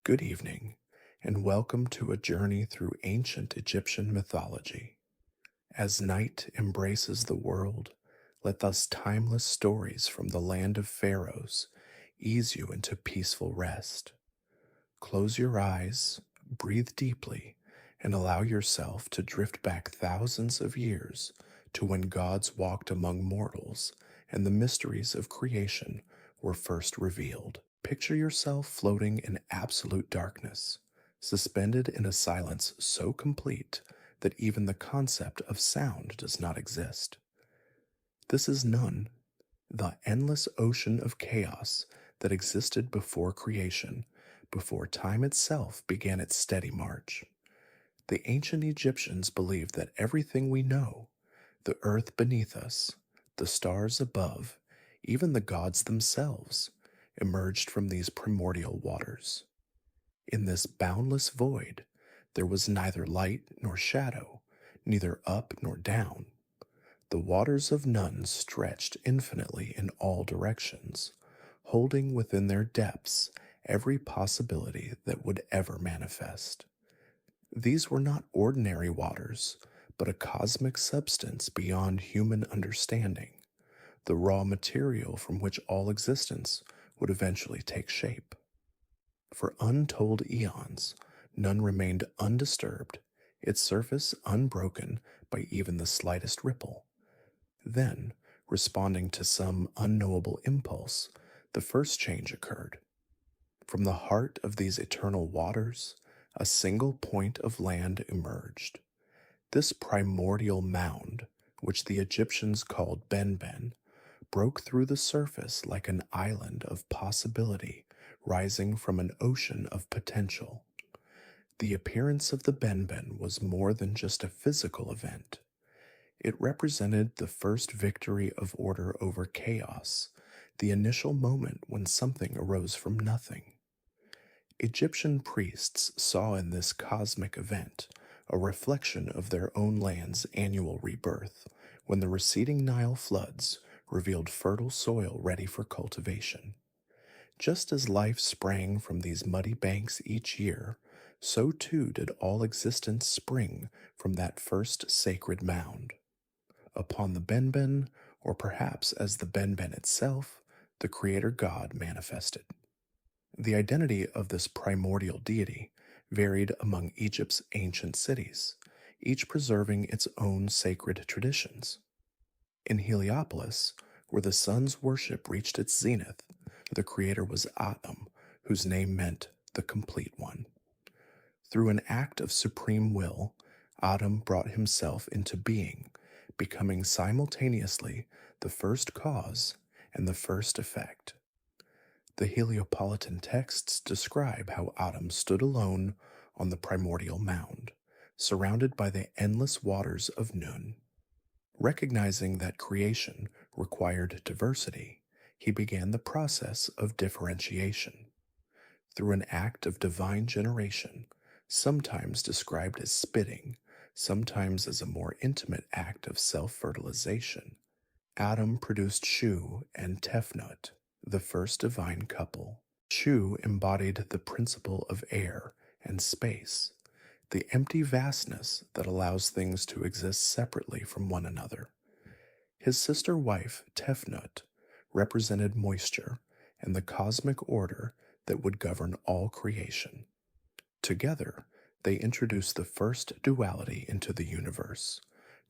Good evening, and welcome to a journey through ancient Egyptian mythology. As night embraces the world, let thus timeless stories from the land of pharaohs ease you into peaceful rest. Close your eyes, breathe deeply, and allow yourself to drift back thousands of years to when gods walked among mortals and the mysteries of creation were first revealed. Picture yourself floating in absolute darkness, suspended in a silence so complete that even the concept of sound does not exist. This is none, the endless ocean of chaos that existed before creation, before time itself began its steady march. The ancient Egyptians believed that everything we know, the earth beneath us, the stars above, even the gods themselves, emerged from these primordial waters. In this boundless void, there was neither light nor shadow, neither up nor down. The waters of none stretched infinitely in all directions, holding within their depths every possibility that would ever manifest. These were not ordinary waters, but a cosmic substance beyond human understanding, the raw material from which all existence would eventually take shape. For untold eons, none remained undisturbed, its surface unbroken by even the slightest ripple. Then, responding to some unknowable impulse, the first change occurred. From the heart of these eternal waters, a single point of land emerged. This primordial mound, which the Egyptians called Benben, broke through the surface like an island of possibility rising from an ocean of potential. The appearance of the Benben was more than just a physical event. It represented the first victory of order over chaos, the initial moment when something arose from nothing. Egyptian priests saw in this cosmic event a reflection of their own land's annual rebirth, when the receding Nile floods revealed fertile soil ready for cultivation. Just as life sprang from these muddy banks each year, so too did all existence spring from that first sacred mound. Upon the Benben, or perhaps as the Benben itself, the Creator God manifested. The identity of this primordial deity varied among Egypt's ancient cities, each preserving its own sacred traditions. In Heliopolis, where the sun's worship reached its zenith, the creator was Atum, whose name meant the complete one. Through an act of supreme will, Atum brought himself into being, becoming simultaneously the first cause and the first effect. The Heliopolitan texts describe how Atum stood alone on the primordial mound, surrounded by the endless waters of Nun. Recognizing that creation required diversity, he began the process of differentiation. Through an act of divine generation, sometimes described as spitting, sometimes as a more intimate act of self-fertilization, Adam produced Shu and Tefnut, the first divine couple. Shu embodied the principle of air and space, the empty vastness that allows things to exist separately from one another. His sister wife, Tefnut, represented moisture and the cosmic order that would govern all creation. Together, they introduced the first duality into the universe,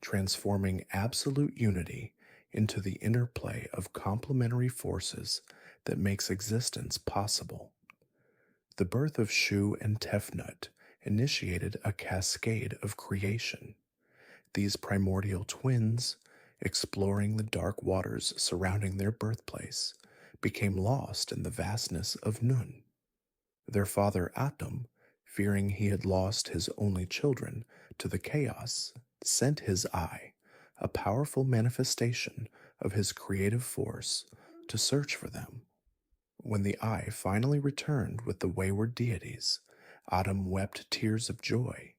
transforming absolute unity into the interplay of complementary forces that makes existence possible. The birth of Shu and Tefnut initiated a cascade of creation. These primordial twins, exploring the dark waters surrounding their birthplace, became lost in the vastness of Nun. Their father Atum, fearing he had lost his only children to the chaos, sent his eye, a powerful manifestation of his creative force, to search for them. When the eye finally returned with the wayward deities, Atum wept tears of joy,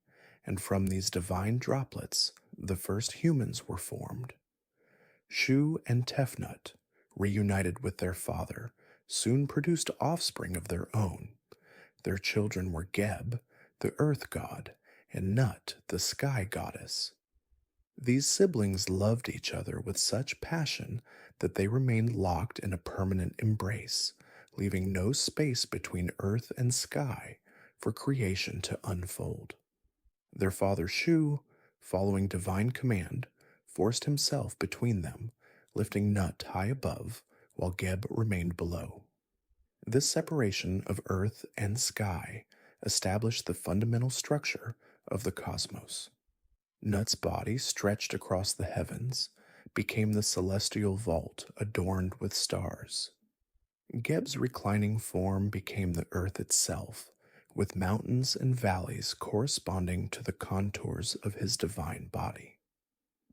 and from these divine droplets, the first humans were formed. Shu and Tefnut, reunited with their father, soon produced offspring of their own. Their children were Geb, the earth god, and Nut, the sky goddess. These siblings loved each other with such passion that they remained locked in a permanent embrace, leaving no space between earth and sky for creation to unfold. Their father Shu, following divine command, forced himself between them, lifting Nut high above while Geb remained below. This separation of earth and sky established the fundamental structure of the cosmos. Nut's body, stretched across the heavens, became the celestial vault adorned with stars. Geb's reclining form became the earth itself, with mountains and valleys corresponding to the contours of his divine body.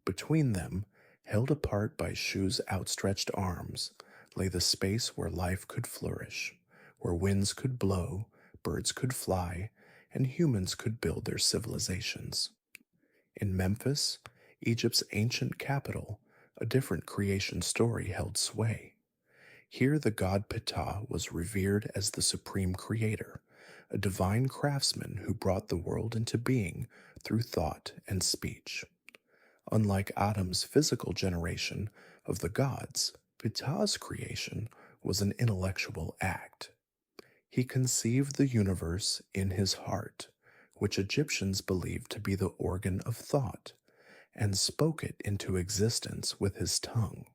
Between them, held apart by Shu's outstretched arms, lay the space where life could flourish, where winds could blow, birds could fly, and humans could build their civilizations. In Memphis, Egypt's ancient capital, a different creation story held sway. Here the god Ptah was revered as the supreme creator, a divine craftsman who brought the world into being through thought and speech. Unlike Adam's physical generation of the gods, Ptah's creation was an intellectual act. He conceived the universe in his heart, which Egyptians believed to be the organ of thought, and spoke it into existence with his tongue.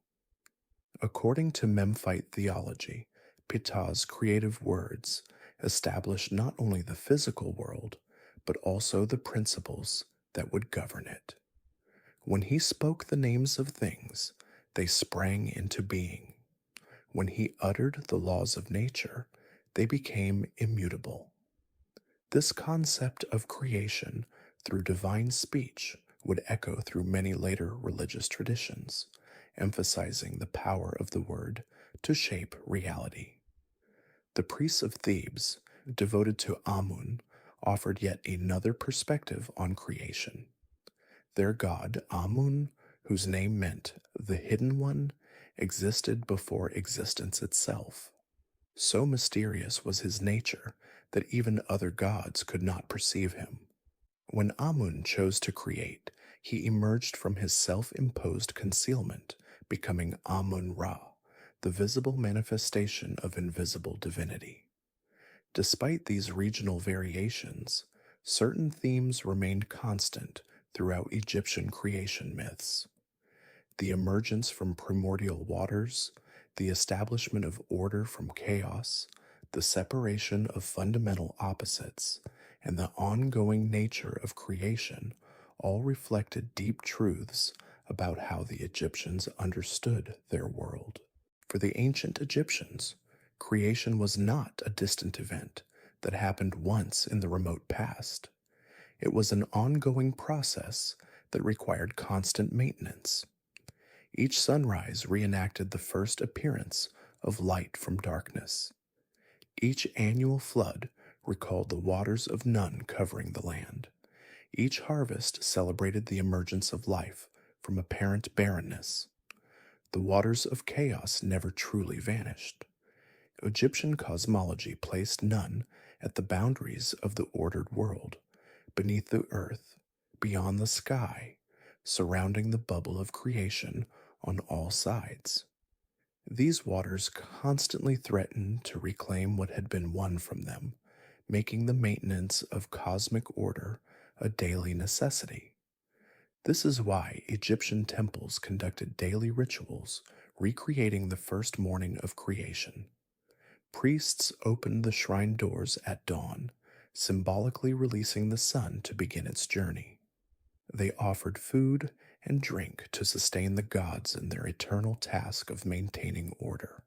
According to Memphite theology, Ptah's creative words established not only the physical world, but also the principles that would govern it. When he spoke the names of things, they sprang into being. When he uttered the laws of nature, they became immutable. This concept of creation through divine speech would echo through many later religious traditions, emphasizing the power of the word to shape reality. The priests of Thebes, devoted to Amun, offered yet another perspective on creation. Their god, Amun, whose name meant the Hidden One, existed before existence itself. So mysterious was his nature that even other gods could not perceive him. When Amun chose to create, he emerged from his self-imposed concealment, becoming Amun-Ra, the visible manifestation of invisible divinity. Despite these regional variations, certain themes remained constant throughout Egyptian creation myths. The emergence from primordial waters, the establishment of order from chaos, the separation of fundamental opposites, and the ongoing nature of creation all reflected deep truths about how the Egyptians understood their world. For the ancient Egyptians, creation was not a distant event that happened once in the remote past. It was an ongoing process that required constant maintenance. Each sunrise reenacted the first appearance of light from darkness. Each annual flood recalled the waters of none covering the land. Each harvest celebrated the emergence of life from apparent barrenness. The waters of chaos never truly vanished. Egyptian cosmology placed none at the boundaries of the ordered world, beneath the earth, beyond the sky, surrounding the bubble of creation on all sides. These waters constantly threatened to reclaim what had been won from them, making the maintenance of cosmic order a daily necessity. This is why Egyptian temples conducted daily rituals, recreating the first morning of creation. Priests opened the shrine doors at dawn, symbolically releasing the sun to begin its journey. They offered food and drink to sustain the gods in their eternal task of maintaining order.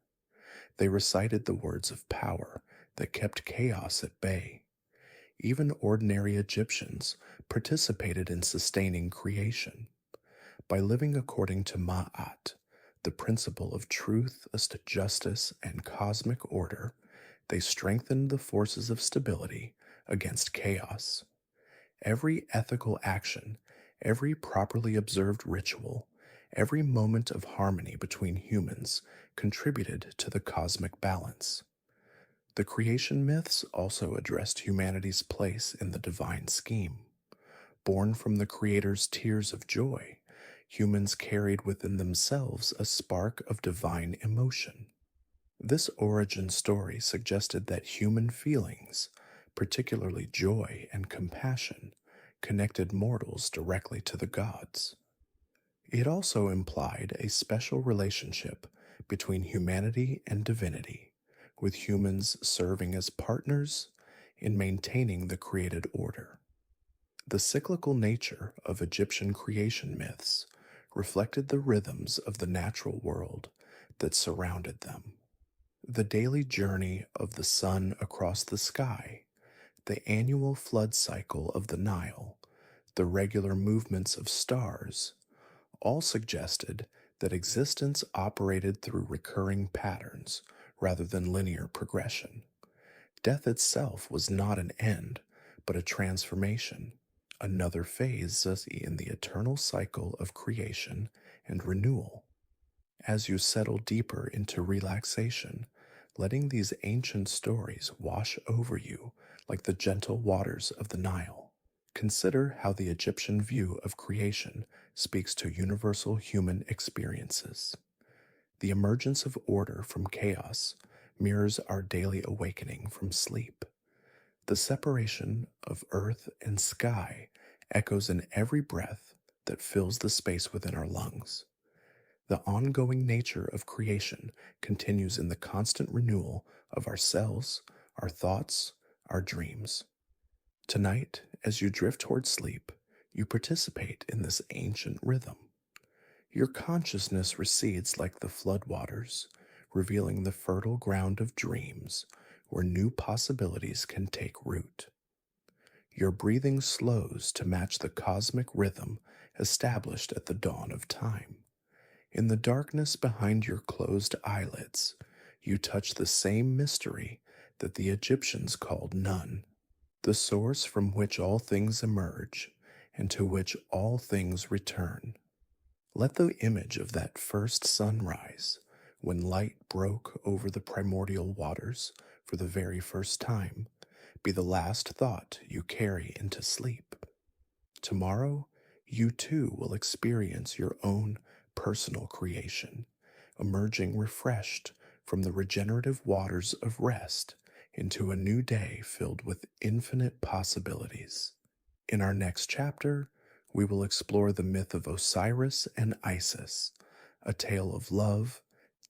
They recited the words of power that kept chaos at bay. Even ordinary Egyptians participated in sustaining creation. By living according to Ma'at, the principle of truth, justice, and cosmic order, they strengthened the forces of stability against chaos. Every ethical action, every properly observed ritual, every moment of harmony between humans contributed to the cosmic balance. The creation myths also addressed humanity's place in the divine scheme. Born from the Creator's tears of joy, humans carried within themselves a spark of divine emotion. This origin story suggested that human feelings, particularly joy and compassion, connected mortals directly to the gods. It also implied a special relationship between humanity and divinity, with humans serving as partners in maintaining the created order. The cyclical nature of Egyptian creation myths reflected the rhythms of the natural world that surrounded them. The daily journey of the sun across the sky, the annual flood cycle of the Nile, the regular movements of stars, all suggested that existence operated through recurring patterns rather than linear progression. Death itself was not an end, but a transformation, another phase in the eternal cycle of creation and renewal. As you settle deeper into relaxation, letting these ancient stories wash over you like the gentle waters of the Nile, consider how the Egyptian view of creation speaks to universal human experiences. The emergence of order from chaos mirrors our daily awakening from sleep. The separation of earth and sky echoes in every breath that fills the space within our lungs. The ongoing nature of creation continues in the constant renewal of our cells, our thoughts, our dreams. Tonight, as you drift toward sleep, you participate in this ancient rhythm. Your consciousness recedes like the floodwaters, revealing the fertile ground of dreams where new possibilities can take root. Your breathing slows to match the cosmic rhythm established at the dawn of time. In the darkness behind your closed eyelids, you touch the same mystery that the Egyptians called Nun, the source from which all things emerge and to which all things return. Let the image of that first sunrise, when light broke over the primordial waters for the very first time, be the last thought you carry into sleep. Tomorrow, you too will experience your own personal creation, emerging refreshed from the regenerative waters of rest into a new day filled with infinite possibilities. In our next chapter, we will explore the myth of Osiris and Isis, a tale of love,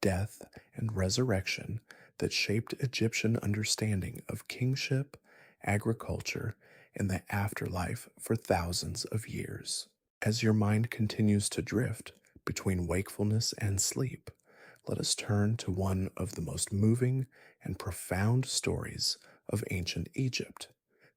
death, and resurrection that shaped Egyptian understanding of kingship, agriculture, and the afterlife for thousands of years. As your mind continues to drift between wakefulness and sleep, let us turn to one of the most moving and profound stories of ancient Egypt,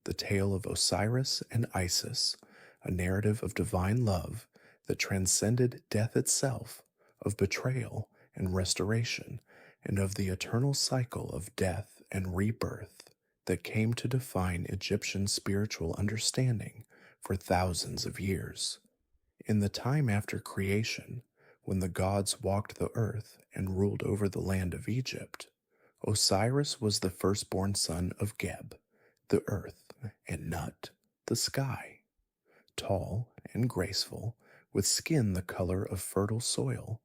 the tale of Osiris and Isis, a narrative of divine love that transcended death itself, of betrayal and restoration, and of the eternal cycle of death and rebirth that came to define Egyptian spiritual understanding for thousands of years. In the time after creation, when the gods walked the earth and ruled over the land of Egypt, Osiris was the firstborn son of Geb, the earth, and Nut, the sky. Tall and graceful, with skin the color of fertile soil,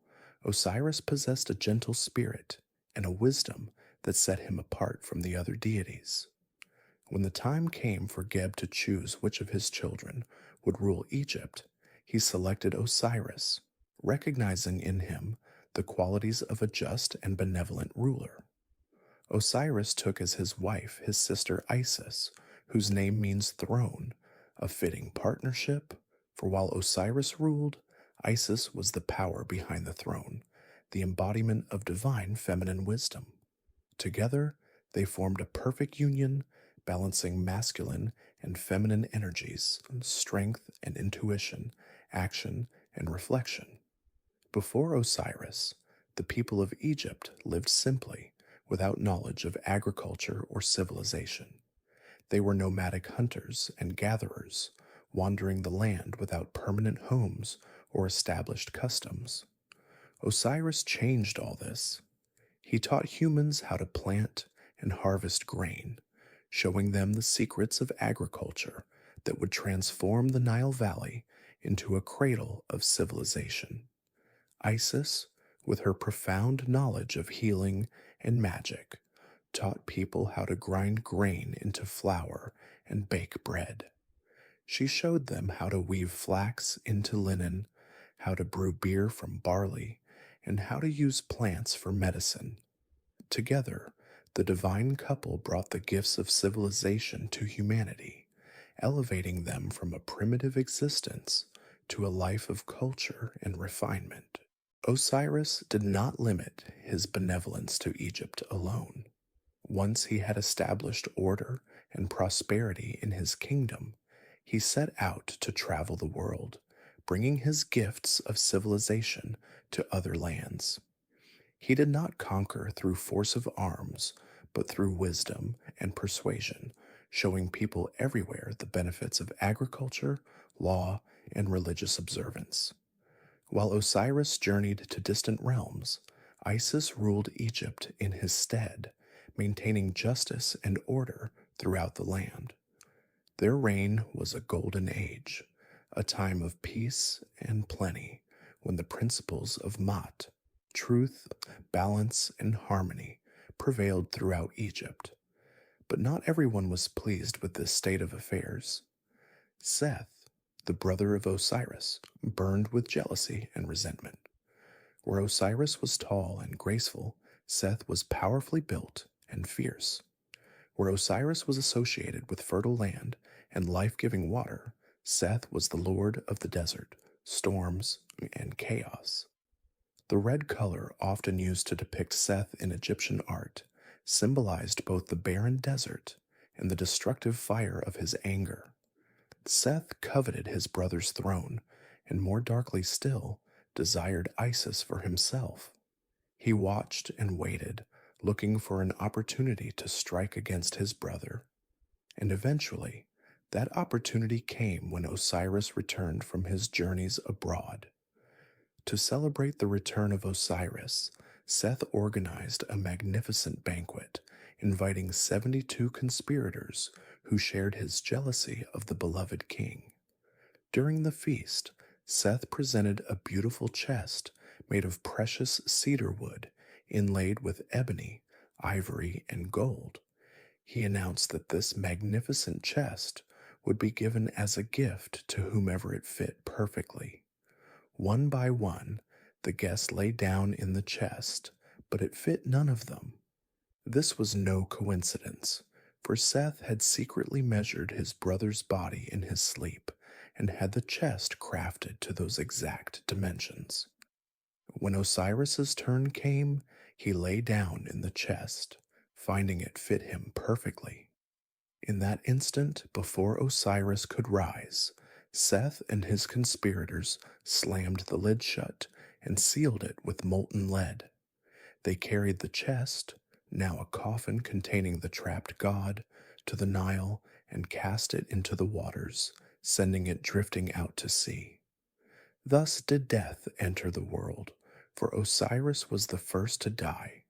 Osiris possessed a gentle spirit and a wisdom that set him apart from the other deities. When the time came for Geb to choose which of his children would rule Egypt, he selected Osiris, recognizing in him the qualities of a just and benevolent ruler. Osiris took as his wife his sister Isis, whose name means throne, a fitting partnership, for while Osiris ruled, Isis was the power behind the throne, the embodiment of divine feminine wisdom. Together, they formed a perfect union, balancing masculine and feminine energies, strength and intuition, action and reflection. Before Osiris, the people of Egypt lived simply, without knowledge of agriculture or civilization. They were nomadic hunters and gatherers, wandering the land without permanent homes or established customs. Osiris changed all this. He taught humans how to plant and harvest grain, showing them the secrets of agriculture that would transform the Nile Valley into a cradle of civilization. Isis, with her profound knowledge of healing and magic, taught people how to grind grain into flour and bake bread. She showed them how to weave flax into linen, how to brew beer from barley, and how to use plants for medicine. Together, the divine couple brought the gifts of civilization to humanity, elevating them from a primitive existence to a life of culture and refinement. Osiris did not limit his benevolence to Egypt alone. Once he had established order and prosperity in his kingdom, he set out to travel the world, bringing his gifts of civilization to other lands. He did not conquer through force of arms, but through wisdom and persuasion, showing people everywhere the benefits of agriculture, law, and religious observance. While Osiris journeyed to distant realms, Isis ruled Egypt in his stead, maintaining justice and order throughout the land. Their reign was a golden age, a time of peace and plenty, when the principles of Mat, truth, balance, and harmony prevailed throughout Egypt. But not everyone was pleased with this state of affairs. Seth, the brother of Osiris, burned with jealousy and resentment. Where Osiris was tall and graceful, Seth was powerfully built and fierce. Where Osiris was associated with fertile land and life-giving water, Seth was the lord of the desert, storms, and chaos. The red color often used to depict Seth in Egyptian art symbolized both the barren desert and the destructive fire of his anger. Seth coveted his brother's throne, and more darkly still, desired Isis for himself. He watched and waited, looking for an opportunity to strike against his brother. And eventually, that opportunity came when Osiris returned from his journeys abroad. To celebrate the return of Osiris, Seth organized a magnificent banquet, inviting 72 conspirators who shared his jealousy of the beloved king. During the feast, Seth presented a beautiful chest made of precious cedar wood, inlaid with ebony, ivory, and gold. He announced that this magnificent chest would be given as a gift to whomever it fit perfectly. One by one, the guests lay down in the chest, but it fit none of them. This was no coincidence, for Seth had secretly measured his brother's body in his sleep and had the chest crafted to those exact dimensions. When Osiris's turn came, he lay down in the chest, finding it fit him perfectly. In that instant, before Osiris could rise, Seth and his conspirators slammed the lid shut and sealed it with molten lead. They carried the chest, now a coffin containing the trapped god, to the Nile and cast it into the waters, sending it drifting out to sea. Thus did death enter the world, for Osiris was the first to die,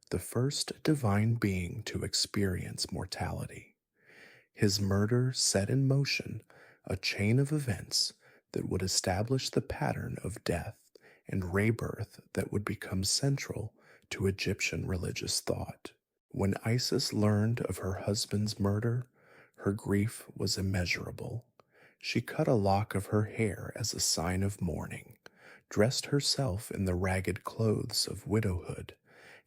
the first divine being to experience mortality. His murder set in motion a chain of events that would establish the pattern of death and rebirth that would become central to Egyptian religious thought. When Isis learned of her husband's murder, her grief was immeasurable. She cut a lock of her hair as a sign of mourning, dressed herself in the ragged clothes of widowhood,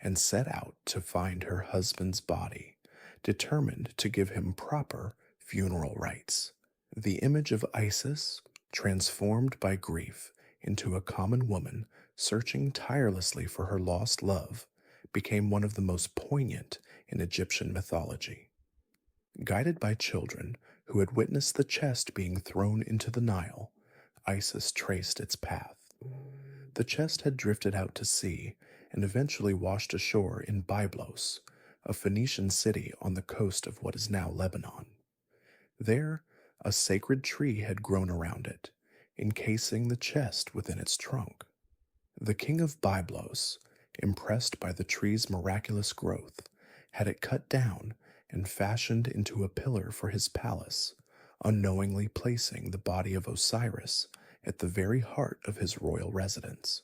and set out to find her husband's body, determined to give him proper funeral rites. The image of Isis, transformed by grief into a common woman searching tirelessly for her lost love, became one of the most poignant in Egyptian mythology. Guided by children who had witnessed the chest being thrown into the Nile, Isis traced its path. The chest had drifted out to sea and eventually washed ashore in Byblos, a Phoenician city on the coast of what is now Lebanon. There, a sacred tree had grown around it, encasing the chest within its trunk. The king of Byblos, impressed by the tree's miraculous growth, had it cut down and fashioned into a pillar for his palace, unknowingly placing the body of Osiris at the very heart of his royal residence.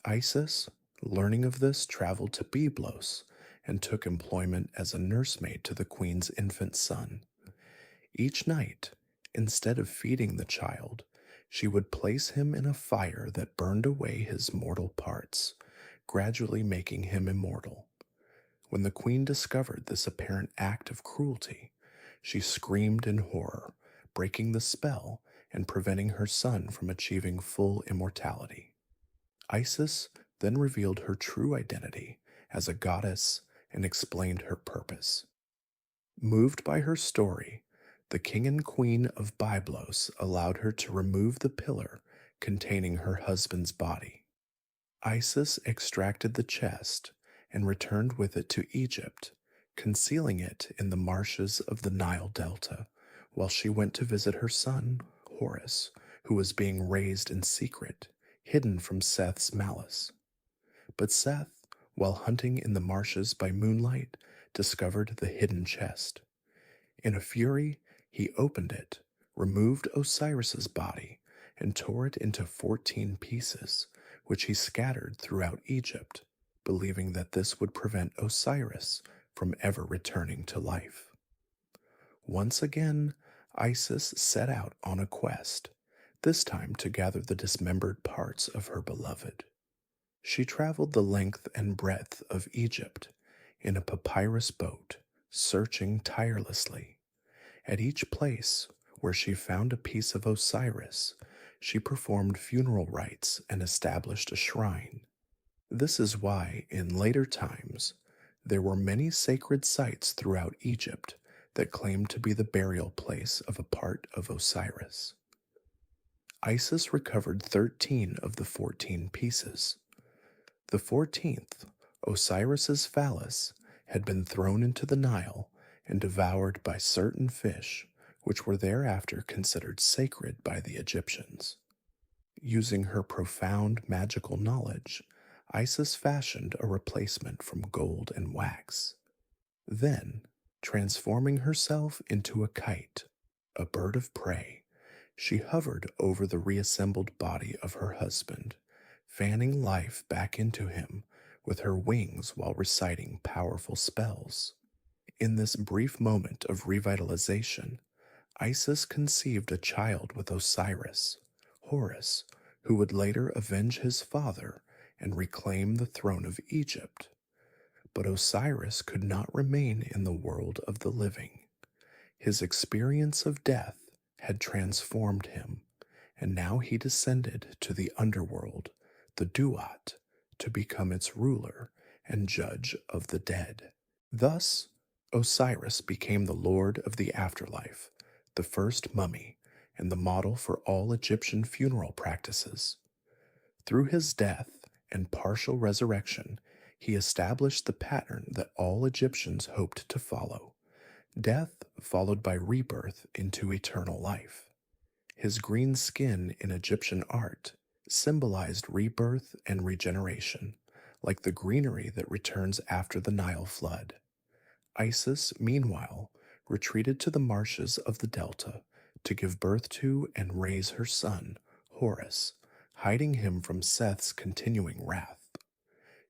Isis, learning of this, traveled to Byblos and took employment as a nursemaid to the queen's infant son. Each night, instead of feeding the child, she would place him in a fire that burned away his mortal parts, gradually making him immortal. When the queen discovered this apparent act of cruelty, she screamed in horror, breaking the spell and preventing her son from achieving full immortality. Isis then revealed her true identity as a goddess and explained her purpose. Moved by her story, the king and queen of Byblos allowed her to remove the pillar containing her husband's body. Isis extracted the chest and returned with it to Egypt, concealing it in the marshes of the Nile Delta, while she went to visit her son, Horus, who was being raised in secret, hidden from Seth's malice. But Seth, while hunting in the marshes by moonlight, discovered the hidden chest. In a fury, he opened it, removed Osiris's body, and tore it into 14 pieces, which he scattered throughout Egypt, believing that this would prevent Osiris from ever returning to life. Once again, Isis set out on a quest, this time to gather the dismembered parts of her beloved. She traveled the length and breadth of Egypt in a papyrus boat, searching tirelessly. At each place where she found a piece of Osiris, she performed funeral rites and established a shrine. This is why, in later times, there were many sacred sites throughout Egypt that claimed to be the burial place of a part of Osiris. Isis recovered 13 of the 14 pieces. The 14th, Osiris's phallus, had been thrown into the Nile and devoured by certain fish, which were thereafter considered sacred by the Egyptians. Using her profound magical knowledge, Isis fashioned a replacement from gold and wax. Then, transforming herself into a kite, a bird of prey, she hovered over the reassembled body of her husband, fanning life back into him with her wings while reciting powerful spells. In this brief moment of revitalization, Isis conceived a child with Osiris, Horus, who would later avenge his father and reclaim the throne of Egypt. But Osiris could not remain in the world of the living. His experience of death had transformed him, and now he descended to the underworld, the Duat, to become its ruler and judge of the dead. Thus, Osiris became the lord of the afterlife, the first mummy, and the model for all Egyptian funeral practices. Through his death and partial resurrection, he established the pattern that all Egyptians hoped to follow: death followed by rebirth into eternal life. His green skin in Egyptian art symbolized rebirth and regeneration, like the greenery that returns after the Nile flood. Isis, meanwhile, retreated to the marshes of the Delta to give birth to and raise her son, Horus, hiding him from Seth's continuing wrath.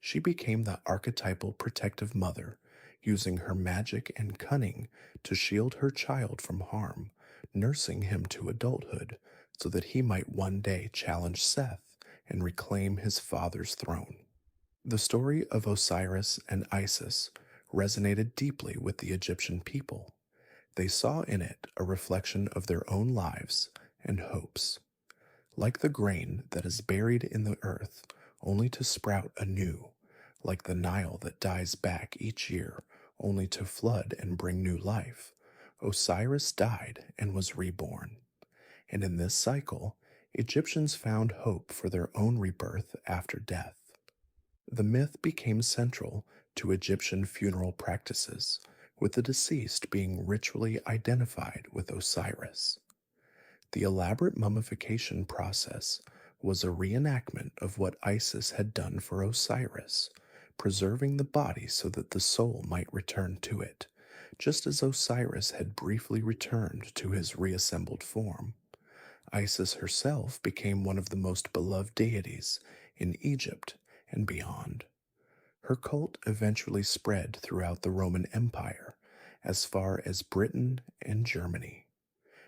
She became the archetypal protective mother, using her magic and cunning to shield her child from harm, nursing him to adulthood so that he might one day challenge Seth and reclaim his father's throne. The story of Osiris and Isis resonated deeply with the Egyptian people. They saw in it a reflection of their own lives and hopes. Like the grain that is buried in the earth only to sprout anew, like the Nile that dies back each year only to flood and bring new life, Osiris died and was reborn. And in this cycle, Egyptians found hope for their own rebirth after death. The myth became central to Egyptian funeral practices, with the deceased being ritually identified with Osiris. The elaborate mummification process was a reenactment of what Isis had done for Osiris, preserving the body so that the soul might return to it, just as Osiris had briefly returned to his reassembled form. Isis herself became one of the most beloved deities in Egypt and beyond. Her cult eventually spread throughout the Roman Empire, as far as Britain and Germany.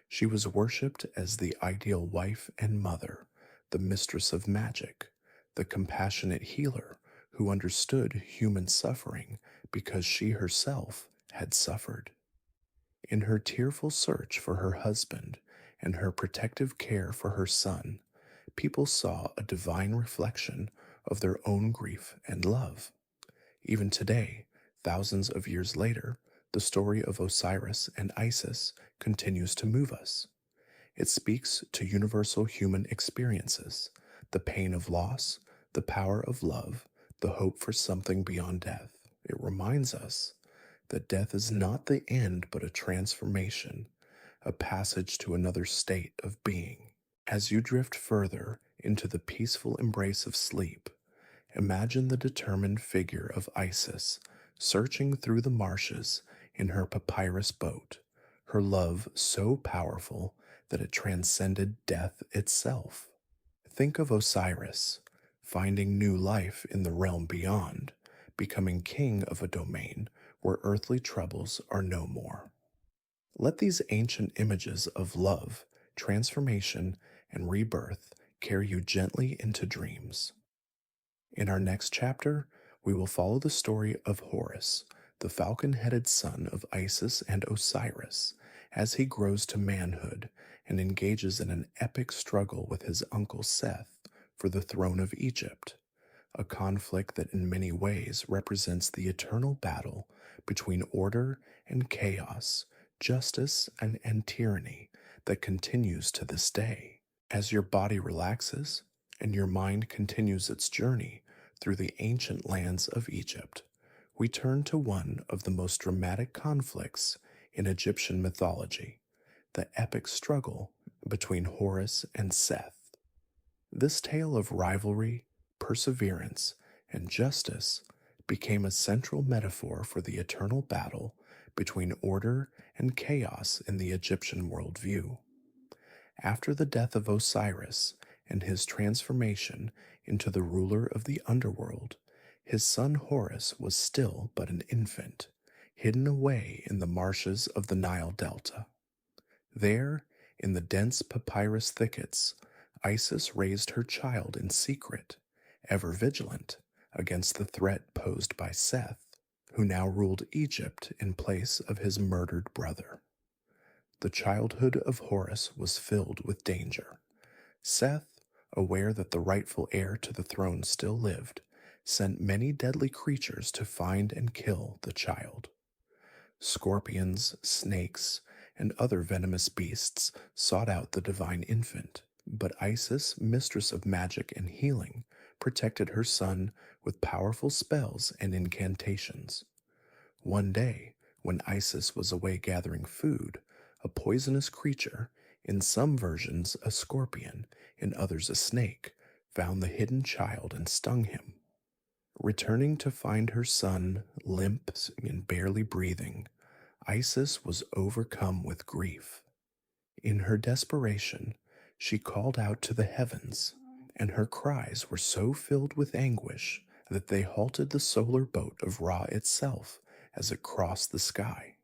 She was worshipped as the ideal wife and mother, the mistress of magic, the compassionate healer who understood human suffering because she herself had suffered. In her tearful search for her husband and her protective care for her son, people saw a divine reflection of their own grief and love. Even today, thousands of years later, the story of Osiris and Isis continues to move us. It speaks to universal human experiences, the pain of loss, the power of love, the hope for something beyond death. It reminds us that death is not the end but a transformation, a passage to another state of being. As you drift further into the peaceful embrace of sleep, imagine the determined figure of Isis searching through the marshes in her papyrus boat, her love so powerful that it transcended death itself. Think of Osiris, finding new life in the realm beyond, becoming king of a domain where earthly troubles are no more. Let these ancient images of love, transformation, and rebirth carry you gently into dreams. In our next chapter, we will follow the story of Horus, the falcon-headed son of Isis and Osiris, as he grows to manhood and engages in an epic struggle with his uncle Seth for the throne of Egypt, a conflict that in many ways represents the eternal battle between order and chaos, justice and tyranny that continues to this day. As your body relaxes and your mind continues its journey through the ancient lands of Egypt, we turn to one of the most dramatic conflicts in Egyptian mythology, the epic struggle between Horus and Seth. This tale of rivalry, perseverance, and justice became a central metaphor for the eternal battle between order and chaos in the Egyptian worldview. After the death of Osiris and his transformation into the ruler of the underworld, his son Horus was still but an infant, hidden away in the marshes of the Nile Delta. There, in the dense papyrus thickets, Isis raised her child in secret, ever vigilant against the threat posed by Seth, who now ruled Egypt in place of his murdered brother. The childhood of Horus was filled with danger. Seth, aware that the rightful heir to the throne still lived, sent many deadly creatures to find and kill the child. Scorpions, snakes, and other venomous beasts sought out the divine infant, but Isis, mistress of magic and healing, protected her son with powerful spells and incantations. One day, when Isis was away gathering food, a poisonous creature, in some versions a scorpion, in others a snake, found the hidden child and stung him. Returning to find her son limp and barely breathing, Isis was overcome with grief. In her desperation, she called out to the heavens, and her cries were so filled with anguish that they halted the solar boat of Ra itself as it crossed the sky.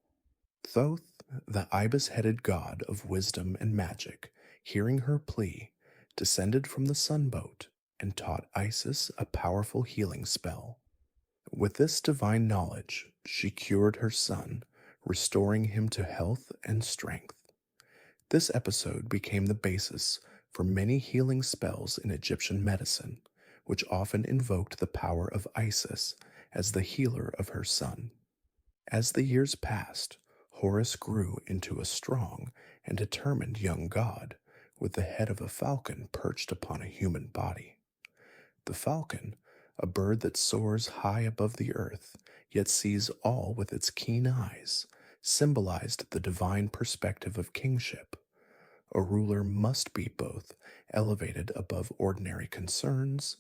Thoth, the ibis-headed god of wisdom and magic, hearing her plea, descended from the sunboat and taught Isis a powerful healing spell. With this divine knowledge, she cured her son, restoring him to health and strength. This episode became the basis for many healing spells in Egyptian medicine, which often invoked the power of Isis as the healer of her son. As the years passed, Horus grew into a strong and determined young god, with the head of a falcon perched upon a human body. The falcon, a bird that soars high above the earth, yet sees all with its keen eyes, symbolized the divine perspective of kingship. A ruler must be both elevated above ordinary concerns,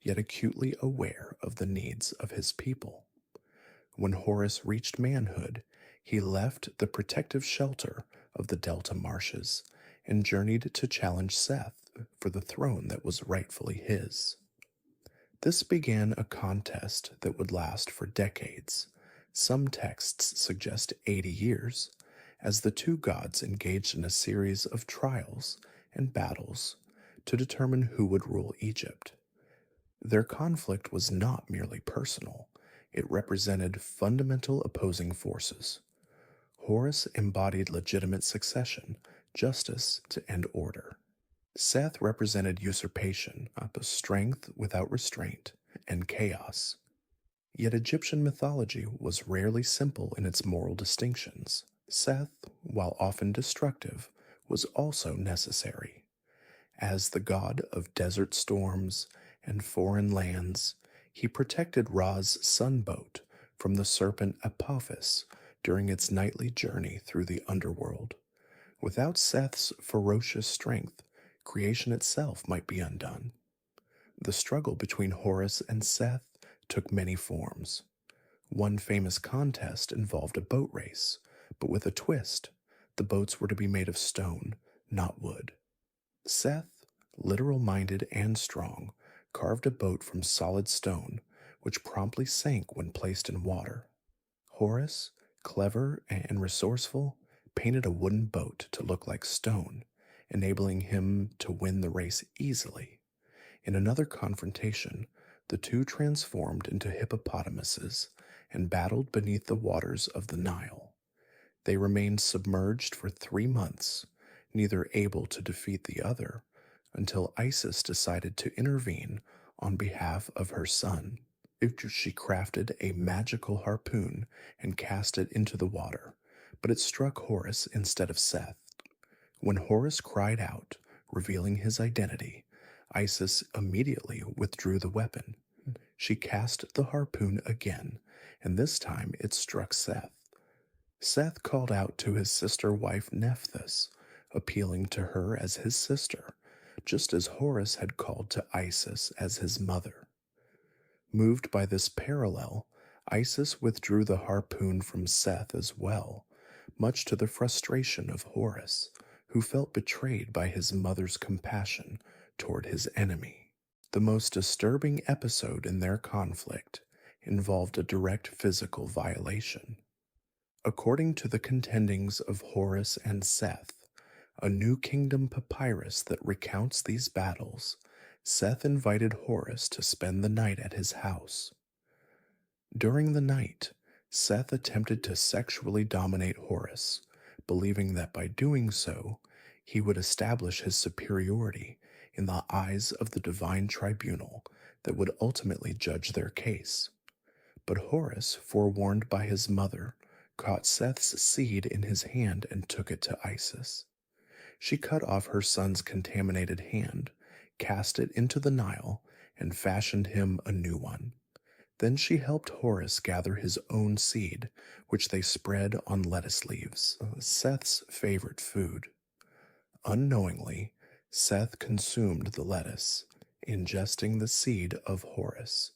yet acutely aware of the needs of his people. When Horus reached manhood, he left the protective shelter of the Delta marshes and journeyed to challenge Seth for the throne that was rightfully his. This began a contest that would last for decades. Some texts suggest 80 years, as the two gods engaged in a series of trials and battles to determine who would rule Egypt. Their conflict was not merely personal, it represented fundamental opposing forces. Horus embodied legitimate succession, justice, and order. Seth represented usurpation, the strength without restraint, and chaos. Yet Egyptian mythology was rarely simple in its moral distinctions. Seth, while often destructive, was also necessary. As the god of desert storms and foreign lands, he protected Ra's sun boat from the serpent Apophis during its nightly journey through the underworld. Without Seth's ferocious strength, creation itself might be undone. The struggle between Horus and Seth took many forms. One famous contest involved a boat race, but with a twist. The boats were to be made of stone, not wood. Seth, literal minded and strong, carved a boat from solid stone, which promptly sank when placed in water. Horus, clever and resourceful, painted a wooden boat to look like stone, enabling him to win the race easily. In another confrontation, the two transformed into hippopotamuses and battled beneath the waters of the Nile. They remained submerged for 3 months, neither able to defeat the other, until Isis decided to intervene on behalf of her son. She crafted a magical harpoon and cast it into the water, but it struck Horus instead of Seth. When Horus cried out, revealing his identity, Isis immediately withdrew the weapon. She cast the harpoon again, and this time it struck Seth. Seth called out to his sister wife Nephthys, appealing to her as his sister, just as Horus had called to Isis as his mother. Moved by this parallel, Isis withdrew the harpoon from Seth as well, much to the frustration of Horus, who felt betrayed by his mother's compassion toward his enemy. The most disturbing episode in their conflict involved a direct physical violation. According to the contendings of Horus and Seth, a New Kingdom papyrus that recounts these battles, Seth invited Horus to spend the night at his house. During the night, Seth attempted to sexually dominate Horus, believing that by doing so, he would establish his superiority in the eyes of the divine tribunal that would ultimately judge their case. But Horus, forewarned by his mother, caught Seth's seed in his hand and took it to Isis. She cut off her son's contaminated hand, cast it into the Nile, and fashioned him a new one. Then she helped Horus gather his own seed, which they spread on lettuce leaves, Seth's favorite food. Unknowingly, Seth consumed the lettuce, ingesting the seed of Horus.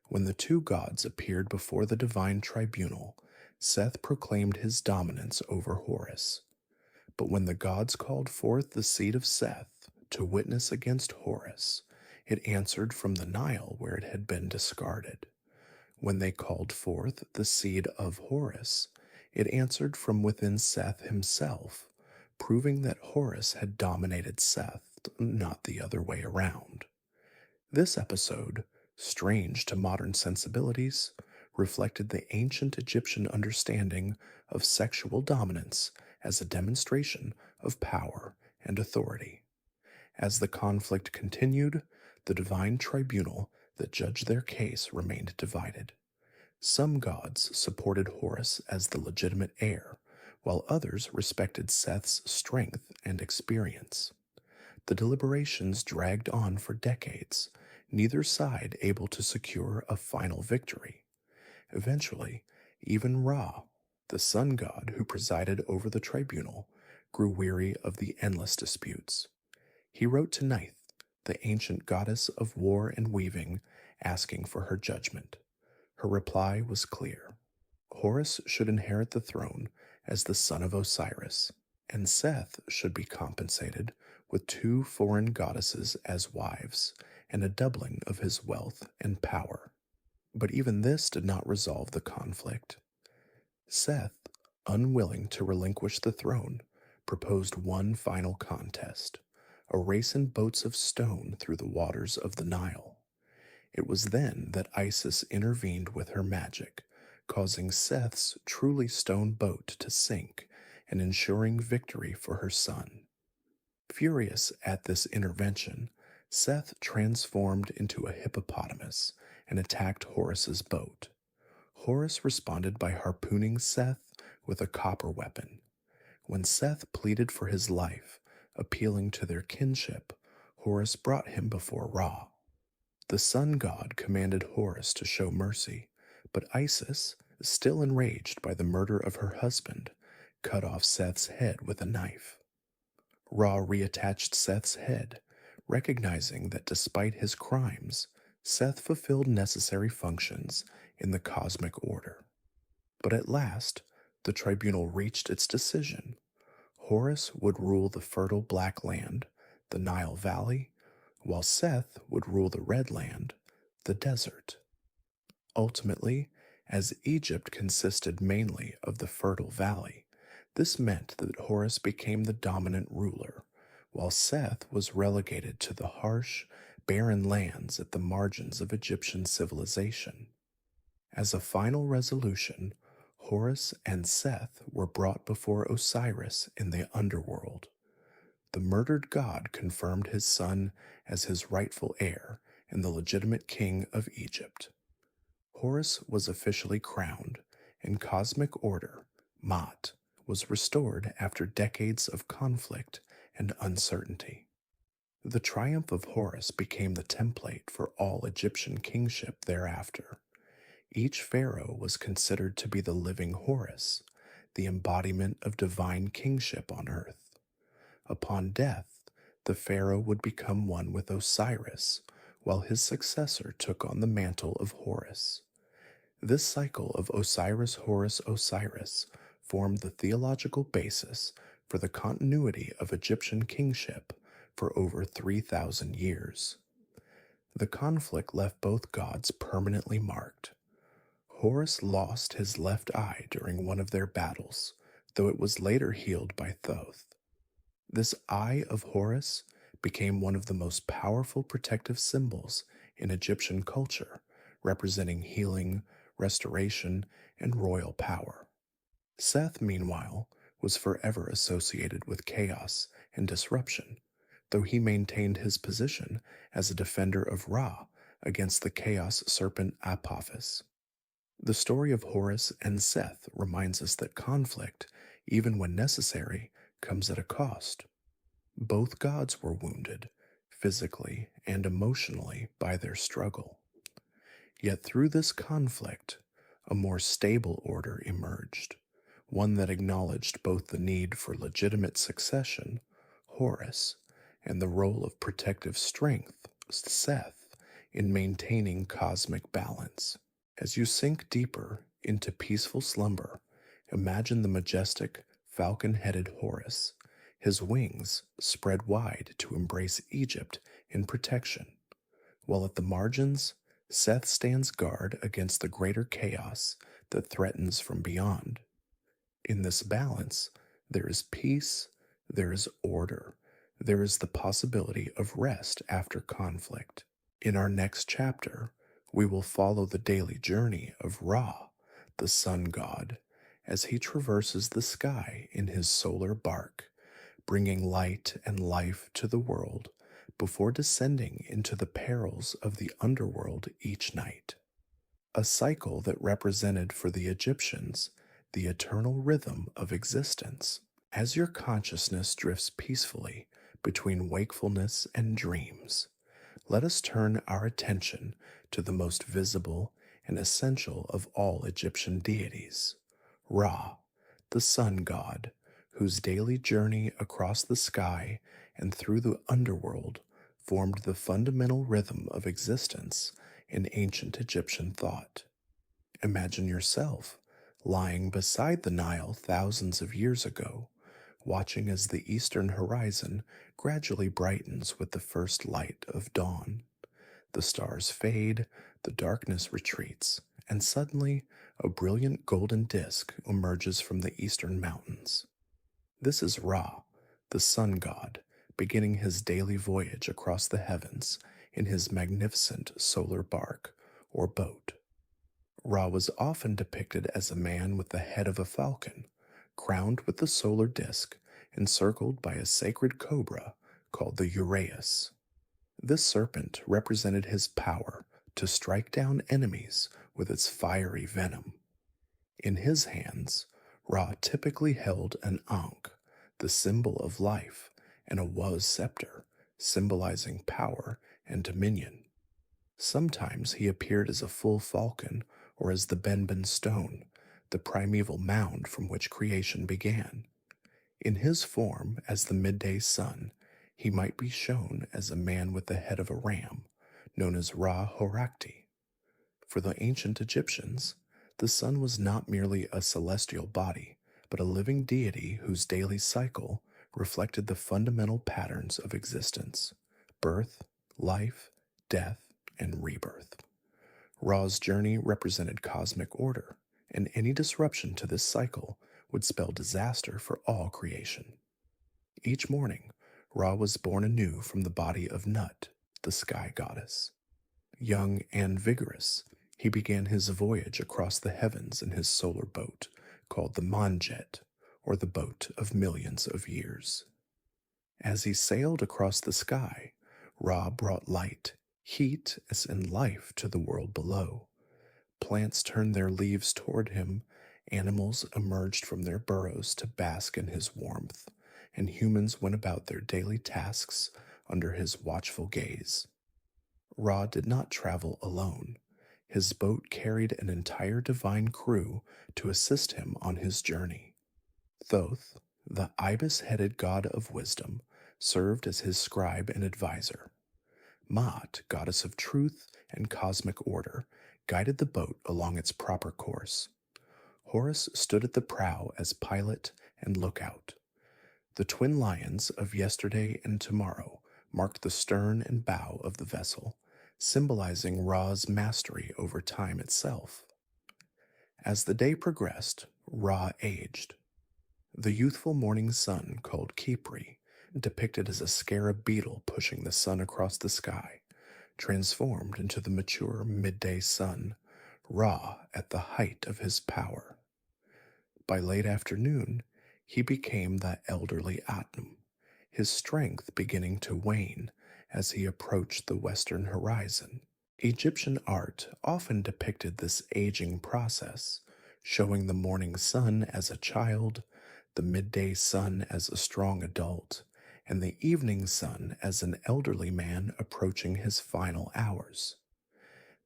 When the two gods appeared before the divine tribunal, Seth proclaimed his dominance over Horus. But when the gods called forth the seed of Seth to witness against Horus, it answered from the Nile where it had been discarded. When they called forth the seed of Horus, it answered from within Seth himself, proving that Horus had dominated Seth, not the other way around. This episode, strange to modern sensibilities, reflected the ancient Egyptian understanding of sexual dominance as a demonstration of power and authority. As the conflict continued, the divine tribunal that judged their case remained divided. Some gods supported Horus as the legitimate heir, while others respected Seth's strength and experience. The deliberations dragged on for decades, neither side able to secure a final victory. Eventually, even Ra, the sun god who presided over the tribunal, grew weary of the endless disputes. He wrote to the ancient goddess of war and weaving, asking for her judgment. Her reply was clear. Horus should inherit the throne as the son of Osiris, and Seth should be compensated with two foreign goddesses as wives and a doubling of his wealth and power. But even this did not resolve the conflict. Seth, unwilling to relinquish the throne, proposed one final contest, a race in boats of stone through the waters of the Nile. It was then that Isis intervened with her magic, causing Seth's truly stone boat to sink and ensuring victory for her son. Furious at this intervention, Seth transformed into a hippopotamus and attacked Horus's boat. Horus responded by harpooning Seth with a copper weapon. When Seth pleaded for his life, appealing to their kinship, Horus brought him before Ra. The sun god commanded Horus to show mercy, but Isis, still enraged by the murder of her husband, cut off Seth's head with a knife. Ra reattached Seth's head, recognizing that despite his crimes, Seth fulfilled necessary functions in the cosmic order. But at last, the tribunal reached its decision. Horus would rule the fertile Black Land, the Nile Valley, while Seth would rule the Red Land, the desert. Ultimately, as Egypt consisted mainly of the fertile valley, this meant that Horus became the dominant ruler, while Seth was relegated to the harsh, barren lands at the margins of Egyptian civilization. As a final resolution, Horus and Seth were brought before Osiris in the underworld. The murdered god confirmed his son as his rightful heir and the legitimate king of Egypt. Horus was officially crowned, and cosmic order, Ma'at, was restored after decades of conflict and uncertainty. The triumph of Horus became the template for all Egyptian kingship thereafter. Each pharaoh was considered to be the living Horus, the embodiment of divine kingship on earth. Upon death, the pharaoh would become one with Osiris, while his successor took on the mantle of Horus. This cycle of Osiris, Horus, Osiris formed the theological basis for the continuity of Egyptian kingship for over 3,000 years. The conflict left both gods permanently marked. Horus lost his left eye during one of their battles, though it was later healed by Thoth. This eye of Horus became one of the most powerful protective symbols in Egyptian culture, representing healing, restoration, and royal power. Seth, meanwhile, was forever associated with chaos and disruption, though he maintained his position as a defender of Ra against the chaos serpent Apophis. The story of Horus and Seth reminds us that conflict, even when necessary, comes at a cost. Both gods were wounded, physically and emotionally, by their struggle. Yet through this conflict, a more stable order emerged, one that acknowledged both the need for legitimate succession, Horus, and the role of protective strength, Seth, in maintaining cosmic balance. As you sink deeper into peaceful slumber, imagine the majestic, falcon-headed Horus, his wings spread wide to embrace Egypt in protection, while at the margins, Seth stands guard against the greater chaos that threatens from beyond. In this balance, there is peace, there is order, there is the possibility of rest after conflict. In our next chapter, we will follow the daily journey of Ra, the sun god, as he traverses the sky in his solar bark, bringing light and life to the world before descending into the perils of the underworld each night. A cycle that represented for the Egyptians the eternal rhythm of existence. As your consciousness drifts peacefully between wakefulness and dreams, let us turn our attention to the most visible and essential of all Egyptian deities, Ra, the sun god, whose daily journey across the sky and through the underworld formed the fundamental rhythm of existence in ancient Egyptian thought. Imagine yourself lying beside the Nile thousands of years ago, watching as the eastern horizon gradually brightens with the first light of dawn. The stars fade, the darkness retreats, and suddenly a brilliant golden disk emerges from the eastern mountains. This is Ra, the sun god, beginning his daily voyage across the heavens in his magnificent solar bark, or boat. Ra was often depicted as a man with the head of a falcon, crowned with the solar disk, encircled by a sacred cobra called the Uraeus. This serpent represented his power to strike down enemies with its fiery venom. In his hands, Ra typically held an ankh, the symbol of life, and a Waz scepter, symbolizing power and dominion. Sometimes he appeared as a full falcon or as the Benben stone, the primeval mound from which creation began. In his form as the midday sun, he might be shown as a man with the head of a ram, known as Ra Horakti. For the ancient Egyptians, the sun was not merely a celestial body, but a living deity whose daily cycle reflected the fundamental patterns of existence: birth, life, death, and rebirth. Ra's journey represented cosmic order, and any disruption to this cycle would spell disaster for all creation. Each morning, Ra was born anew from the body of Nut, the sky goddess. Young and vigorous, he began his voyage across the heavens in his solar boat, called the Manjet, or the boat of millions of years. As he sailed across the sky, Ra brought light, heat, and life to the world below. Plants turned their leaves toward him, animals emerged from their burrows to bask in his warmth, and humans went about their daily tasks under his watchful gaze. Ra did not travel alone. His boat carried an entire divine crew to assist him on his journey. Thoth, the ibis-headed god of wisdom, served as his scribe and advisor. Maat, goddess of truth and cosmic order, guided the boat along its proper course. Horus stood at the prow as pilot and lookout. The twin lions of yesterday and tomorrow marked the stern and bow of the vessel, symbolizing Ra's mastery over time itself. As the day progressed, Ra aged. The youthful morning sun, called Khepri, depicted as a scarab beetle pushing the sun across the sky, transformed into the mature midday sun, Ra at the height of his power. By late afternoon, he became the elderly Atum, his strength beginning to wane as he approached the western horizon. Egyptian art often depicted this aging process, showing the morning sun as a child, the midday sun as a strong adult, and the evening sun as an elderly man approaching his final hours.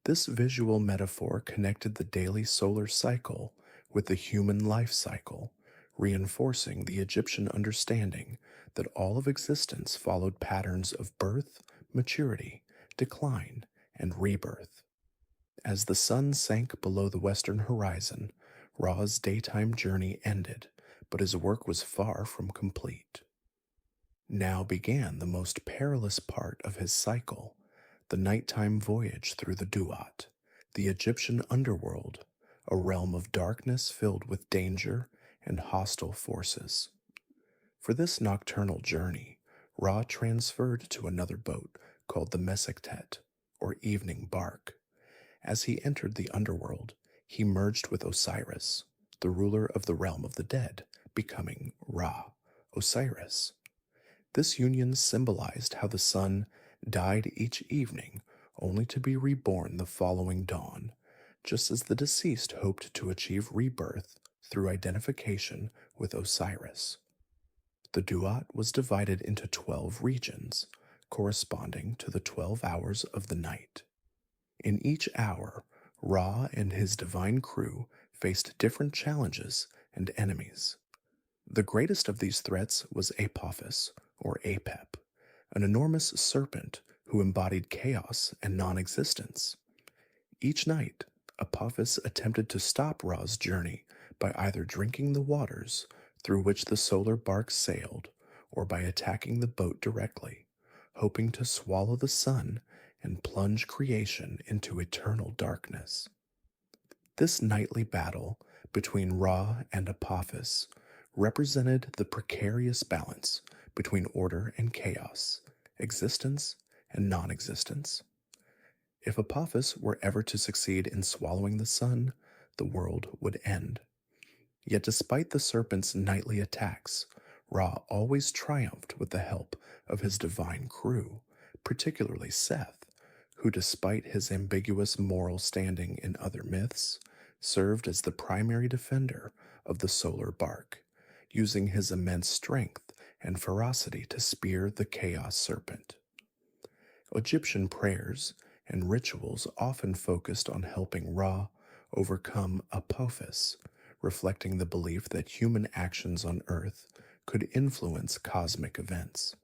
This visual metaphor connected the daily solar cycle with the human life cycle, reinforcing the Egyptian understanding that all of existence followed patterns of birth, maturity, decline, and rebirth. As the sun sank below the western horizon, Ra's daytime journey ended, but his work was far from complete. Now began the most perilous part of his cycle, the nighttime voyage through the Duat, the Egyptian underworld, a realm of darkness filled with danger and hostile forces. For this nocturnal journey, Ra transferred to another boat called the Mesektet, or evening bark. As he entered the underworld, he merged with Osiris, the ruler of the realm of the dead, becoming Ra, Osiris. This union symbolized how the sun died each evening only to be reborn the following dawn, just as the deceased hoped to achieve rebirth through identification with Osiris. The Duat was divided into 12 regions, corresponding to the 12 hours of the night. In each hour, Ra and his divine crew faced different challenges and enemies. The greatest of these threats was Apophis, or Apep, an enormous serpent who embodied chaos and non existence. Each night, Apophis attempted to stop Ra's journey by either drinking the waters through which the solar bark sailed or by attacking the boat directly, hoping to swallow the sun and plunge creation into eternal darkness. This nightly battle between Ra and Apophis represented the precarious balance between order and chaos, existence and non existence. If Apophis were ever to succeed in swallowing the sun, the world would end. Yet despite the serpent's nightly attacks, Ra always triumphed with the help of his divine crew, particularly Seth, who despite his ambiguous moral standing in other myths, served as the primary defender of the solar bark, using his immense strength and ferocity to spear the chaos serpent. Egyptian prayers and rituals often focused on helping Ra overcome Apophis, reflecting the belief that human actions on Earth could influence cosmic events.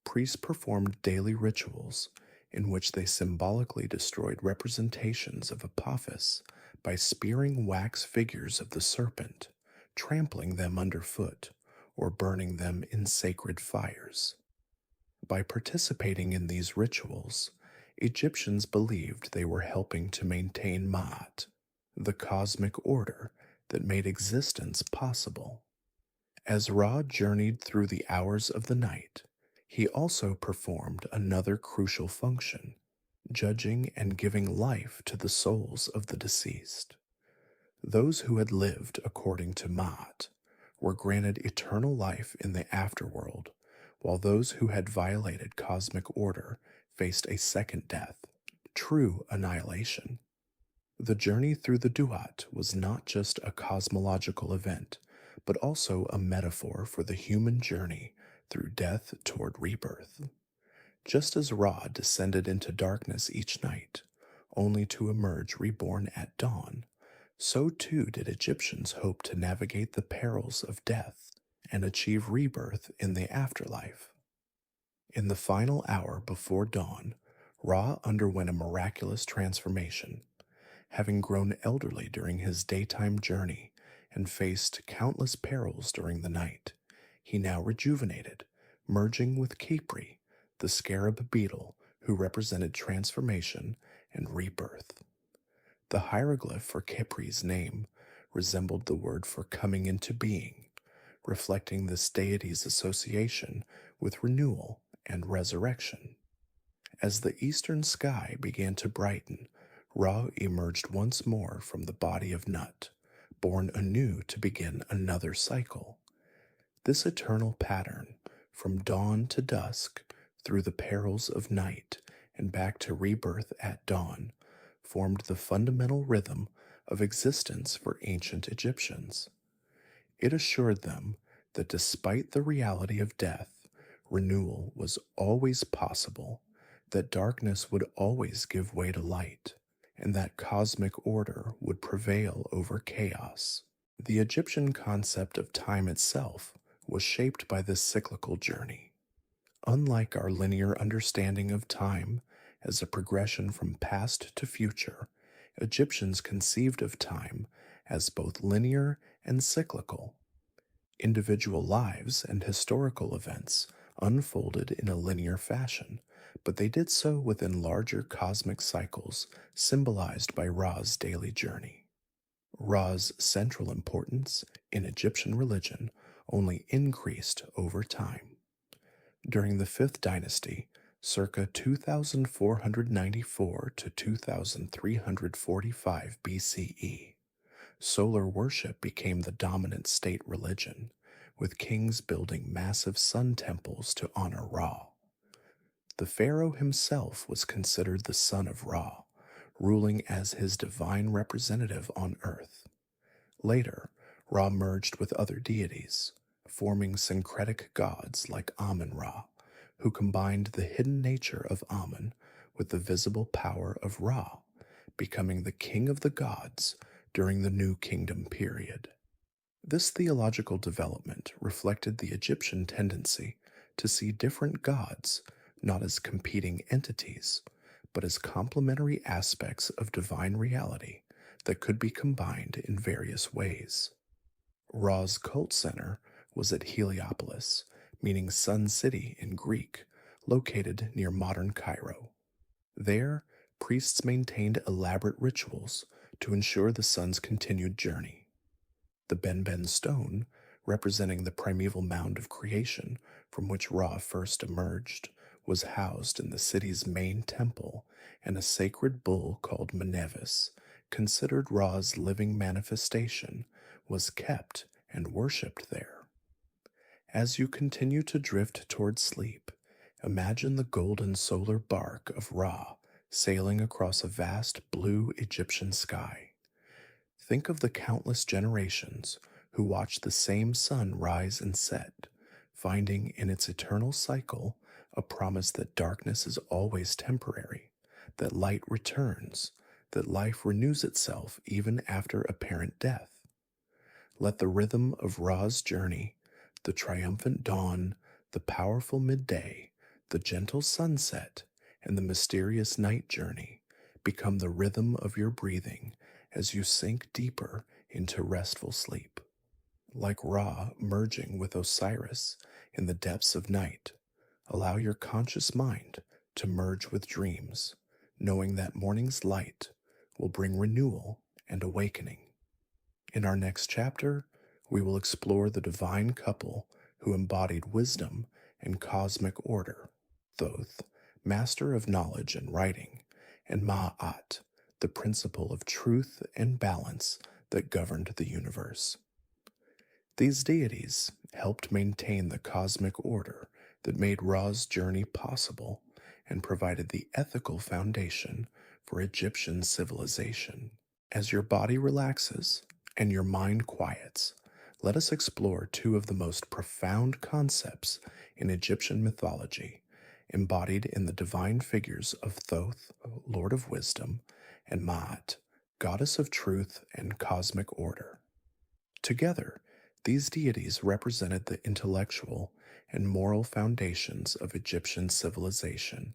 Priests performed daily rituals in which they symbolically destroyed representations of Apophis by spearing wax figures of the serpent, trampling them underfoot, or burning them in sacred fires. By participating in these rituals, Egyptians believed they were helping to maintain Ma'at, the cosmic order that made existence possible. As Ra journeyed through the hours of the night, he also performed another crucial function, judging and giving life to the souls of the deceased. Those who had lived according to Ma'at were granted eternal life in the afterworld, while those who had violated cosmic order faced a second death, true annihilation. The journey through the Duat was not just a cosmological event, but also a metaphor for the human journey through death toward rebirth. Just as Ra descended into darkness each night, only to emerge reborn at dawn, so too did Egyptians hope to navigate the perils of death and achieve rebirth in the afterlife. In the final hour before dawn, Ra underwent a miraculous transformation. Having grown elderly during his daytime journey and faced countless perils during the night, he now rejuvenated, merging with Khepri, the scarab beetle who represented transformation and rebirth. The hieroglyph for Khepri's name resembled the word for coming into being, reflecting this deity's association with renewal and resurrection. As the eastern sky began to brighten, Ra emerged once more from the body of Nut, born anew to begin another cycle. This eternal pattern, from dawn to dusk, through the perils of night, and back to rebirth at dawn, formed the fundamental rhythm of existence for ancient Egyptians. It assured them that despite the reality of death, renewal was always possible, that darkness would always give way to light, and that cosmic order would prevail over chaos. The Egyptian concept of time itself was shaped by this cyclical journey. Unlike our linear understanding of time as a progression from past to future, Egyptians conceived of time as both linear and cyclical. Individual lives and historical events unfolded in a linear fashion, but they did so within larger cosmic cycles symbolized by Ra's daily journey. Ra's central importance in Egyptian religion only increased over time. During the 5th dynasty, circa 2494 to 2345 BCE, solar worship became the dominant state religion, with kings building massive sun temples to honor Ra. The pharaoh himself was considered the son of Ra, ruling as his divine representative on earth. Later, Ra merged with other deities, forming syncretic gods like Amun-Ra, who combined the hidden nature of Amun with the visible power of Ra, becoming the king of the gods during the New Kingdom period. This theological development reflected the Egyptian tendency to see different gods not as competing entities, but as complementary aspects of divine reality that could be combined in various ways. Ra's cult center was at Heliopolis, meaning Sun City in Greek, located near modern Cairo. There, priests maintained elaborate rituals to ensure the sun's continued journey. The Benben stone, representing the primeval mound of creation from which Ra first emerged, was housed in the city's main temple, and a sacred bull called Menevis, considered Ra's living manifestation, was kept and worshipped there. As you continue to drift toward sleep, imagine the golden solar bark of Ra sailing across a vast blue Egyptian sky. Think of the countless generations who watch the same sun rise and set, finding in its eternal cycle a promise that darkness is always temporary, that light returns, that life renews itself even after apparent death. Let the rhythm of Ra's journey, the triumphant dawn, the powerful midday, the gentle sunset, and the mysterious night journey become the rhythm of your breathing as you sink deeper into restful sleep. Like Ra merging with Osiris in the depths of night, allow your conscious mind to merge with dreams, knowing that morning's light will bring renewal and awakening. In our next chapter, we will explore the divine couple who embodied wisdom and cosmic order: Thoth, master of knowledge and writing, and Ma'at, the principle of truth and balance that governed the universe. These deities helped maintain the cosmic order that made Ra's journey possible and provided the ethical foundation for Egyptian civilization. As your body relaxes and your mind quiets, let us explore two of the most profound concepts in Egyptian mythology, embodied in the divine figures of Thoth, Lord of Wisdom, and Ma'at, Goddess of Truth and Cosmic Order. Together, these deities represented the intellectual and moral foundations of Egyptian civilization,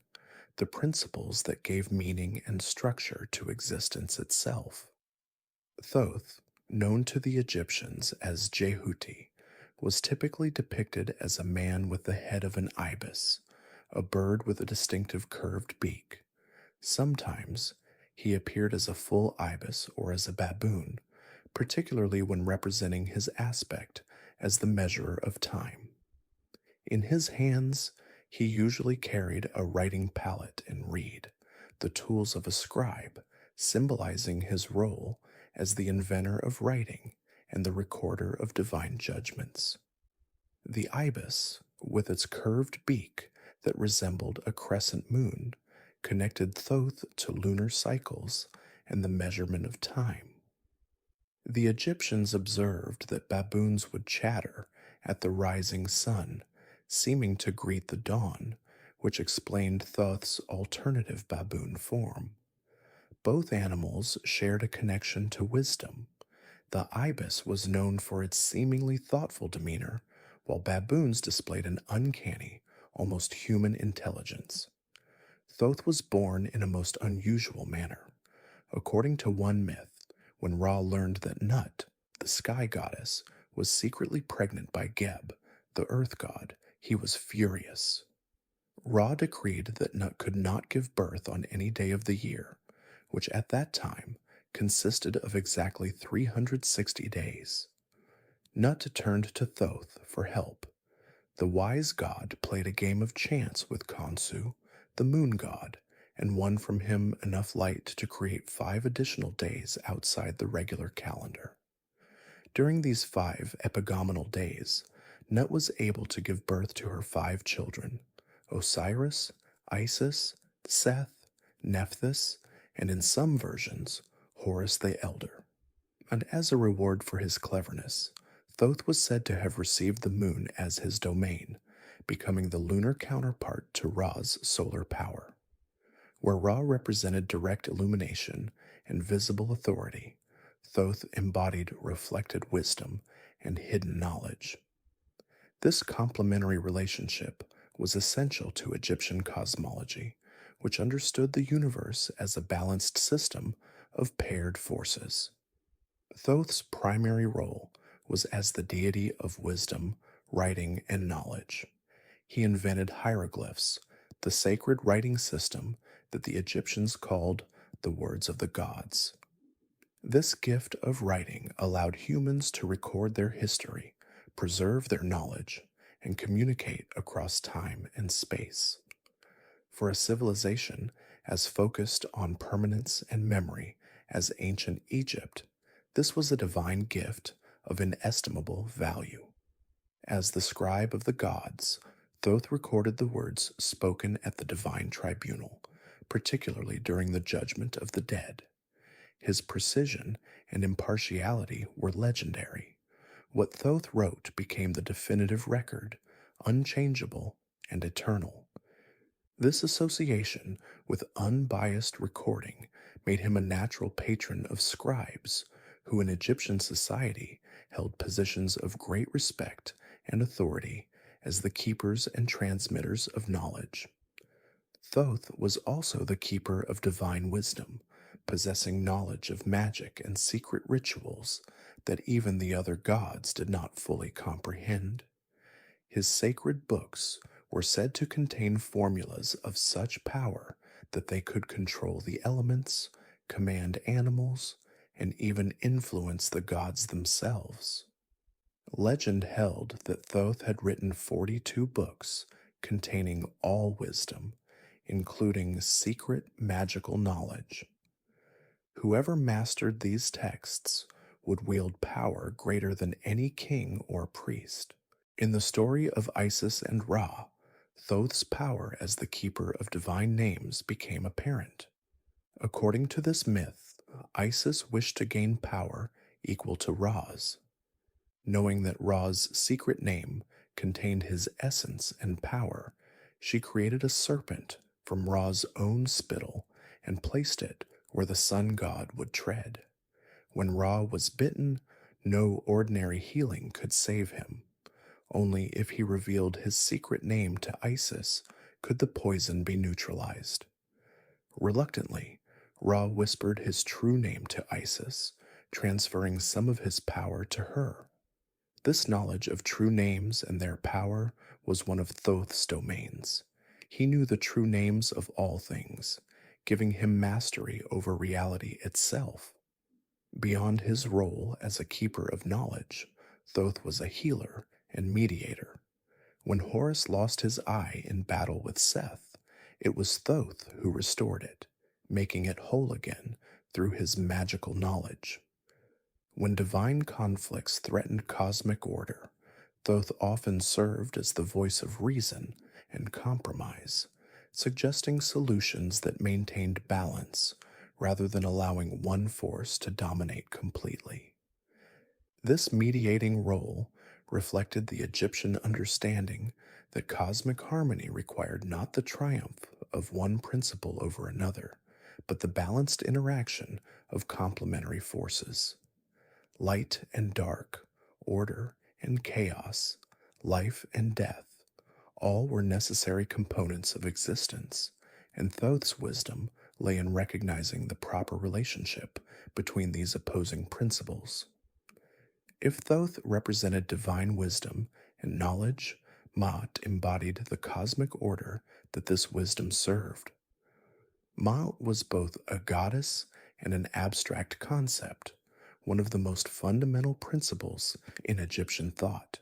the principles that gave meaning and structure to existence itself. Thoth, known to the Egyptians as Jehuti, was typically depicted as a man with the head of an ibis, a bird with a distinctive curved beak. Sometimes, he appeared as a full ibis or as a baboon, particularly when representing his aspect as the measurer of time. In his hands, he usually carried a writing palette and reed, the tools of a scribe, symbolizing his role as the inventor of writing and the recorder of divine judgments. The ibis, with its curved beak that resembled a crescent moon, connected Thoth to lunar cycles and the measurement of time. The Egyptians observed that baboons would chatter at the rising sun, seeming to greet the dawn, which explained Thoth's alternative baboon form. Both animals shared a connection to wisdom. The ibis was known for its seemingly thoughtful demeanor, while baboons displayed an uncanny, almost human intelligence. Thoth was born in a most unusual manner. According to one myth, when Ra learned that Nut, the sky goddess, was secretly pregnant by Geb, the earth god, he was furious. Ra decreed that Nut could not give birth on any day of the year, which at that time consisted of exactly 360 days. Nut turned to Thoth for help. The wise god played a game of chance with Khonsu, the moon god, and won from him enough light to create 5 additional days outside the regular calendar. During these 5 epigomenal days, Nut was able to give birth to her 5 children: Osiris, Isis, Seth, Nephthys, and in some versions, Horus the Elder. And as a reward for his cleverness, Thoth was said to have received the moon as his domain, becoming the lunar counterpart to Ra's solar power. Where Ra represented direct illumination and visible authority, Thoth embodied reflected wisdom and hidden knowledge. This complementary relationship was essential to Egyptian cosmology, which understood the universe as a balanced system of paired forces. Thoth's primary role was as the deity of wisdom, writing, and knowledge. He invented hieroglyphs, the sacred writing system that the Egyptians called the words of the gods. This gift of writing allowed humans to record their history, preserve their knowledge, and communicate across time and space. For a civilization as focused on permanence and memory as ancient Egypt, this was a divine gift of inestimable value. As the scribe of the gods, Thoth recorded the words spoken at the divine tribunal, particularly during the judgment of the dead. His precision and impartiality were legendary. What Thoth wrote became the definitive record, unchangeable and eternal. This association with unbiased recording made him a natural patron of scribes, who in Egyptian society held positions of great respect and authority as the keepers and transmitters of knowledge. Thoth was also the keeper of divine wisdom, possessing knowledge of magic and secret rituals that even the other gods did not fully comprehend. His sacred books were said to contain formulas of such power that they could control the elements, command animals, and even influence the gods themselves. Legend held that Thoth had written 42 books containing all wisdom, including secret magical knowledge. Whoever mastered these texts would wield power greater than any king or priest. In the story of Isis and Ra, Thoth's power as the keeper of divine names became apparent. According to this myth, Isis wished to gain power equal to Ra's. Knowing that Ra's secret name contained his essence and power, she created a serpent from Ra's own spittle and placed it where the sun god would tread. When Ra was bitten, no ordinary healing could save him. Only if he revealed his secret name to Isis could the poison be neutralized. Reluctantly, Ra whispered his true name to Isis, transferring some of his power to her. This knowledge of true names and their power was one of Thoth's domains. He knew the true names of all things, giving him mastery over reality itself. Beyond his role as a keeper of knowledge, Thoth was a healer and mediator. When Horus lost his eye in battle with Seth, it was Thoth who restored it, making it whole again through his magical knowledge. When divine conflicts threatened cosmic order, Thoth often served as the voice of reason and compromise, suggesting solutions that maintained balance rather than allowing one force to dominate completely. This mediating role reflected the Egyptian understanding that cosmic harmony required not the triumph of one principle over another, but the balanced interaction of complementary forces. Light and dark, order and chaos, life and death, all were necessary components of existence, and Thoth's wisdom lay in recognizing the proper relationship between these opposing principles. If Thoth represented divine wisdom and knowledge, Ma'at embodied the cosmic order that this wisdom served. Ma'at was both a goddess and an abstract concept, one of the most fundamental principles in Egyptian thought.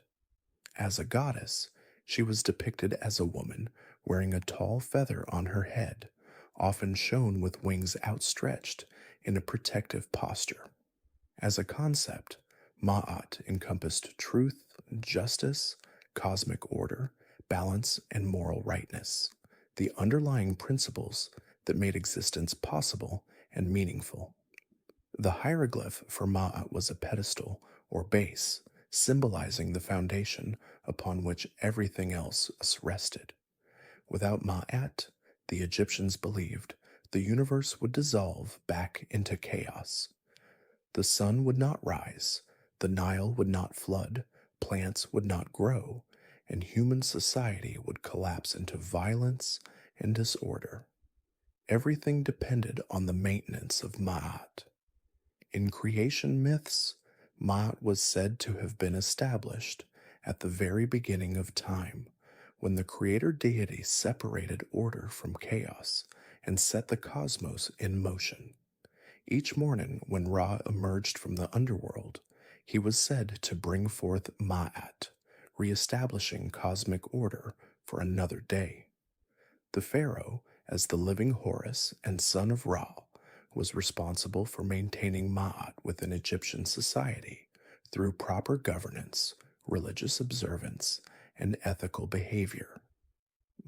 As a goddess, she was depicted as a woman wearing a tall feather on her head, often shown with wings outstretched in a protective posture. As a concept, Ma'at encompassed truth, justice, cosmic order, balance, and moral rightness, the underlying principles that made existence possible and meaningful. The hieroglyph for Ma'at was a pedestal or base, symbolizing the foundation upon which everything else rested. Without Ma'at, the Egyptians believed, the universe would dissolve back into chaos. The sun would not rise, the Nile would not flood, plants would not grow, and human society would collapse into violence and disorder. Everything depended on the maintenance of Ma'at. In creation myths, Ma'at was said to have been established at the very beginning of time, when the creator deity separated order from chaos and set the cosmos in motion. Each morning, when Ra emerged from the underworld, he was said to bring forth Ma'at, reestablishing cosmic order for another day. The pharaoh, as the living Horus and son of Ra, was responsible for maintaining Ma'at within Egyptian society through proper governance, religious observance, and ethical behavior.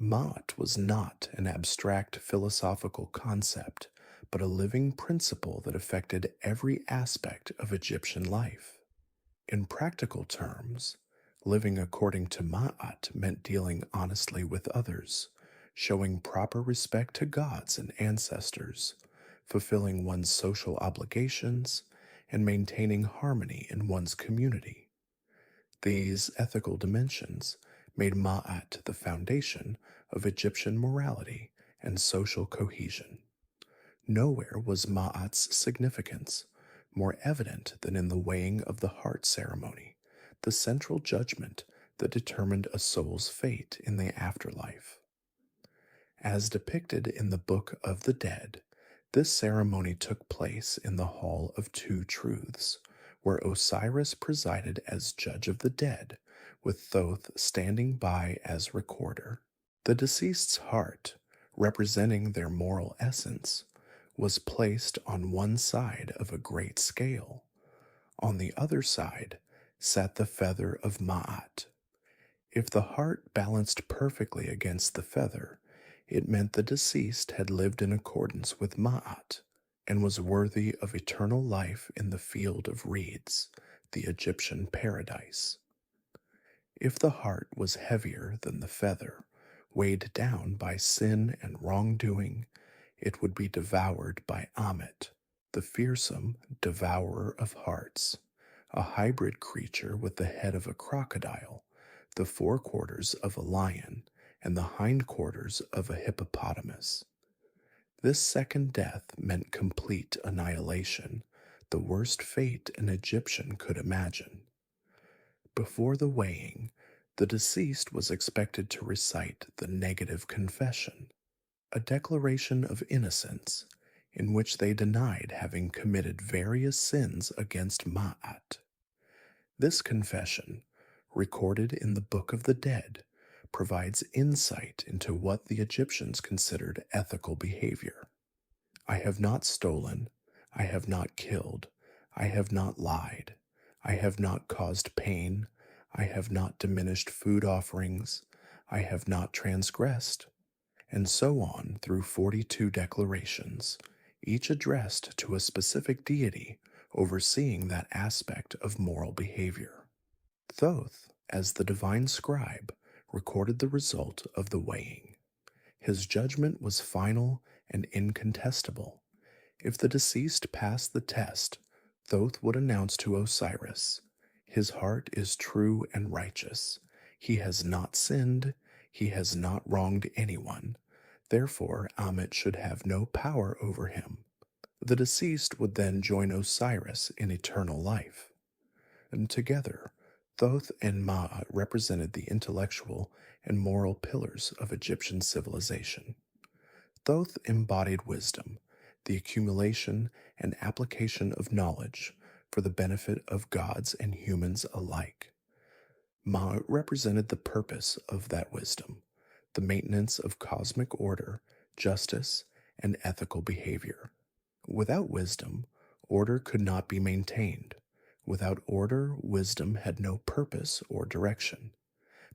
Ma'at was not an abstract philosophical concept, but a living principle that affected every aspect of Egyptian life. In practical terms, living according to Ma'at meant dealing honestly with others, showing proper respect to gods and ancestors, fulfilling one's social obligations, and maintaining harmony in one's community. These ethical dimensions made Ma'at the foundation of Egyptian morality and social cohesion. Nowhere was Ma'at's significance more evident than in the weighing of the heart ceremony, the central judgment that determined a soul's fate in the afterlife. As depicted in the Book of the Dead, this ceremony took place in the Hall of Two Truths, where Osiris presided as judge of the dead, with Thoth standing by as recorder. The deceased's heart, representing their moral essence, was placed on one side of a great scale. On the other side sat the feather of Ma'at. If the heart balanced perfectly against the feather, it meant the deceased had lived in accordance with Ma'at and was worthy of eternal life in the field of reeds, the Egyptian paradise. If the heart was heavier than the feather, weighed down by sin and wrongdoing, it would be devoured by Amet, the fearsome devourer of hearts, a hybrid creature with the head of a crocodile, the forequarters of a lion, and the hindquarters of a hippopotamus. This second death meant complete annihilation, the worst fate an Egyptian could imagine. Before the weighing, the deceased was expected to recite the negative confession, a declaration of innocence in which they denied having committed various sins against Ma'at. This confession, recorded in the Book of the Dead, provides insight into what the Egyptians considered ethical behavior. I have not stolen, I have not killed, I have not lied, I have not caused pain, I have not diminished food offerings, I have not transgressed, and so on through 42 declarations, each addressed to a specific deity overseeing that aspect of moral behavior. Thoth, as the divine scribe, recorded the result of the weighing. His judgment was final and incontestable. If the deceased passed the test, Thoth would announce to Osiris, "His heart is true and righteous. He has not sinned. He has not wronged anyone. Therefore, Amet should have no power over him." The deceased would then join Osiris in eternal life. And together, Thoth and Ma'at represented the intellectual and moral pillars of Egyptian civilization. Thoth embodied wisdom, the accumulation and application of knowledge for the benefit of gods and humans alike. Ma'at represented the purpose of that wisdom, the maintenance of cosmic order, justice, and ethical behavior. Without wisdom, order could not be maintained. Without order, wisdom had no purpose or direction.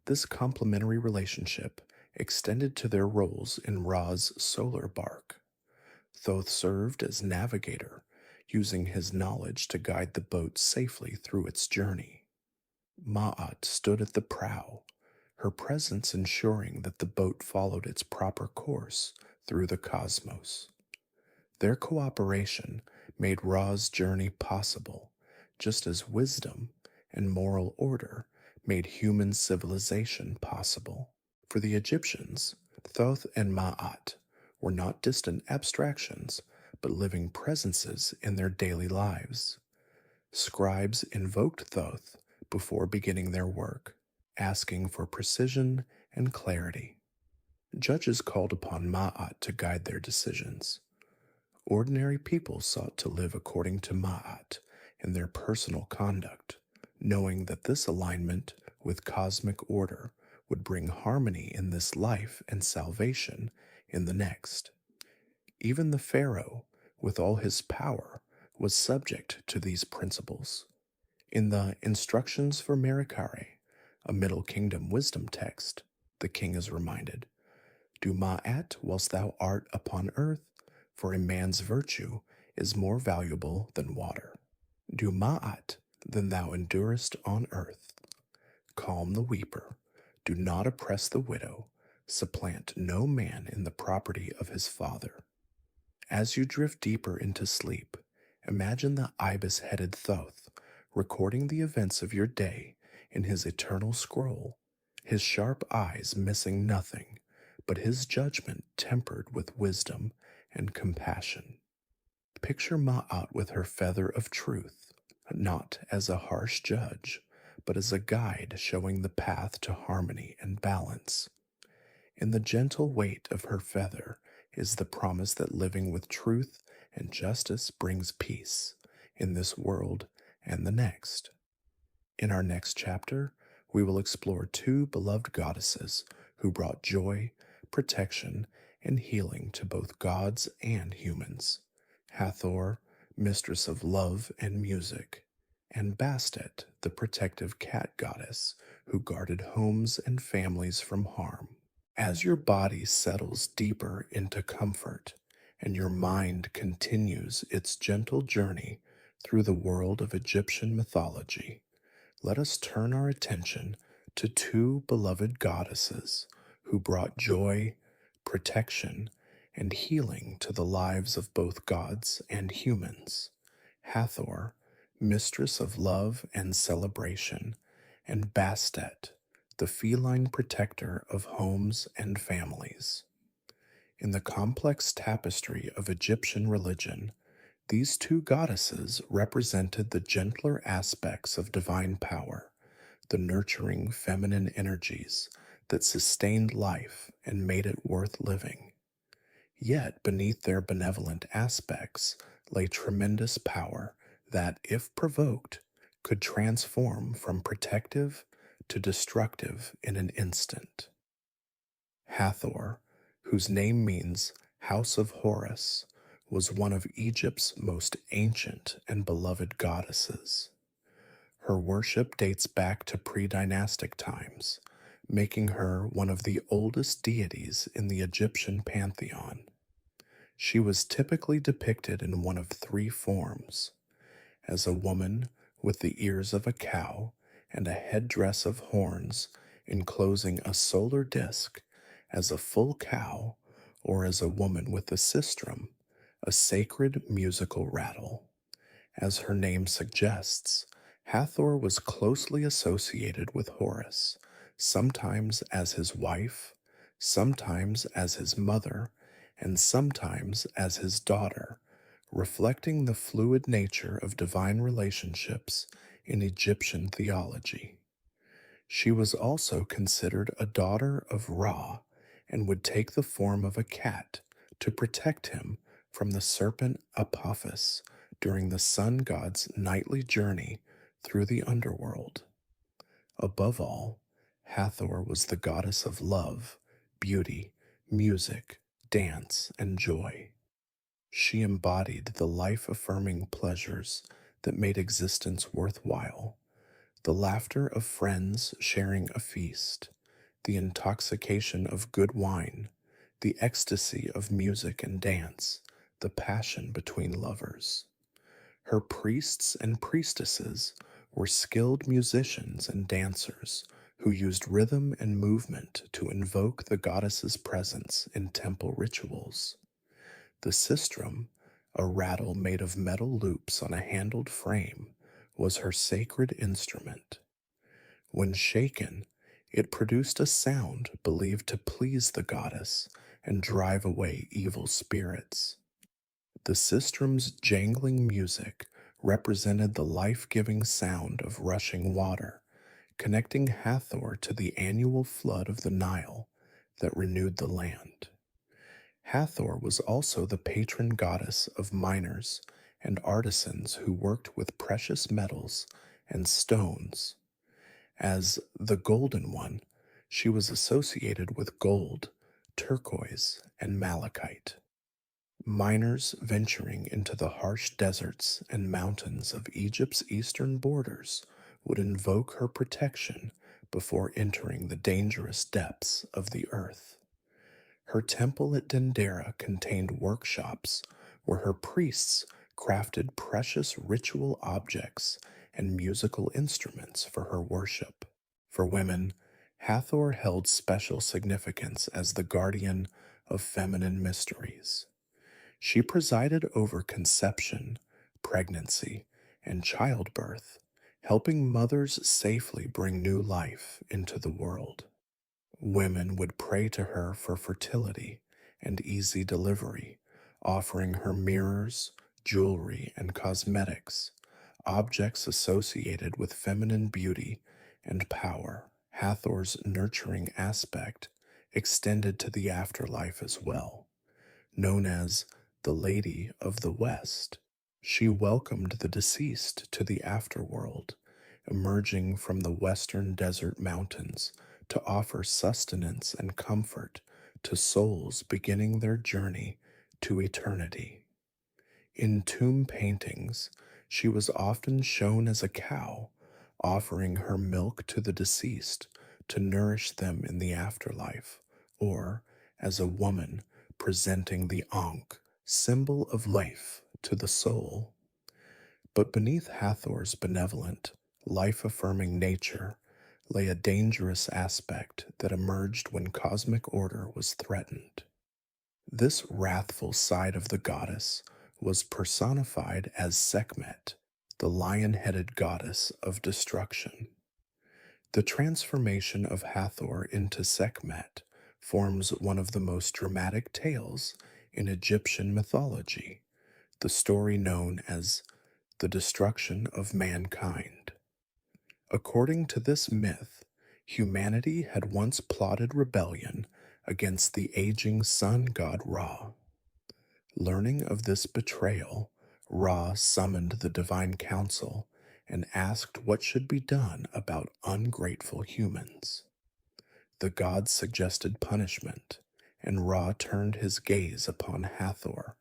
This complementary relationship extended to their roles in Ra's solar bark. Thoth served as navigator, using his knowledge to guide the boat safely through its journey. Ma'at stood at the prow, her presence ensuring that the boat followed its proper course through the cosmos. Their cooperation made Ra's journey possible, just as wisdom and moral order made human civilization possible. For the Egyptians, Thoth and Ma'at were not distant abstractions, but living presences in their daily lives. Scribes invoked Thoth before beginning their work, asking for precision and clarity. Judges called upon Ma'at to guide their decisions. Ordinary people sought to live according to Ma'at in their personal conduct, knowing that this alignment with cosmic order would bring harmony in this life and salvation in the next. Even the Pharaoh, with all his power, was subject to these principles. In the Instructions for Merikare, a Middle Kingdom wisdom text, the king is reminded, "Do Ma'at whilst thou art upon earth, for a man's virtue is more valuable than water. Do Ma'at than thou endurest on earth. Calm the weeper, do not oppress the widow, supplant no man in the property of his father." As you drift deeper into sleep, imagine the ibis-headed Thoth recording the events of your day in his eternal scroll, his sharp eyes missing nothing, but his judgment tempered with wisdom and compassion. Picture Ma'at with her feather of truth, not as a harsh judge, but as a guide showing the path to harmony and balance. In the gentle weight of her feather is the promise that living with truth and justice brings peace in this world and the next. In our next chapter, we will explore two beloved goddesses who brought joy, protection, and healing to both gods and humans: Hathor, mistress of love and music, and Bastet, the protective cat goddess who guarded homes and families from harm. As your body settles deeper into comfort and your mind continues its gentle journey through the world of Egyptian mythology, let us turn our attention to two beloved goddesses who brought joy, protection, and healing to the lives of both gods and humans: Hathor, mistress of love and celebration, and Bastet, the feline protector of homes and families. In the complex tapestry of Egyptian religion, these two goddesses represented the gentler aspects of divine power, the nurturing feminine energies that sustained life and made it worth living. Yet beneath their benevolent aspects lay tremendous power that, if provoked, could transform from protective to destructive in an instant. Hathor, whose name means House of Horus, was one of Egypt's most ancient and beloved goddesses. Her worship dates back to pre-dynastic times, making her one of the oldest deities in the Egyptian pantheon. She was typically depicted in one of three forms: as a woman with the ears of a cow and a headdress of horns enclosing a solar disk, as a full cow, or as a woman with a sistrum, a sacred musical rattle. As her name suggests, Hathor was closely associated with Horus, sometimes as his wife, sometimes as his mother, and sometimes as his daughter, reflecting the fluid nature of divine relationships in Egyptian theology. She was also considered a daughter of Ra and would take the form of a cat to protect him from the serpent Apophis during the sun god's nightly journey through the underworld. Above all, Hathor was the goddess of love, beauty, music, dance, and joy. She embodied the life-affirming pleasures that made existence worthwhile: the laughter of friends sharing a feast, the intoxication of good wine, the ecstasy of music and dance, the passion between lovers. Her priests and priestesses were skilled musicians and dancers who used rhythm and movement to invoke the goddess's presence in temple rituals. The sistrum, a rattle made of metal loops on a handled frame, was her sacred instrument. When shaken, it produced a sound believed to please the goddess and drive away evil spirits. The sistrum's jangling music represented the life giving sound of rushing water, connecting Hathor to the annual flood of the Nile that renewed the land. Hathor was also the patron goddess of miners and artisans who worked with precious metals and stones. As the Golden One, she was associated with gold, turquoise, and malachite. Miners venturing into the harsh deserts and mountains of Egypt's eastern borders would invoke her protection before entering the dangerous depths of the earth. Her temple at Dendera contained workshops where her priests crafted precious ritual objects and musical instruments for her worship. For women, Hathor held special significance as the guardian of feminine mysteries. She presided over conception, pregnancy, and childbirth, helping mothers safely bring new life into the world. Women would pray to her for fertility and easy delivery, offering her mirrors, jewelry, and cosmetics, objects associated with feminine beauty and power. Hathor's nurturing aspect extended to the afterlife as well. Known as the Lady of the West, she welcomed the deceased to the afterworld, emerging from the western desert mountains to offer sustenance and comfort to souls beginning their journey to eternity. In tomb paintings, she was often shown as a cow, offering her milk to the deceased to nourish them in the afterlife, or as a woman presenting the Ankh, symbol of life to the soul. But beneath Hathor's benevolent, life affirming nature lay a dangerous aspect that emerged when cosmic order was threatened. This wrathful side of the goddess was personified as Sekhmet, the lion headed goddess of destruction. The transformation of Hathor into Sekhmet forms one of the most dramatic tales in Egyptian mythology, the story known as the destruction of mankind. According to this myth, humanity had once plotted rebellion against the aging sun god Ra. Learning of this betrayal, Ra summoned the divine council and asked what should be done about ungrateful humans. The gods suggested punishment, and Ra turned his gaze upon Hathor,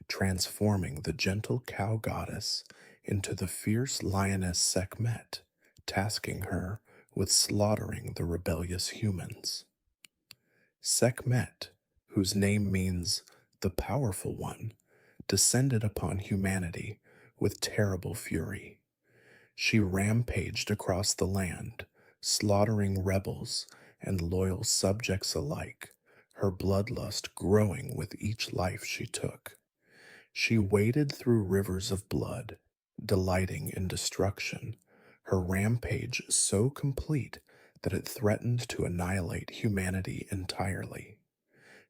transforming the gentle cow goddess into the fierce lioness Sekhmet, tasking her with slaughtering the rebellious humans. Sekhmet, whose name means the powerful one, descended upon humanity with terrible fury. She rampaged across the land, slaughtering rebels and loyal subjects alike, her bloodlust growing with each life she took. She waded through rivers of blood, delighting in destruction, her rampage so complete that it threatened to annihilate humanity entirely.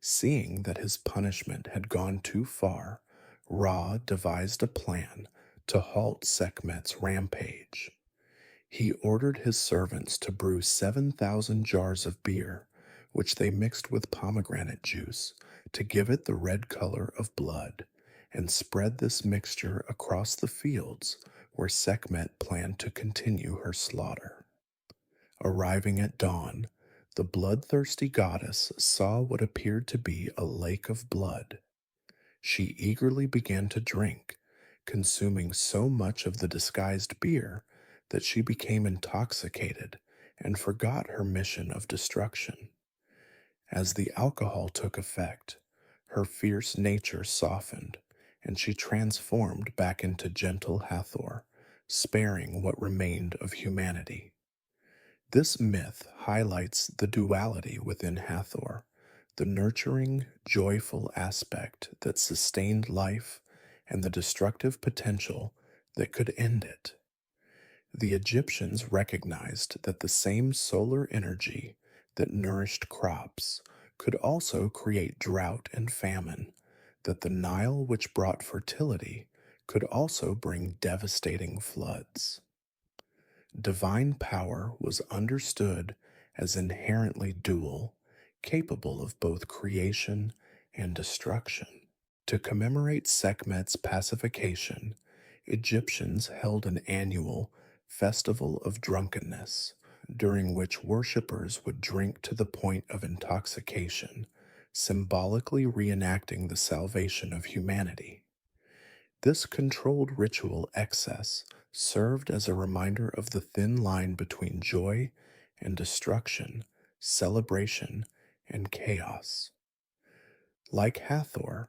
Seeing that his punishment had gone too far, Ra devised a plan to halt Sekhmet's rampage. He ordered his servants to brew 7,000 jars of beer, which they mixed with pomegranate juice to give it the red color of blood, and spread this mixture across the fields where Sekhmet planned to continue her slaughter. Arriving at dawn, the bloodthirsty goddess saw what appeared to be a lake of blood. She eagerly began to drink, consuming so much of the disguised beer that she became intoxicated and forgot her mission of destruction. As the alcohol took effect, her fierce nature softened, and she transformed back into gentle Hathor, sparing what remained of humanity. This myth highlights the duality within Hathor, the nurturing, joyful aspect that sustained life and the destructive potential that could end it. The Egyptians recognized that the same solar energy that nourished crops could also create drought and famine, that the Nile, which brought fertility, could also bring devastating floods. Divine power was understood as inherently dual, capable of both creation and destruction. To commemorate Sekhmet's pacification, Egyptians held an annual festival of drunkenness, during which worshippers would drink to the point of intoxication, symbolically reenacting the salvation of humanity. This controlled ritual excess served as a reminder of the thin line between joy and destruction, celebration and chaos. Like Hathor,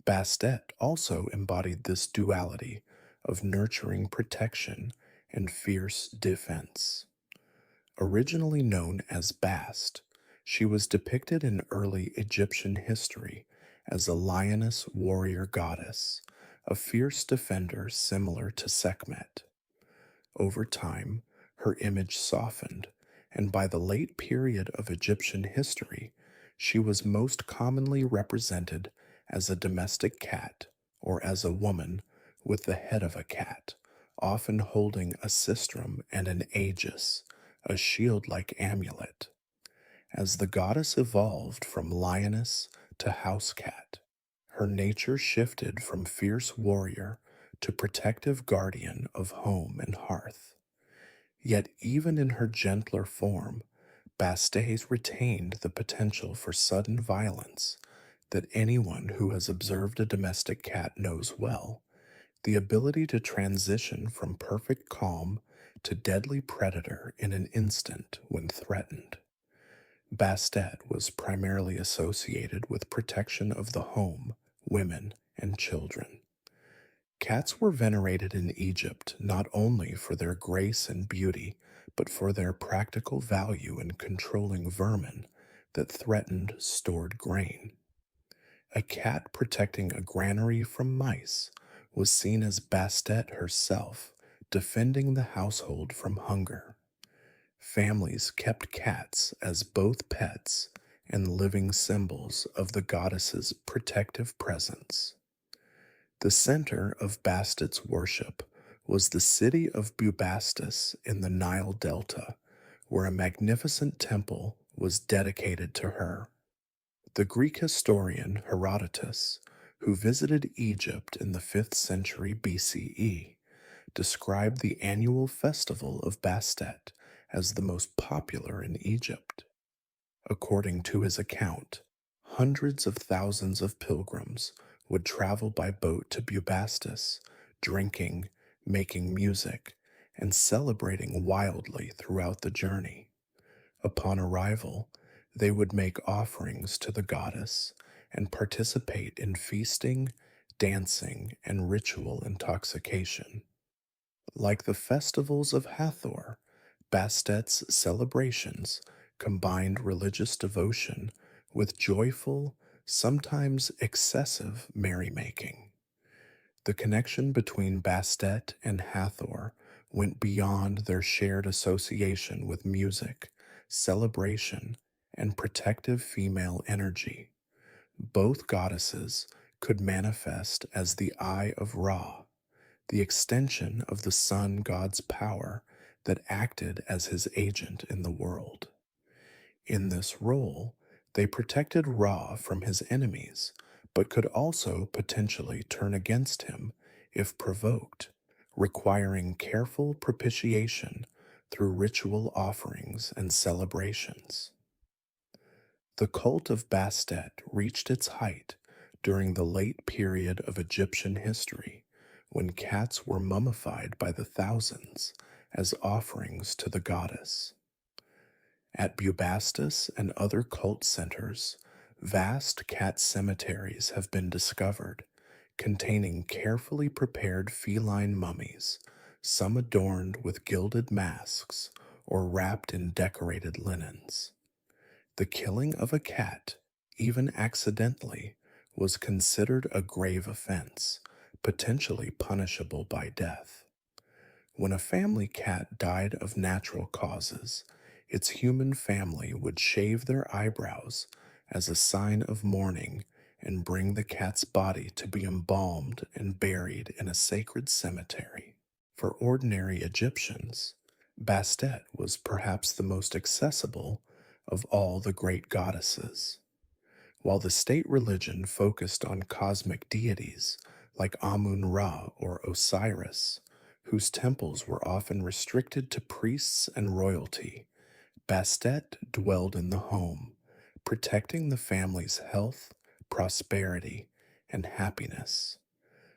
Bastet also embodied this duality of nurturing protection and fierce defense. Originally known as Bast, she was depicted in early Egyptian history as a lioness warrior goddess, a fierce defender similar to Sekhmet. Over time, her image softened, and by the late period of Egyptian history, she was most commonly represented as a domestic cat or as a woman with the head of a cat, often holding a sistrum and an aegis, a shield like amulet. As the goddess evolved from lioness to house cat, her nature shifted from fierce warrior to protective guardian of home and hearth. Yet, even in her gentler form, Bastet retained the potential for sudden violence that anyone who has observed a domestic cat knows well, the ability to transition from perfect calm to deadly predator in an instant when threatened. Bastet was primarily associated with protection of the home, women, and children. Cats were venerated in Egypt not only for their grace and beauty, but for their practical value in controlling vermin that threatened stored grain. A cat protecting a granary from mice was seen as Bastet herself, defending the household from hunger. Families kept cats as both pets and living symbols of the goddess's protective presence. The center of Bastet's worship was the city of Bubastis in the Nile Delta, where a magnificent temple was dedicated to her. The Greek historian Herodotus, who visited Egypt in the 5th century BCE, described the annual festival of Bastet as the most popular in Egypt. According to his account, hundreds of thousands of pilgrims would travel by boat to Bubastis, drinking, making music, and celebrating wildly throughout the journey. Upon arrival, they would make offerings to the goddess and participate in feasting, dancing, and ritual intoxication. Like the festivals of Hathor, Bastet's celebrations combined religious devotion with joyful, sometimes excessive merrymaking. The connection between Bastet and Hathor went beyond their shared association with music, celebration, and protective female energy. Both goddesses could manifest as the Eye of Ra, the extension of the sun god's power that acted as his agent in the world. In this role, they protected Ra from his enemies, but could also potentially turn against him if provoked, requiring careful propitiation through ritual offerings and celebrations. The cult of Bastet reached its height during the late period of Egyptian history, when cats were mummified by the thousands as offerings to the goddess. At Bubastis and other cult centers, vast cat cemeteries have been discovered, containing carefully prepared feline mummies, some adorned with gilded masks or wrapped in decorated linens. The killing of a cat, even accidentally, was considered a grave offense, potentially punishable by death. When a family cat died of natural causes, its human family would shave their eyebrows as a sign of mourning and bring the cat's body to be embalmed and buried in a sacred cemetery. For ordinary Egyptians, Bastet was perhaps the most accessible of all the great goddesses. While the state religion focused on cosmic deities like Amun Ra or Osiris, whose temples were often restricted to priests and royalty, Bastet dwelled in the home, protecting the family's health, prosperity, and happiness.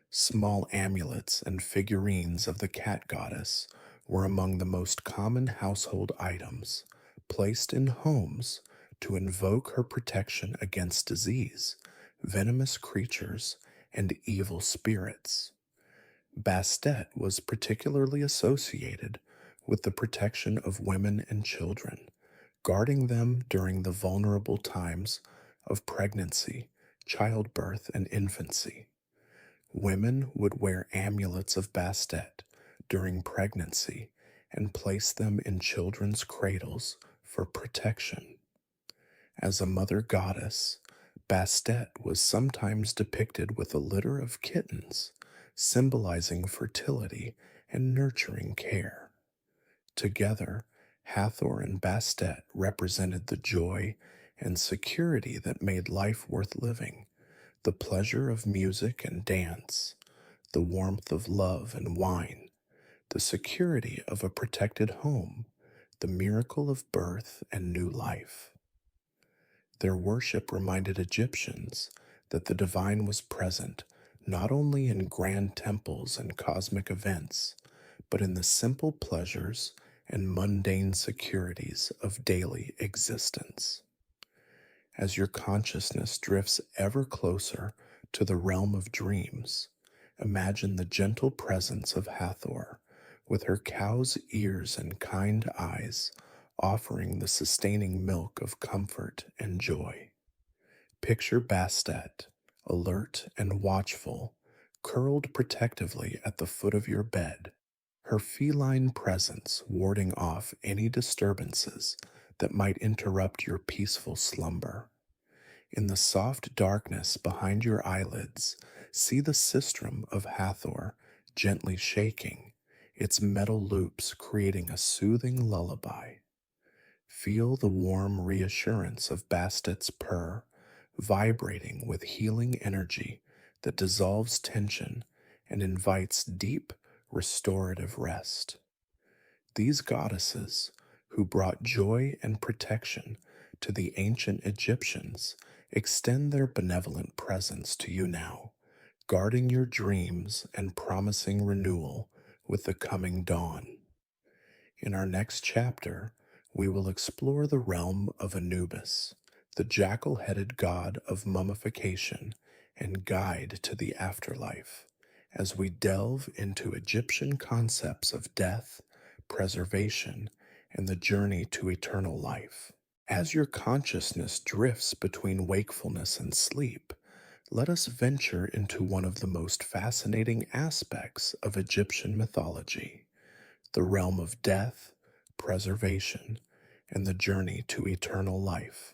Small amulets and figurines of the cat goddess were among the most common household items, placed in homes to invoke her protection against disease, venomous creatures, and evil spirits. Bastet was particularly associated with the protection of women and children, guarding them during the vulnerable times of pregnancy, childbirth, and infancy. Women would wear amulets of Bastet during pregnancy and place them in children's cradles for protection. As a mother goddess, Bastet was sometimes depicted with a litter of kittens, symbolizing fertility and nurturing care. Together, Hathor and Bastet represented the joy and security that made life worth living, the pleasure of music and dance, the warmth of love and wine, the security of a protected home, the miracle of birth and new life. Their worship reminded Egyptians that the divine was present not only in grand temples and cosmic events, but in the simple pleasures and mundane securities of daily existence. As your consciousness drifts ever closer to the realm of dreams, imagine the gentle presence of Hathor, with her cow's ears and kind eyes, offering the sustaining milk of comfort and joy. Picture Bastet, alert and watchful, curled protectively at the foot of your bed, her feline presence warding off any disturbances that might interrupt your peaceful slumber. In the soft darkness behind your eyelids, see the sistrum of Hathor gently shaking, its metal loops creating a soothing lullaby. Feel the warm reassurance of Bastet's purr, vibrating with healing energy that dissolves tension and invites deep, restorative rest. These goddesses, who brought joy and protection to the ancient Egyptians, extend their benevolent presence to you now, guarding your dreams and promising renewal with the coming dawn. In our next chapter, we will explore the realm of Anubis, the jackal headed god of mummification and guide to the afterlife, as we delve into Egyptian concepts of death, preservation, and the journey to eternal life. As your consciousness drifts between wakefulness and sleep, let us venture into one of the most fascinating aspects of Egyptian mythology, the realm of death, preservation, and the journey to eternal life.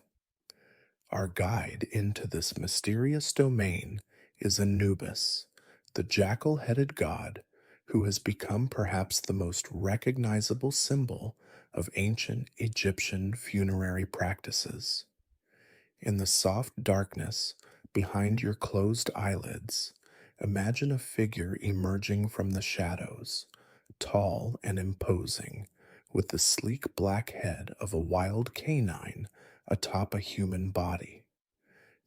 Our guide into this mysterious domain is Anubis, the jackal headed god who has become perhaps the most recognizable symbol of ancient Egyptian funerary practices. In the soft darkness behind your closed eyelids, imagine a figure emerging from the shadows, tall and imposing, with the sleek black head of a wild canine atop a human body.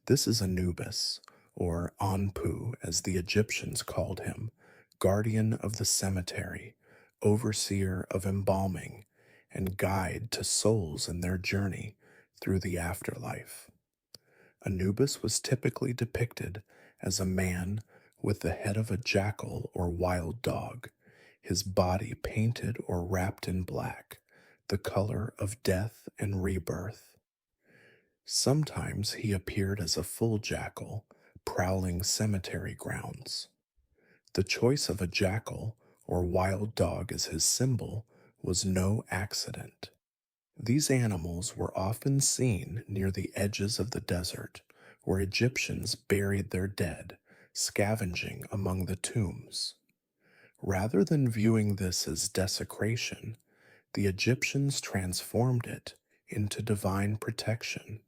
This is Anubis, or Anpu as the Egyptians called him, guardian of the cemetery, overseer of embalming, and guide to souls in their journey through the afterlife. Anubis was typically depicted as a man with the head of a jackal or wild dog, his body painted or wrapped in black, the color of death and rebirth. Sometimes he appeared as a full jackal, prowling cemetery grounds. The choice of a jackal or wild dog as his symbol, was no accident. These animals were often seen near the edges of the desert, where Egyptians buried their dead, scavenging among the tombs. Rather than viewing this as desecration, the Egyptians transformed it into divine protection.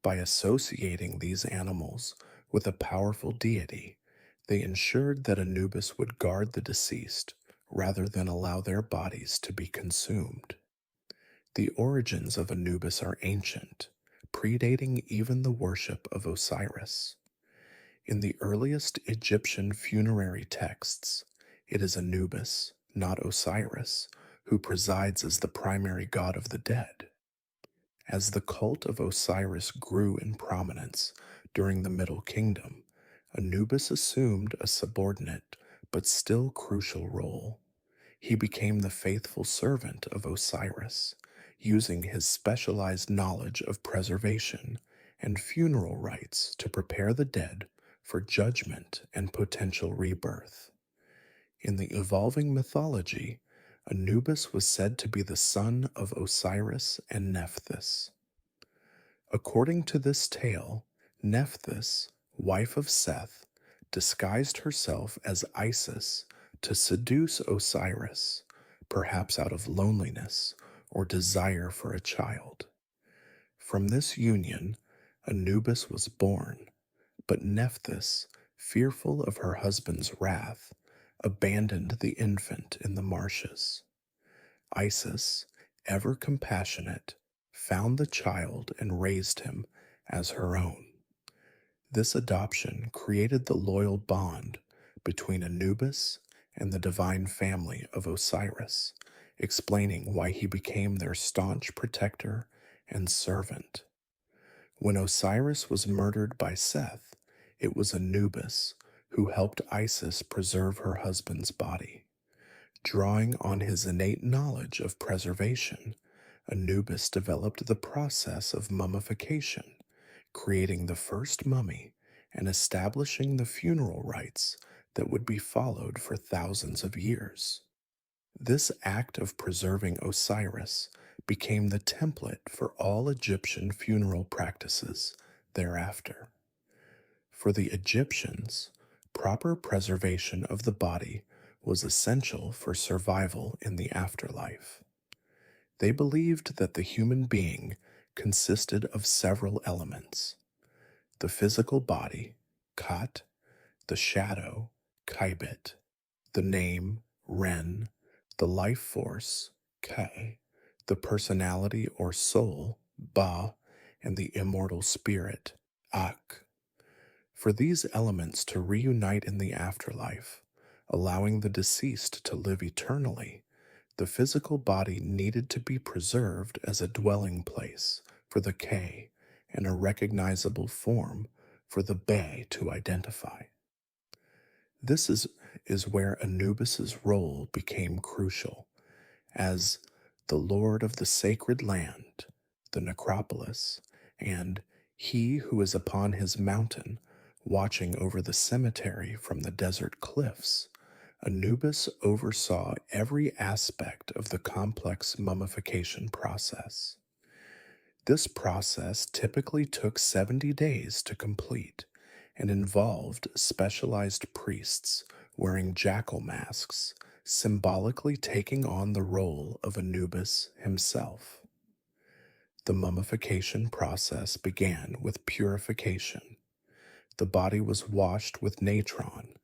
By associating these animals with a powerful deity, they ensured that Anubis would guard the deceased rather than allow their bodies to be consumed. The origins of Anubis are ancient, predating even the worship of Osiris. In the earliest Egyptian funerary texts, it is Anubis, not Osiris, who presides as the primary god of the dead. As the cult of Osiris grew in prominence during the Middle Kingdom, Anubis assumed a subordinate but still crucial role. He became the faithful servant of Osiris, using his specialized knowledge of preservation and funeral rites to prepare the dead for judgment and potential rebirth. In the evolving mythology, Anubis was said to be the son of Osiris and Nephthys. According to this tale, Nephthys, wife of Seth, disguised herself as Isis to seduce Osiris, perhaps out of loneliness or desire for a child. From this union, Anubis was born, but Nephthys, fearful of her husband's wrath, abandoned the infant in the marshes. Isis, ever compassionate, found the child and raised him as her own. This adoption created the loyal bond between Anubis and the divine family of Osiris, explaining why he became their staunch protector and servant. When Osiris was murdered by Seth, it was Anubis who helped Isis preserve her husband's body. Drawing on his innate knowledge of preservation, Anubis developed the process of mummification, creating the first mummy and establishing the funeral rites that would be followed for thousands of years. This act of preserving Osiris became the template for all Egyptian funeral practices thereafter. For the Egyptians, proper preservation of the body was essential for survival in the afterlife. They believed that the human being consisted of several elements: the physical body, Kat, the shadow, Kybit, the name, Ren, the life force, Ke, the personality or soul, Ba, and the immortal spirit, Ak. For these elements to reunite in the afterlife, allowing the deceased to live eternally, the physical body needed to be preserved as a dwelling place for the K and a recognizable form for the Be to identify. This is where Anubis's role became crucial, as the lord of the sacred land, the necropolis, and he who is upon his mountain, watching over the cemetery from the desert cliffs. Anubis oversaw every aspect of the complex mummification process. This process typically took 70 days to complete and involved specialized priests wearing jackal masks, symbolically taking on the role of Anubis himself. The mummification process began with purification. The body was washed with natron,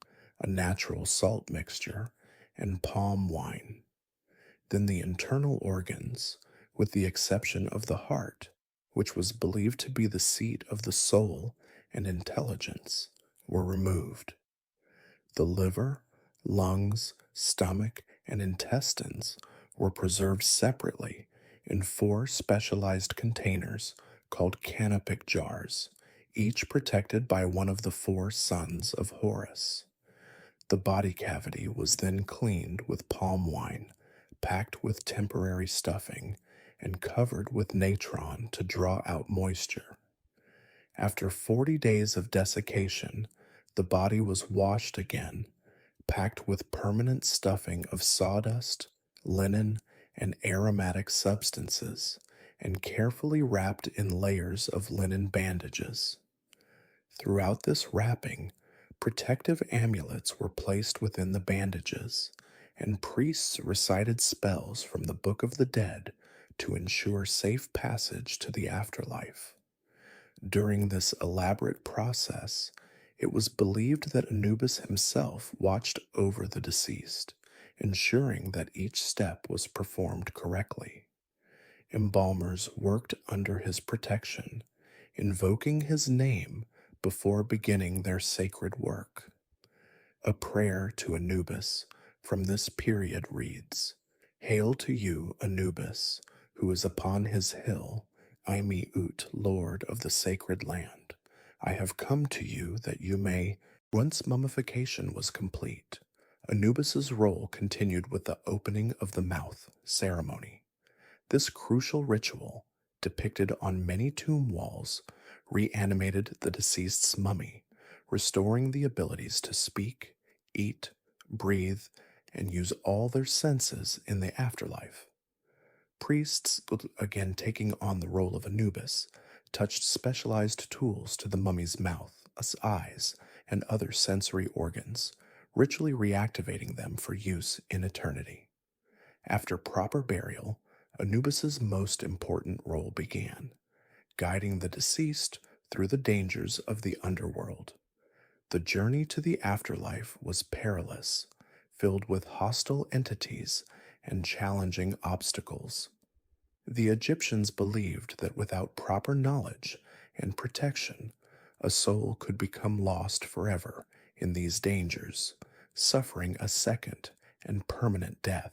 a natural salt mixture, and palm wine. Then the internal organs, with the exception of the heart, which was believed to be the seat of the soul and intelligence, were removed. The liver, lungs, stomach, and intestines were preserved separately in 4 specialized containers called canopic jars, each protected by one of the 4 sons of Horus. The body cavity was then cleaned with palm wine, packed with temporary stuffing, and covered with natron to draw out moisture. After 40 days of desiccation, the body was washed again, packed with permanent stuffing of sawdust, linen, and aromatic substances, and carefully wrapped in layers of linen bandages. Throughout this wrapping, protective amulets were placed within the bandages, and priests recited spells from the Book of the Dead to ensure safe passage to the afterlife. During this elaborate process, it was believed that Anubis himself watched over the deceased, ensuring that each step was performed correctly. Embalmers worked under his protection, invoking his name before beginning their sacred work. A prayer to Anubis from this period reads, Hail to you, Anubis, who is upon his hill, Imi-Ut, Lord of the sacred land. I have come to you that you may. Once mummification was complete, Anubis's role continued with the opening of the mouth ceremony. This crucial ritual, depicted on many tomb walls, reanimated the deceased's mummy, restoring the abilities to speak, eat, breathe, and use all their senses in the afterlife. Priests, again taking on the role of Anubis, touched specialized tools to the mummy's mouth, eyes, and other sensory organs, ritually reactivating them for use in eternity. After proper burial, Anubis's most important role began, guiding the deceased through the dangers of the underworld. The journey to the afterlife was perilous, filled with hostile entities and challenging obstacles. The Egyptians believed that without proper knowledge and protection, a soul could become lost forever in these dangers, suffering a second and permanent death.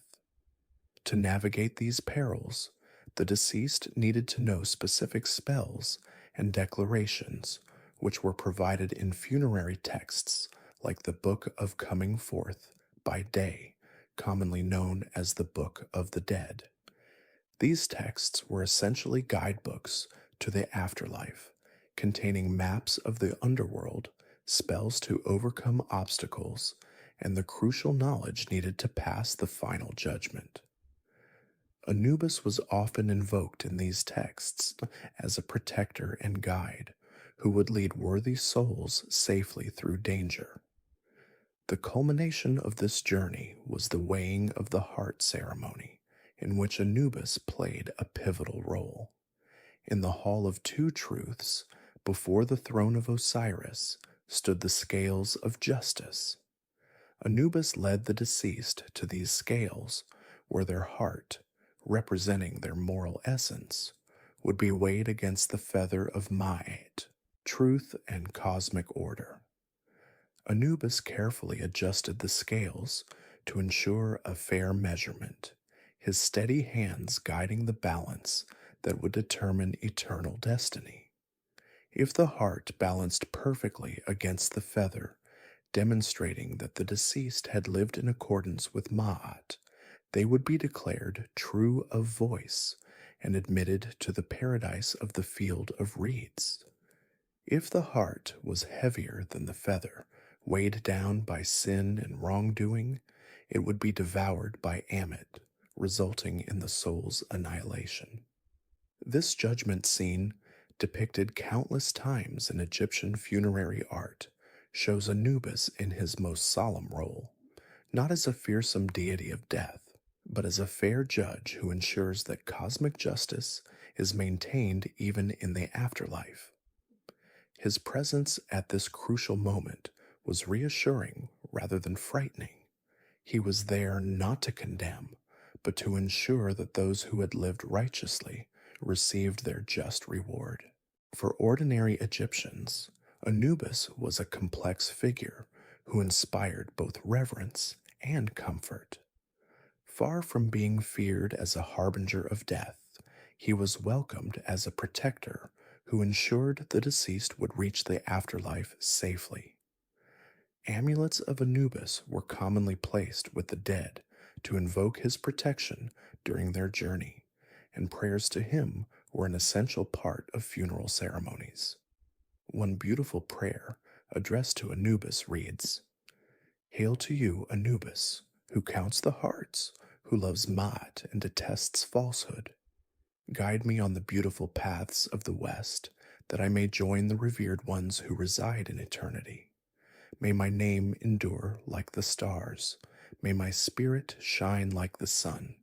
To navigate these perils, the deceased needed to know specific spells and declarations, which were provided in funerary texts like the Book of Coming Forth by Day, commonly known as the Book of the Dead. These texts were essentially guidebooks to the afterlife, containing maps of the underworld, spells to overcome obstacles, and the crucial knowledge needed to pass the final judgment. Anubis was often invoked in these texts as a protector and guide who would lead worthy souls safely through danger. The culmination of this journey was the weighing of the heart ceremony, in which Anubis played a pivotal role. In the Hall of Two Truths, before the throne of Osiris, stood the scales of justice. Anubis led the deceased to these scales, where their heart, representing their moral essence, would be weighed against the feather of Ma'at, truth and cosmic order. Anubis carefully adjusted the scales to ensure a fair measurement, his steady hands guiding the balance that would determine eternal destiny. If the heart balanced perfectly against the feather, demonstrating that the deceased had lived in accordance with Ma'at, they would be declared true of voice and admitted to the paradise of the field of reeds. If the heart was heavier than the feather, weighed down by sin and wrongdoing, it would be devoured by Ammit, resulting in the soul's annihilation. This judgment scene, depicted countless times in Egyptian funerary art, shows Anubis in his most solemn role, not as a fearsome deity of death, but as a fair judge who ensures that cosmic justice is maintained even in the afterlife. His presence at this crucial moment was reassuring rather than frightening. He was there not to condemn, but to ensure that those who had lived righteously received their just reward. For ordinary Egyptians, Anubis was a complex figure who inspired both reverence and comfort. Far from being feared as a harbinger of death, he was welcomed as a protector who ensured the deceased would reach the afterlife safely. Amulets of Anubis were commonly placed with the dead to invoke his protection during their journey, and prayers to him were an essential part of funeral ceremonies. One beautiful prayer addressed to Anubis reads, Hail to you, Anubis, who counts the hearts, who loves Maat and detests falsehood. Guide me on the beautiful paths of the West, that I may join the revered ones who reside in eternity. May my name endure like the stars. May my spirit shine like the sun.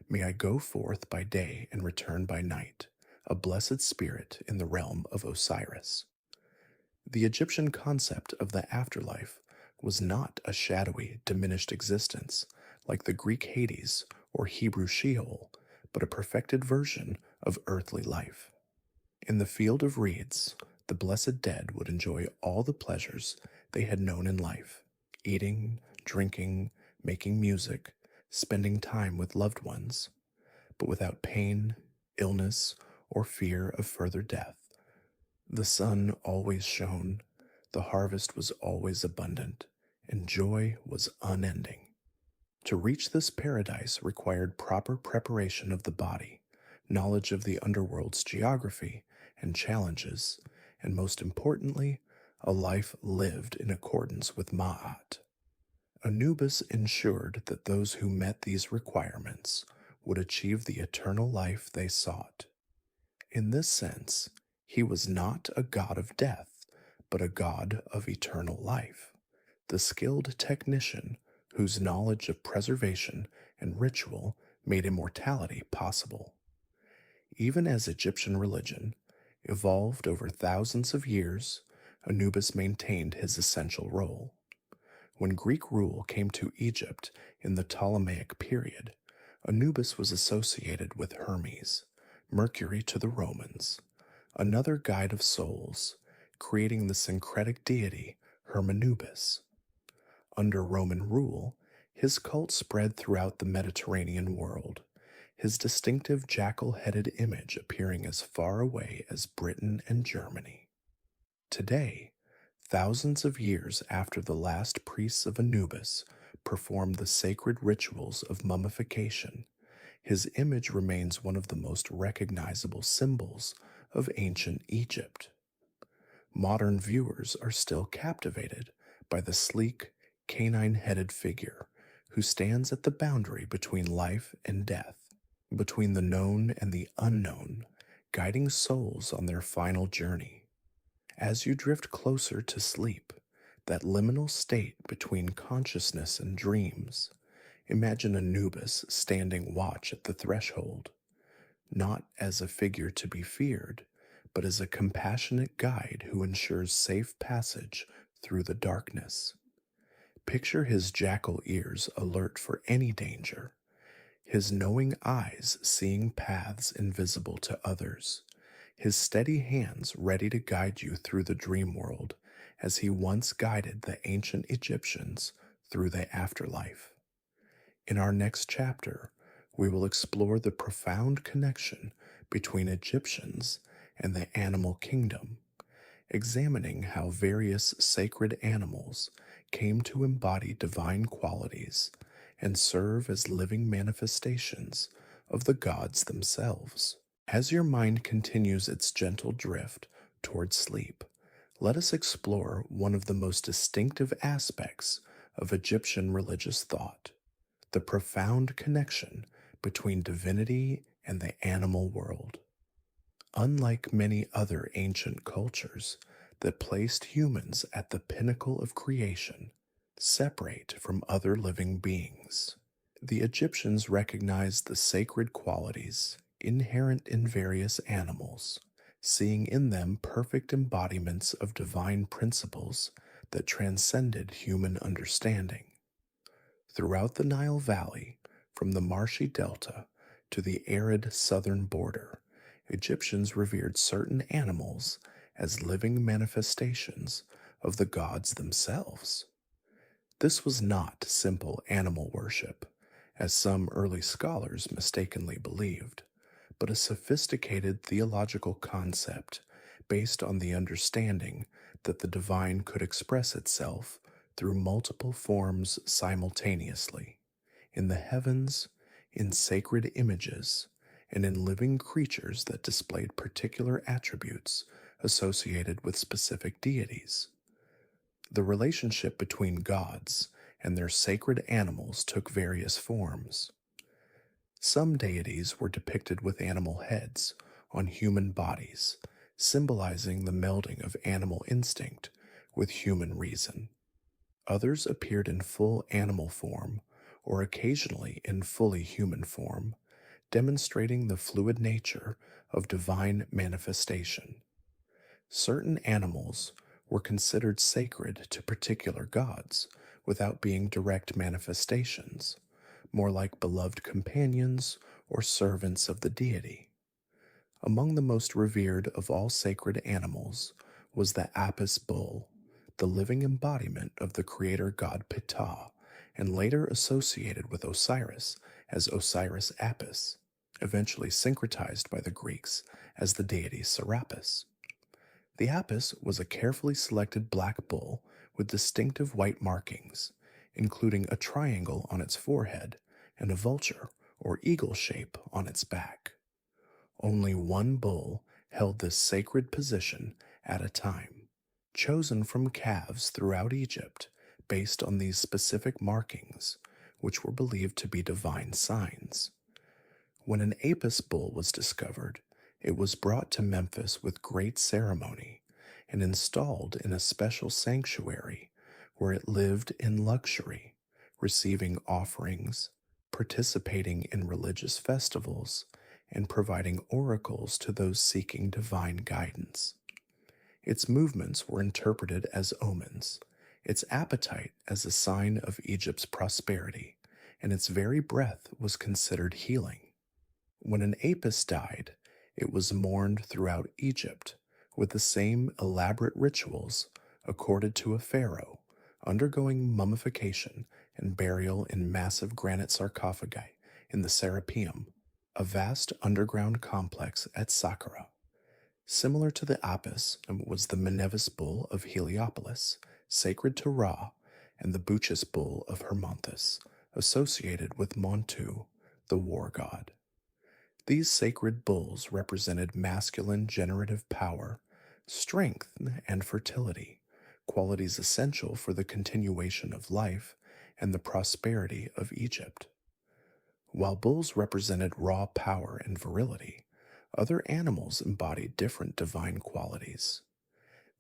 May I go forth by day and return by night, a blessed spirit in the realm of Osiris. The Egyptian concept of the afterlife was not a shadowy, diminished existence like the Greek Hades or Hebrew Sheol, but a perfected version of earthly life. In the field of reeds, the blessed dead would enjoy all the pleasures they had known in life: eating, drinking, making music, spending time with loved ones, but without pain, illness, or fear of further death. The sun always shone, the harvest was always abundant, and joy was unending. To reach this paradise required proper preparation of the body, knowledge of the underworld's geography and challenges, and most importantly, a life lived in accordance with Ma'at. Anubis ensured that those who met these requirements would achieve the eternal life they sought. In this sense, he was not a god of death, but a god of eternal life, the skilled technician whose knowledge of preservation and ritual made immortality possible. Even as Egyptian religion evolved over thousands of years, Anubis maintained his essential role. When Greek rule came to Egypt in the Ptolemaic period, Anubis was associated with Hermes, Mercury to the Romans, another guide of souls, creating the syncretic deity Hermanubis. Under Roman rule, his cult spread throughout the Mediterranean world, his distinctive jackal-headed image appearing as far away as Britain and Germany. Today, thousands of years after the last priests of Anubis performed the sacred rituals of mummification, his image remains one of the most recognizable symbols of ancient Egypt. Modern viewers are still captivated by the sleek, canine-headed figure who stands at the boundary between life and death, between the known and the unknown, guiding souls on their final journey. As you drift closer to sleep, that liminal state between consciousness and dreams, imagine Anubis standing watch at the threshold, not as a figure to be feared, but as a compassionate guide who ensures safe passage through the darkness. Picture his jackal ears alert for any danger, his knowing eyes seeing paths invisible to others, his steady hands ready to guide you through the dream world as he once guided the ancient Egyptians through the afterlife. In our next chapter, we will explore the profound connection between Egyptians and the animal kingdom, examining how various sacred animals came to embody divine qualities and serve as living manifestations of the gods themselves. As your mind continues its gentle drift toward sleep, let us explore one of the most distinctive aspects of Egyptian religious thought: the profound connection between divinity and the animal world. Unlike many other ancient cultures that placed humans at the pinnacle of creation, separate from other living beings, the Egyptians recognized the sacred qualities inherent in various animals, seeing in them perfect embodiments of divine principles that transcended human understanding. Throughout the Nile Valley, from the marshy delta to the arid southern border, Egyptians revered certain animals as living manifestations of the gods themselves. This was not simple animal worship, as some early scholars mistakenly believed, but a sophisticated theological concept based on the understanding that the divine could express itself through multiple forms simultaneously, in the heavens, in sacred images, and in living creatures that displayed particular attributes associated with specific deities. The relationship between gods and their sacred animals took various forms. Some deities were depicted with animal heads on human bodies, symbolizing the melding of animal instinct with human reason. Others appeared in full animal form or occasionally in fully human form, demonstrating the fluid nature of divine manifestation. Certain animals were considered sacred to particular gods without being direct manifestations, more like beloved companions or servants of the deity. Among the most revered of all sacred animals was the Apis bull, the living embodiment of the creator god Ptah, and later associated with Osiris as Osiris Apis, eventually syncretized by the Greeks as the deity Serapis. The Apis was a carefully selected black bull with distinctive white markings, including a triangle on its forehead and a vulture or eagle shape on its back. Only one bull held this sacred position at a time, chosen from calves throughout Egypt based on these specific markings, which were believed to be divine signs. When an Apis bull was discovered, it was brought to Memphis with great ceremony and installed in a special sanctuary where it lived in luxury, receiving offerings, participating in religious festivals, and providing oracles to those seeking divine guidance. Its movements were interpreted as omens, its appetite as a sign of Egypt's prosperity, and its very breath was considered healing. When an Apis died, it was mourned throughout Egypt with the same elaborate rituals accorded to a pharaoh, undergoing mummification and burial in massive granite sarcophagi in the Serapeum, a vast underground complex at Saqqara. Similar to the Apis was the Menevis bull of Heliopolis, sacred to Ra, and the Buchis bull of Hermonthis, associated with Montu, the war god. These sacred bulls represented masculine generative power, strength, and fertility, qualities essential for the continuation of life and the prosperity of Egypt. While bulls represented raw power and virility, other animals embodied different divine qualities.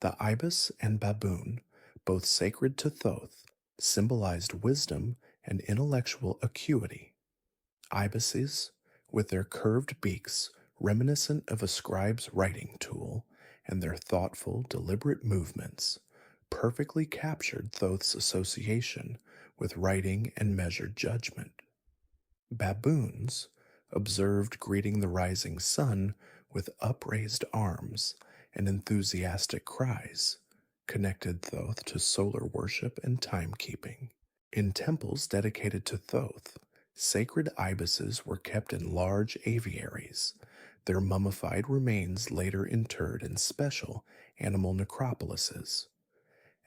The ibis and baboon, both sacred to Thoth, symbolized wisdom and intellectual acuity. Ibises, with their curved beaks reminiscent of a scribe's writing tool, and their thoughtful, deliberate movements, perfectly captured Thoth's association with writing and measured judgment. Baboons, observed greeting the rising sun with upraised arms and enthusiastic cries, connected Thoth to solar worship and timekeeping. In temples dedicated to Thoth, sacred ibises were kept in large aviaries, their mummified remains later interred in special animal necropolises.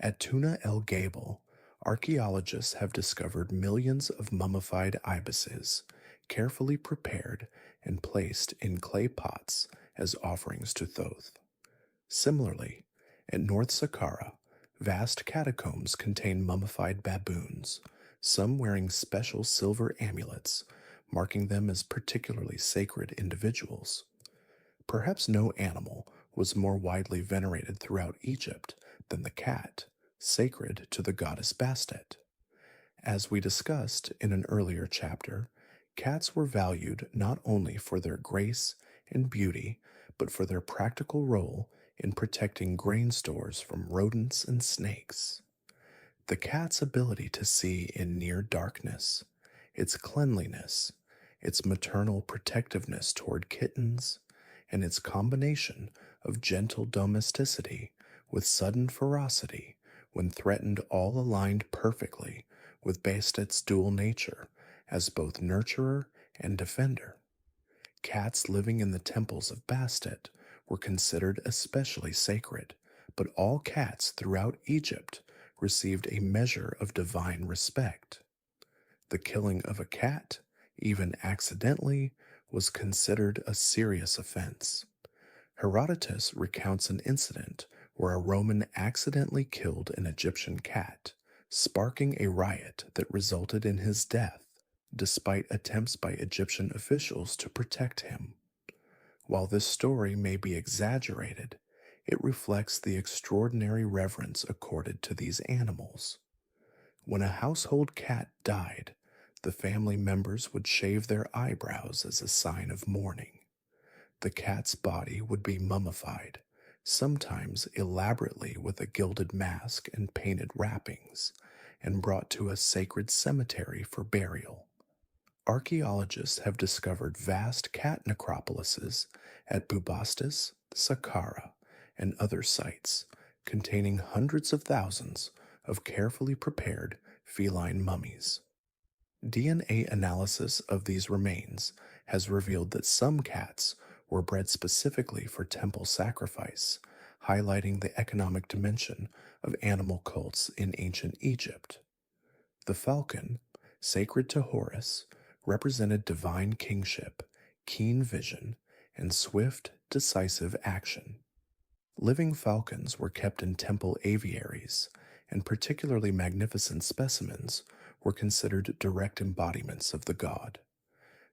At Tuna el Gabel, archaeologists have discovered millions of mummified ibises, carefully prepared and placed in clay pots as offerings to Thoth. Similarly, at North Saqqara, vast catacombs contain mummified baboons, some wearing special silver amulets, marking them as particularly sacred individuals. Perhaps no animal was more widely venerated throughout Egypt than the cat, sacred to the goddess Bastet. As we discussed in an earlier chapter, cats were valued not only for their grace and beauty, but for their practical role in protecting grain stores from rodents and snakes. The cat's ability to see in near darkness, its cleanliness, its maternal protectiveness toward kittens, and its combination of gentle domesticity with sudden ferocity when threatened all aligned perfectly with Bastet's dual nature as both nurturer and defender. Cats living in the temples of Bastet were considered especially sacred, but all cats throughout Egypt received a measure of divine respect. The killing of a cat, even accidentally, was considered a serious offense. Herodotus recounts an incident where a Roman accidentally killed an Egyptian cat, sparking a riot that resulted in his death, despite attempts by Egyptian officials to protect him. While this story may be exaggerated, it reflects the extraordinary reverence accorded to these animals. When a household cat died, the family members would shave their eyebrows as a sign of mourning. The cat's body would be mummified, sometimes elaborately with a gilded mask and painted wrappings, and brought to a sacred cemetery for burial. Archaeologists have discovered vast cat necropolises at Bubastis, Saqqara, and other sites, containing hundreds of thousands of carefully prepared feline mummies. DNA analysis of these remains has revealed that some cats were bred specifically for temple sacrifice, highlighting the economic dimension of animal cults in ancient Egypt. The falcon, sacred to Horus, represented divine kingship, keen vision, and swift, decisive action. Living falcons were kept in temple aviaries, and particularly magnificent specimens were considered direct embodiments of the god.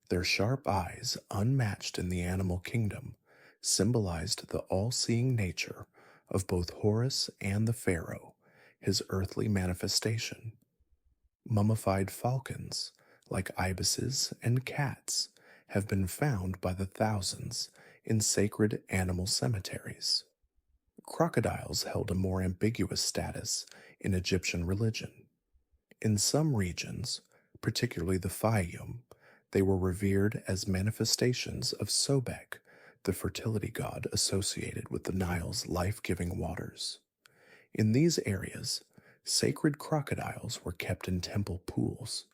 Their sharp eyes, unmatched in the animal kingdom, symbolized the all-seeing nature of both Horus and the pharaoh, his earthly manifestation. Mummified falcons, like ibises and cats, have been found by the thousands in sacred animal cemeteries. Crocodiles held a more ambiguous status in Egyptian religion. In some regions, particularly the Fayum, they were revered as manifestations of Sobek, the fertility god associated with the Nile's life-giving waters. In these areas, sacred crocodiles were kept in temple pools,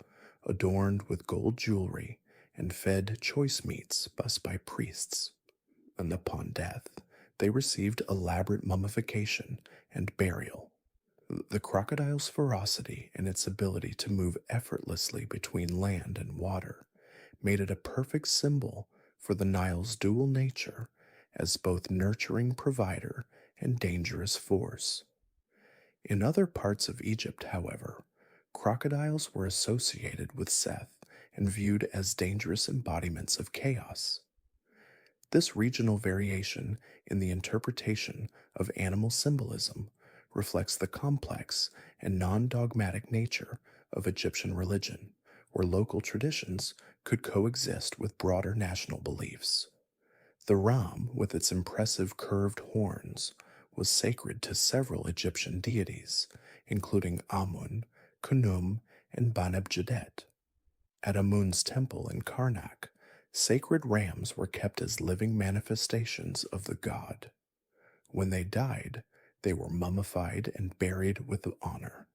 adorned with gold jewelry and fed choice meats bused by priests. And upon death, they received elaborate mummification and burial. The crocodile's ferocity and its ability to move effortlessly between land and water made it a perfect symbol for the Nile's dual nature as both nurturing provider and dangerous force. In other parts of Egypt, however, crocodiles were associated with Seth and viewed as dangerous embodiments of chaos. This regional variation in the interpretation of animal symbolism reflects the complex and non-dogmatic nature of Egyptian religion, where local traditions could coexist with broader national beliefs. The ram, with its impressive curved horns, was sacred to several Egyptian deities, including Amun, Khnum, and Banebjedet. At Amun's temple in Karnak, sacred rams were kept as living manifestations of the god. When they died, they were mummified and buried with honor,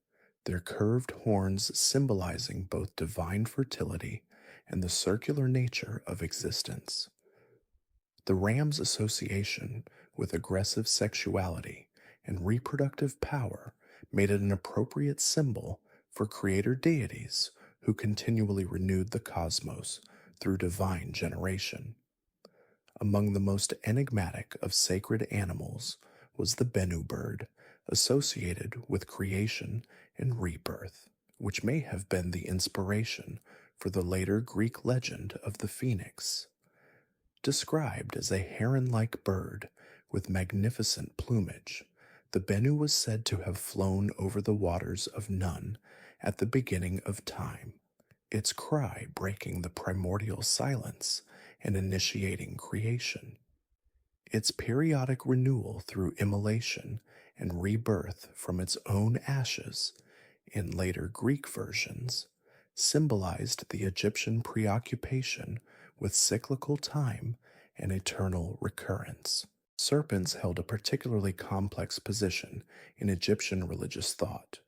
their curved horns symbolizing both divine fertility and the circular nature of existence. The ram's association with aggressive sexuality and reproductive power made it an appropriate symbol for creator deities who continually renewed the cosmos through divine generation. Among the most enigmatic of sacred animals was the Bennu bird, associated with creation and rebirth, which may have been the inspiration for the later Greek legend of the phoenix. Described as a heron-like bird with magnificent plumage, the Bennu was said to have flown over the waters of Nun at the beginning of time, its cry breaking the primordial silence and initiating creation. Its periodic renewal through immolation and rebirth from its own ashes, in later Greek versions, symbolized the Egyptian preoccupation with cyclical time and eternal recurrence. Serpents held a particularly complex position in Egyptian religious thought.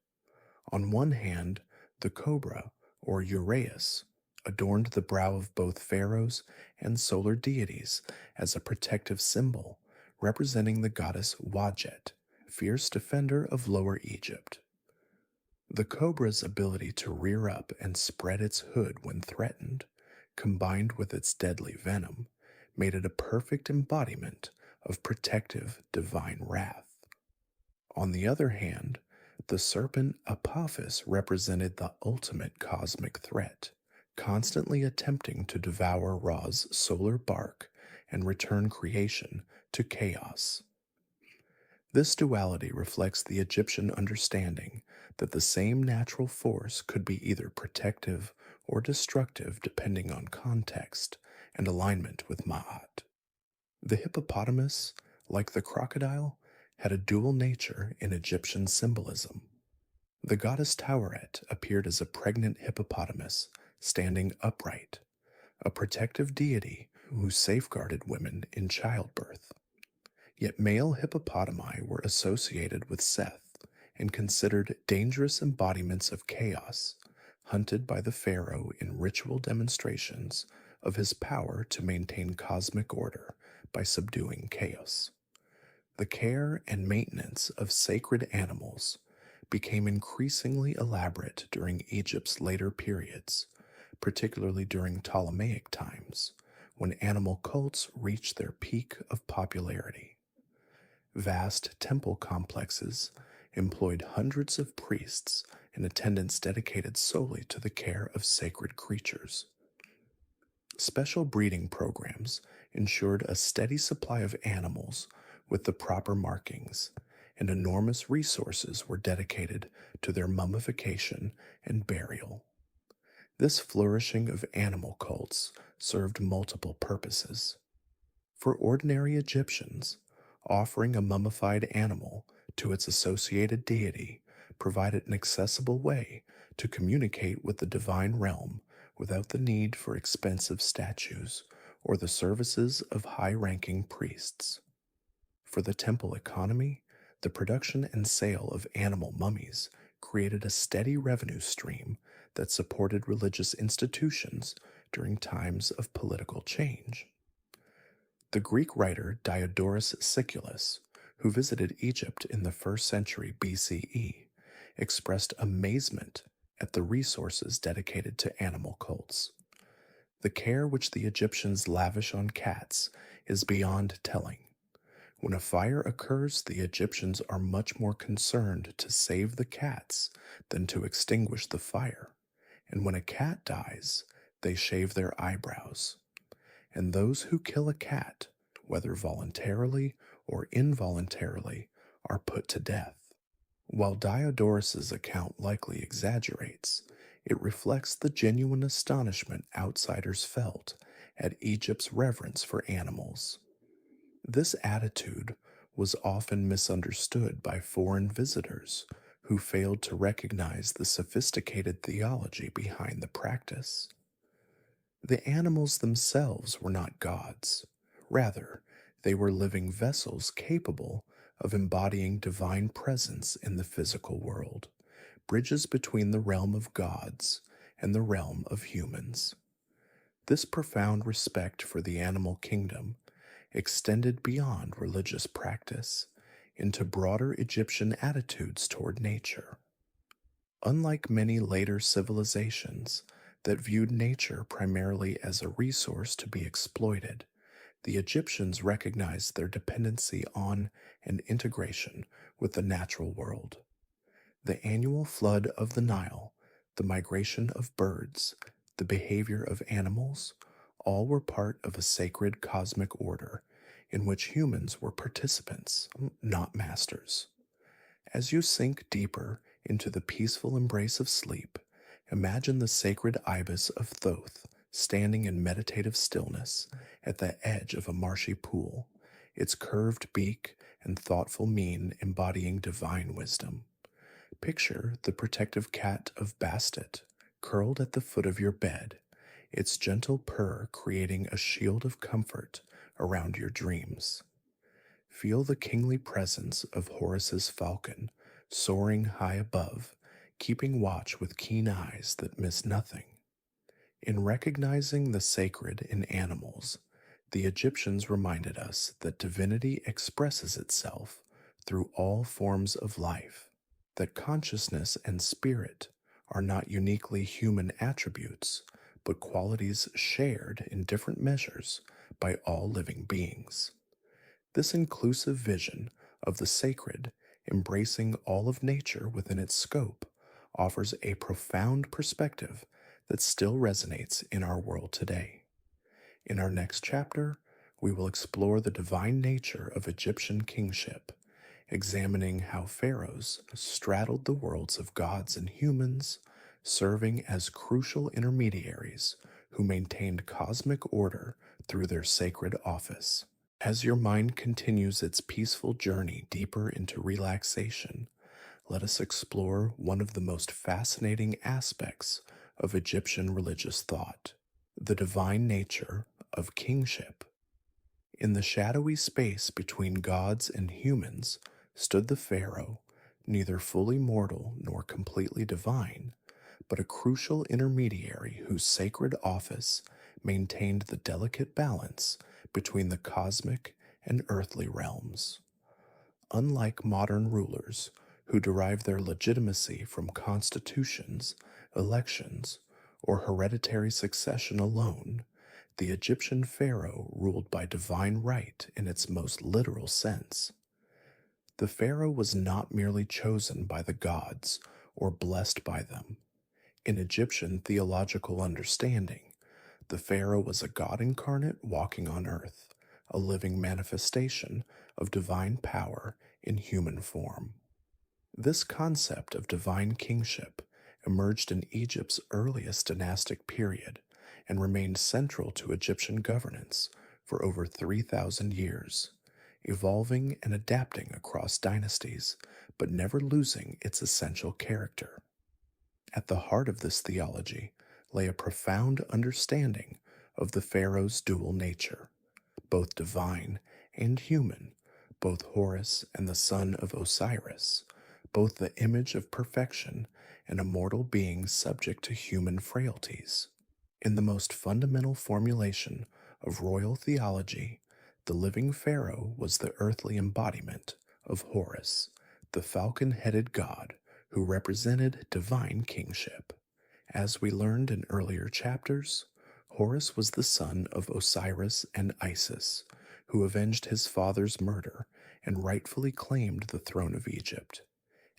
On one hand, the cobra, or uraeus, adorned the brow of both pharaohs and solar deities as a protective symbol, representing the goddess Wadjet, fierce defender of Lower Egypt. The cobra's ability to rear up and spread its hood when threatened, combined with its deadly venom, made it a perfect embodiment of protective divine wrath. On the other hand, The serpent Apophis represented the ultimate cosmic threat, constantly attempting to devour Ra's solar bark and return creation to chaos. This duality reflects the Egyptian understanding that the same natural force could be either protective or destructive depending on context and alignment with Ma'at. The hippopotamus, like the crocodile, had a dual nature in Egyptian symbolism. The goddess Taweret appeared as a pregnant hippopotamus standing upright, a protective deity who safeguarded women in childbirth. Yet male hippopotami were associated with Seth and considered dangerous embodiments of chaos, hunted by the pharaoh in ritual demonstrations of his power to maintain cosmic order by subduing chaos. The care and maintenance of sacred animals became increasingly elaborate during Egypt's later periods, particularly during Ptolemaic times, when animal cults reached their peak of popularity. Vast temple complexes employed hundreds of priests and attendants dedicated solely to the care of sacred creatures. Special breeding programs ensured a steady supply of animals with the proper markings, and enormous resources were dedicated to their mummification and burial. This flourishing of animal cults served multiple purposes. For ordinary Egyptians, offering a mummified animal to its associated deity provided an accessible way to communicate with the divine realm without the need for expensive statues or the services of high ranking priests. For the temple economy, the production and sale of animal mummies created a steady revenue stream that supported religious institutions during times of political change. The Greek writer Diodorus Siculus, who visited Egypt in the 1st century BCE, expressed amazement at the resources dedicated to animal cults. The care which the Egyptians lavish on cats is beyond telling. When a fire occurs, the Egyptians are much more concerned to save the cats than to extinguish the fire, and when a cat dies, they shave their eyebrows. And those who kill a cat, whether voluntarily or involuntarily, are put to death. While Diodorus's account likely exaggerates, it reflects the genuine astonishment outsiders felt at Egypt's reverence for animals. This attitude was often misunderstood by foreign visitors who failed to recognize the sophisticated theology behind the practice. The animals themselves were not gods. Rather, they were living vessels capable of embodying divine presence in the physical world, bridges between the realm of gods and the realm of humans. This profound respect for the animal kingdom extended beyond religious practice into broader Egyptian attitudes toward nature. Unlike many later civilizations that viewed nature primarily as a resource to be exploited, the Egyptians recognized their dependency on and integration with the natural world. The annual flood of the Nile, the migration of birds, the behavior of animals, all were part of a sacred cosmic order in which humans were participants, not masters. As you sink deeper into the peaceful embrace of sleep, imagine the sacred ibis of Thoth standing in meditative stillness at the edge of a marshy pool, its curved beak and thoughtful mien embodying divine wisdom. Picture the protective cat of Bastet curled at the foot of your bed, its gentle purr creating a shield of comfort around your dreams. Feel the kingly presence of Horus's falcon soaring high above, keeping watch with keen eyes that miss nothing. In recognizing the sacred in animals, the Egyptians reminded us that divinity expresses itself through all forms of life, that consciousness and spirit are not uniquely human attributes, but qualities shared in different measures by all living beings. This inclusive vision of the sacred embracing all of nature within its scope, offers a profound perspective that still resonates in our world today. In our next chapter, we will explore the divine nature of Egyptian kingship, examining how pharaohs straddled the worlds of gods and humans, serving as crucial intermediaries who maintained cosmic order through their sacred office. As your mind continues its peaceful journey deeper into relaxation, let us explore one of the most fascinating aspects of Egyptian religious thought: the divine nature of kingship. In the shadowy space between gods and humans stood the pharaoh, neither fully mortal nor completely divine, but a crucial intermediary whose sacred office maintained the delicate balance between the cosmic and earthly realms. Unlike modern rulers, who derive their legitimacy from constitutions, elections, or hereditary succession alone, the Egyptian pharaoh ruled by divine right in its most literal sense. The pharaoh was not merely chosen by the gods or blessed by them. In Egyptian theological understanding, the pharaoh was a god incarnate walking on earth, a living manifestation of divine power in human form. This concept of divine kingship emerged in Egypt's earliest dynastic period and remained central to Egyptian governance for over 3,000 years, evolving and adapting across dynasties, but never losing its essential character. At the heart of this theology lay a profound understanding of the pharaoh's dual nature, both divine and human, both Horus and the son of Osiris, both the image of perfection and a mortal being subject to human frailties. In the most fundamental formulation of royal theology, the living pharaoh was the earthly embodiment of Horus, the falcon-headed god who represented divine kingship. As we learned in earlier chapters, Horus was the son of Osiris and Isis, who avenged his father's murder and rightfully claimed the throne of Egypt.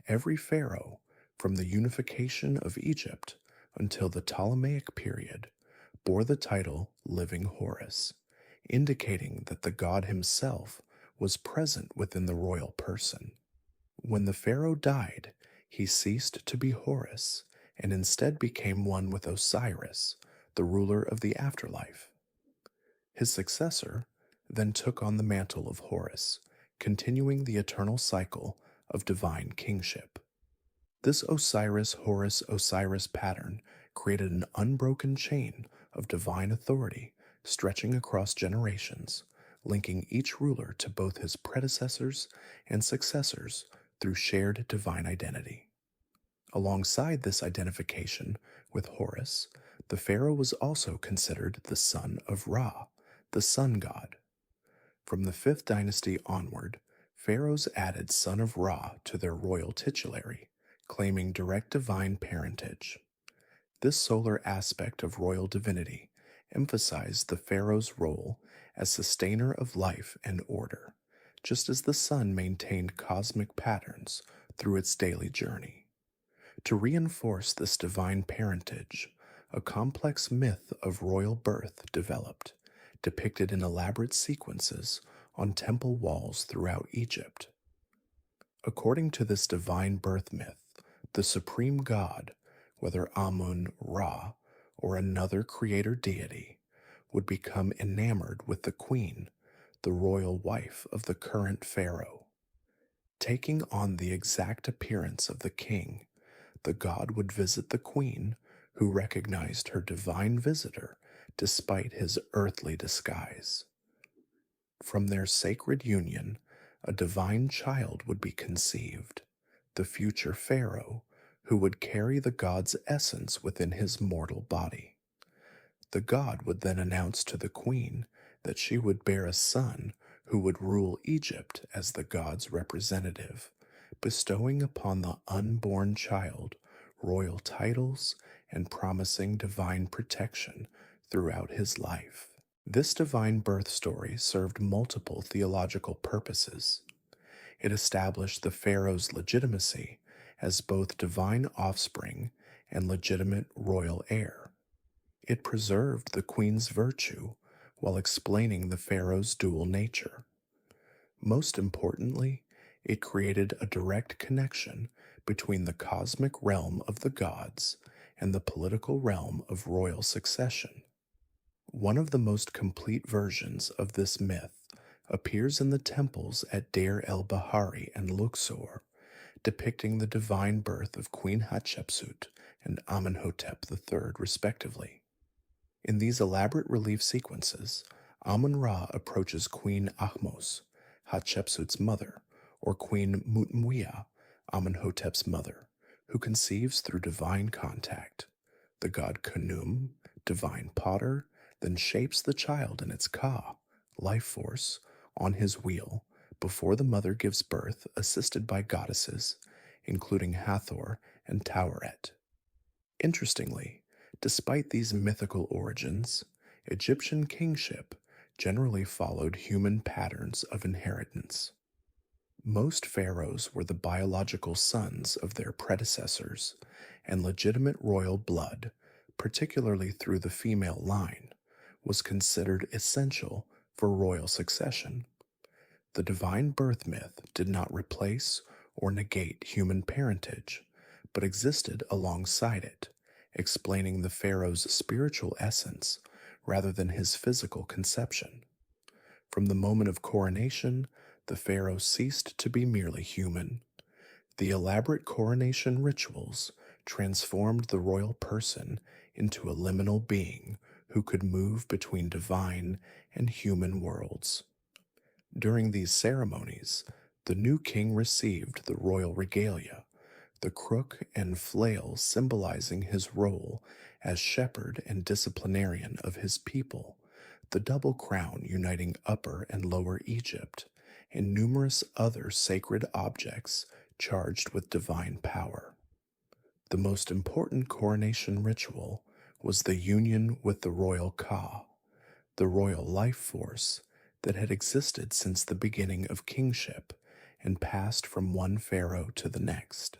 Every pharaoh, from the unification of Egypt until the Ptolemaic period, bore the title Living Horus, indicating that the god himself was present within the royal person. When the pharaoh died, he ceased to be Horus and instead became one with Osiris, the ruler of the afterlife. His successor then took on the mantle of Horus, continuing the eternal cycle of divine kingship. This Osiris-Horus-Osiris pattern created an unbroken chain of divine authority stretching across generations, linking each ruler to both his predecessors and successors through shared divine identity. Alongside this identification with Horus, the pharaoh was also considered the son of Ra, the sun god. From the 5th dynasty onward, pharaohs added son of Ra to their royal titulary, claiming direct divine parentage. This solar aspect of royal divinity emphasized the pharaoh's role as sustainer of life and order, just as the sun maintained cosmic patterns through its daily journey. To reinforce this divine parentage, a complex myth of royal birth developed, depicted in elaborate sequences on temple walls throughout Egypt. According to this divine birth myth, the supreme god, whether Amun, Ra, or another creator deity, would become enamored with the queen, the royal wife of the current pharaoh. Taking on the exact appearance of the king, the god would visit the queen, who recognized her divine visitor despite his earthly disguise. From their sacred union, a divine child would be conceived, the future pharaoh, who would carry the god's essence within his mortal body. The god would then announce to the queen that she would bear a son who would rule Egypt as the god's representative, bestowing upon the unborn child royal titles and promising divine protection throughout his life. This divine birth story served multiple theological purposes. It established the pharaoh's legitimacy as both divine offspring and legitimate royal heir. It preserved the queen's virtue while explaining the pharaoh's dual nature. Most importantly, it created a direct connection between the cosmic realm of the gods and the political realm of royal succession. One of the most complete versions of this myth appears in the temples at Deir el-Bahari and Luxor, depicting the divine birth of Queen Hatshepsut and Amenhotep III, respectively. In these elaborate relief sequences, Amun-Ra approaches Queen Ahmose, Hatshepsut's mother, or Queen Mutmuia, Amenhotep's mother, who conceives through divine contact. The god Khnum, divine potter, then shapes the child in its Ka, life force, on his wheel before the mother gives birth, assisted by goddesses, including Hathor and Taweret. Interestingly, despite these mythical origins, Egyptian kingship generally followed human patterns of inheritance. Most pharaohs were the biological sons of their predecessors, and legitimate royal blood, particularly through the female line, was considered essential for royal succession. The divine birth myth did not replace or negate human parentage, but existed alongside it, explaining the pharaoh's spiritual essence rather than his physical conception. From the moment of coronation, the pharaoh ceased to be merely human. The elaborate coronation rituals transformed the royal person into a liminal being who could move between divine and human worlds. During these ceremonies, the new king received the royal regalia, the crook and flail symbolizing his role as shepherd and disciplinarian of his people, the double crown uniting Upper and Lower Egypt, and numerous other sacred objects charged with divine power. The most important coronation ritual was the union with the royal Ka, the royal life force that had existed since the beginning of kingship and passed from one pharaoh to the next.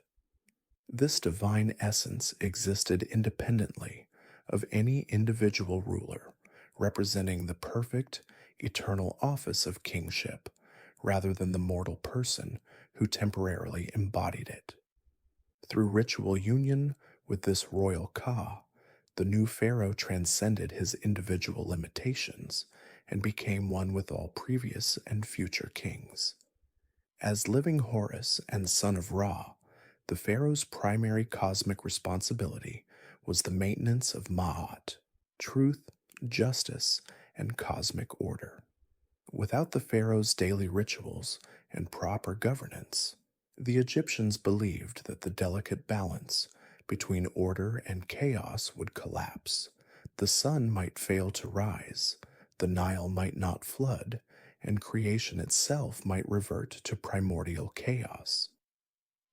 This divine essence existed independently of any individual ruler, representing the perfect, eternal office of kingship, rather than the mortal person who temporarily embodied it. Through ritual union with this royal Ka, the new pharaoh transcended his individual limitations and became one with all previous and future kings. As living Horus and son of Ra, the pharaoh's primary cosmic responsibility was the maintenance of Ma'at, truth, justice, and cosmic order. Without the pharaoh's daily rituals and proper governance, the Egyptians believed that the delicate balance between order and chaos would collapse. The sun might fail to rise, the Nile might not flood, and creation itself might revert to primordial chaos.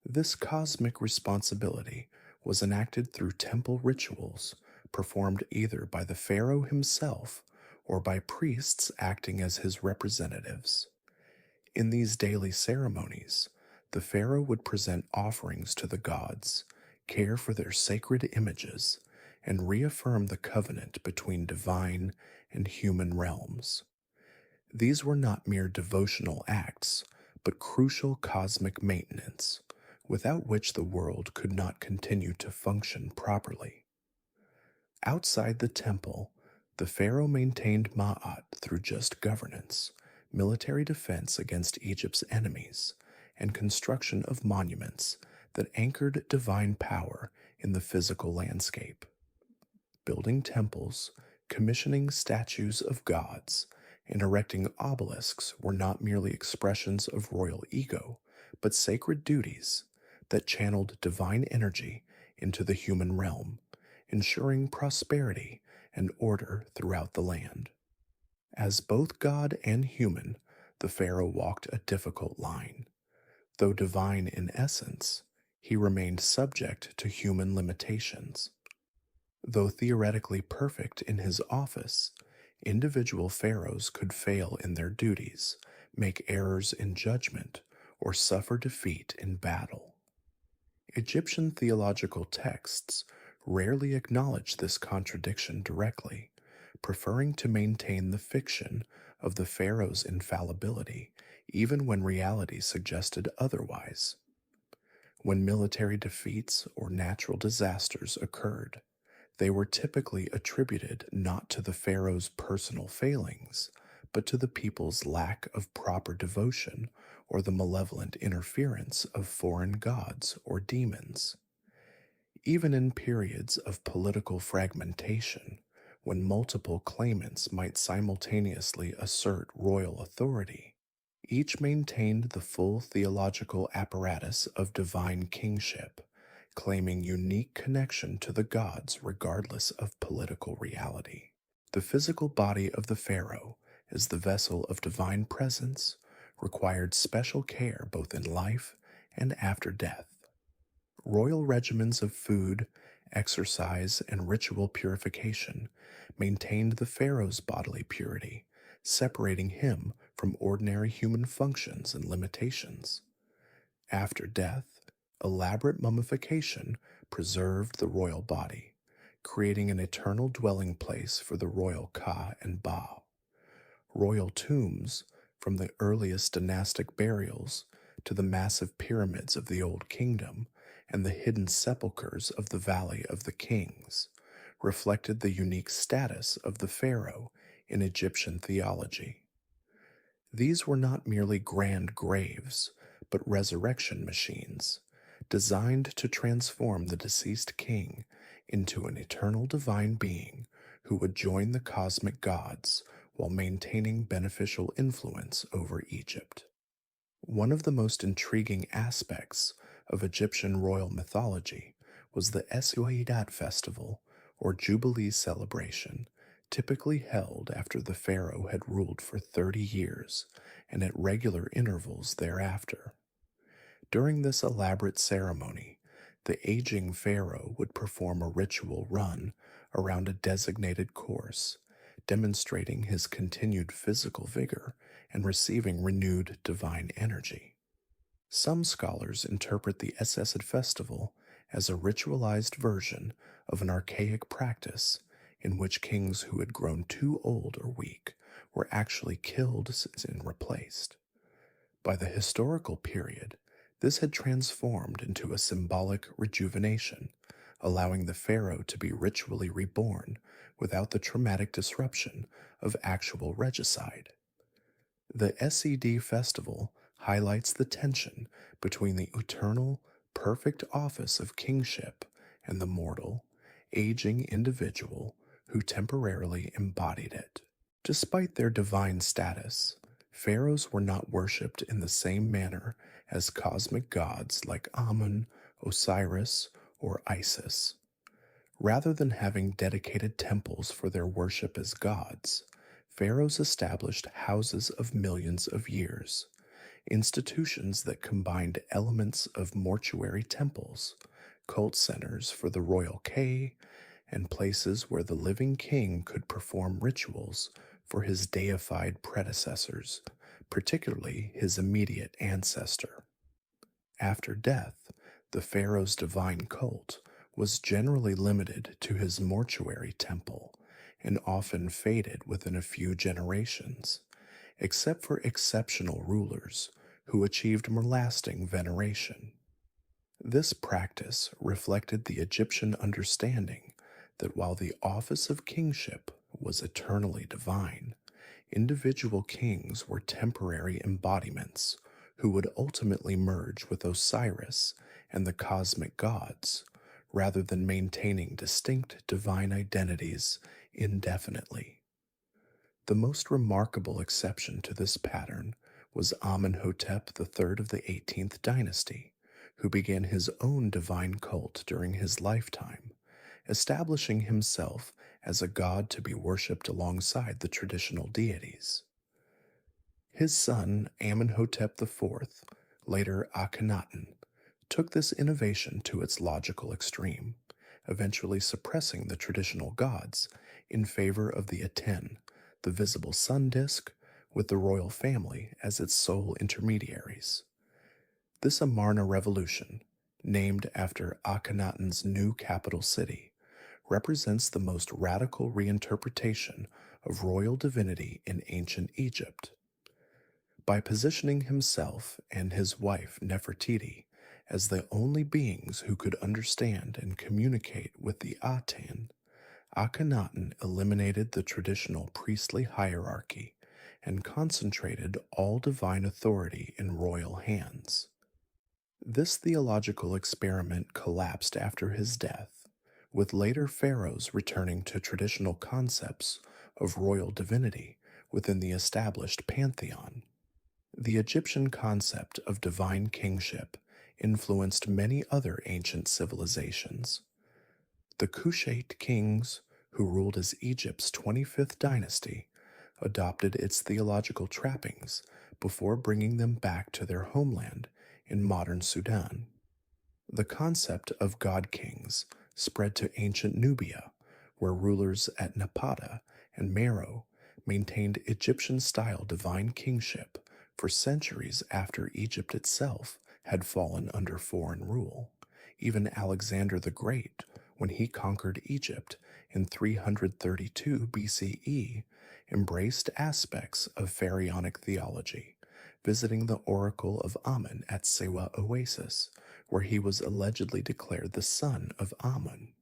This cosmic responsibility was enacted through temple rituals performed either by the pharaoh himself or by priests acting as his representatives. In these daily ceremonies, the pharaoh would present offerings to the gods, care for their sacred images, and reaffirm the covenant between divine and human realms. These were not mere devotional acts, but crucial cosmic maintenance, without which the world could not continue to function properly. Outside the temple, the pharaoh maintained Ma'at through just governance, military defense against Egypt's enemies, and construction of monuments that anchored divine power in the physical landscape. Building temples, commissioning statues of gods, and erecting obelisks were not merely expressions of royal ego, but sacred duties that channeled divine energy into the human realm, ensuring prosperity and order throughout the land. As both god and human, the pharaoh walked a difficult line. Though divine in essence, he remained subject to human limitations. Though theoretically perfect in his office, individual pharaohs could fail in their duties, make errors in judgment, or suffer defeat in battle. Egyptian theological texts rarely acknowledge this contradiction directly, preferring to maintain the fiction of the pharaoh's infallibility even when reality suggested otherwise. When military defeats or natural disasters occurred, they were typically attributed not to the pharaoh's personal failings, but to the people's lack of proper devotion or the malevolent interference of foreign gods or demons. Even in periods of political fragmentation, when multiple claimants might simultaneously assert royal authority, each maintained the full theological apparatus of divine kingship, claiming unique connection to the gods regardless of political reality. The physical body of the pharaoh, as the vessel of divine presence, required special care both in life and after death. Royal regimens of food, exercise, and ritual purification maintained the pharaoh's bodily purity, separating him from ordinary human functions and limitations. After death, elaborate mummification preserved the royal body, creating an eternal dwelling place for the royal Ka and Ba. Royal tombs, from the earliest dynastic burials to the massive pyramids of the Old Kingdom and the hidden sepulchres of the Valley of the Kings, reflected the unique status of the pharaoh in Egyptian theology. These were not merely grand graves, but resurrection machines, designed to transform the deceased king into an eternal divine being who would join the cosmic gods while maintaining beneficial influence over Egypt. One of the most intriguing aspects of Egyptian royal mythology was the Eswaidat festival, or Jubilee celebration, typically held after the pharaoh had ruled for 30 years and at regular intervals thereafter. During this elaborate ceremony, the aging pharaoh would perform a ritual run around a designated course, demonstrating his continued physical vigor and receiving renewed divine energy. Some scholars interpret the Esesed festival as a ritualized version of an archaic practice in which kings who had grown too old or weak were actually killed and replaced. By the historical period, this had transformed into a symbolic rejuvenation, allowing the pharaoh to be ritually reborn without the traumatic disruption of actual regicide. The SED festival highlights the tension between the eternal, perfect office of kingship and the mortal, aging individual who temporarily embodied it. Despite their divine status, pharaohs were not worshipped in the same manner as cosmic gods like Amun, Osiris, or Isis. Rather than having dedicated temples for their worship as gods, pharaohs established houses of millions of years, institutions that combined elements of mortuary temples, cult centers for the royal Ka, and places where the living king could perform rituals for his deified predecessors, particularly his immediate ancestor. After death, the pharaoh's divine cult was generally limited to his mortuary temple and often faded within a few generations, except for exceptional rulers who achieved more lasting veneration. This practice reflected the Egyptian understanding that while the office of kingship was eternally divine, individual kings were temporary embodiments who would ultimately merge with Osiris and the cosmic gods, rather than maintaining distinct divine identities indefinitely. The most remarkable exception to this pattern was Amenhotep III of the 18th dynasty, who began his own divine cult during his lifetime, establishing himself as a god to be worshipped alongside the traditional deities. His son, Amenhotep IV, later Akhenaten, took this innovation to its logical extreme, eventually suppressing the traditional gods in favor of the Aten, the visible sun disk, with the royal family as its sole intermediaries. This Amarna revolution, named after Akhenaten's new capital city, represents the most radical reinterpretation of royal divinity in ancient Egypt. By positioning himself and his wife Nefertiti as the only beings who could understand and communicate with the Aten, Akhenaten eliminated the traditional priestly hierarchy and concentrated all divine authority in royal hands. This theological experiment collapsed after his death, with later pharaohs returning to traditional concepts of royal divinity within the established pantheon. The Egyptian concept of divine kingship influenced many other ancient civilizations. The Kushite kings, who ruled as Egypt's 25th dynasty, adopted its theological trappings before bringing them back to their homeland in modern Sudan. The concept of god kings spread to ancient Nubia, where rulers at Napata and Meroe maintained Egyptian style divine kingship for centuries after Egypt itself had fallen under foreign rule. Even Alexander the Great, when he conquered Egypt in 332 BCE, embraced aspects of pharaonic theology, visiting the oracle of Amun at Sewa Oasis, where he was allegedly declared the son of Amun.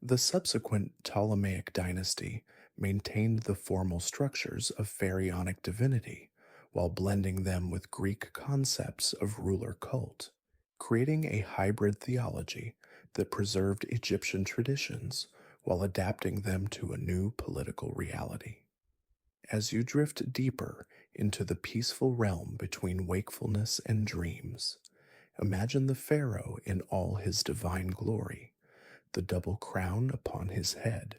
The subsequent Ptolemaic dynasty maintained the formal structures of pharaonic divinity while blending them with Greek concepts of ruler cult, creating a hybrid theology that preserved Egyptian traditions while adapting them to a new political reality. As you drift deeper into the peaceful realm between wakefulness and dreams, imagine the pharaoh in all his divine glory, the double crown upon his head,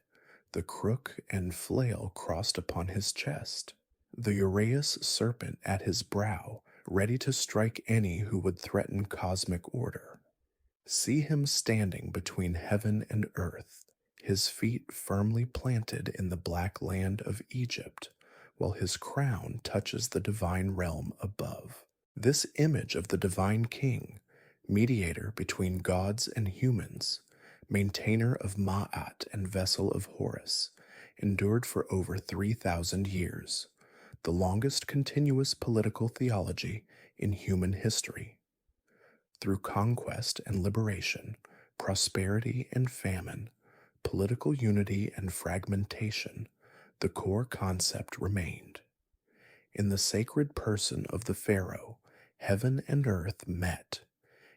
the crook and flail crossed upon his chest, the Uraeus serpent at his brow, ready to strike any who would threaten cosmic order. See him standing between heaven and earth, his feet firmly planted in the black land of Egypt, while his crown touches the divine realm above. This image of the divine king, mediator between gods and humans, maintainer of Ma'at and vessel of Horus, endured for over 3,000 years, the longest continuous political theology in human history. Through conquest and liberation, prosperity and famine, political unity and fragmentation, the core concept remained. In the sacred person of the pharaoh, heaven and earth met,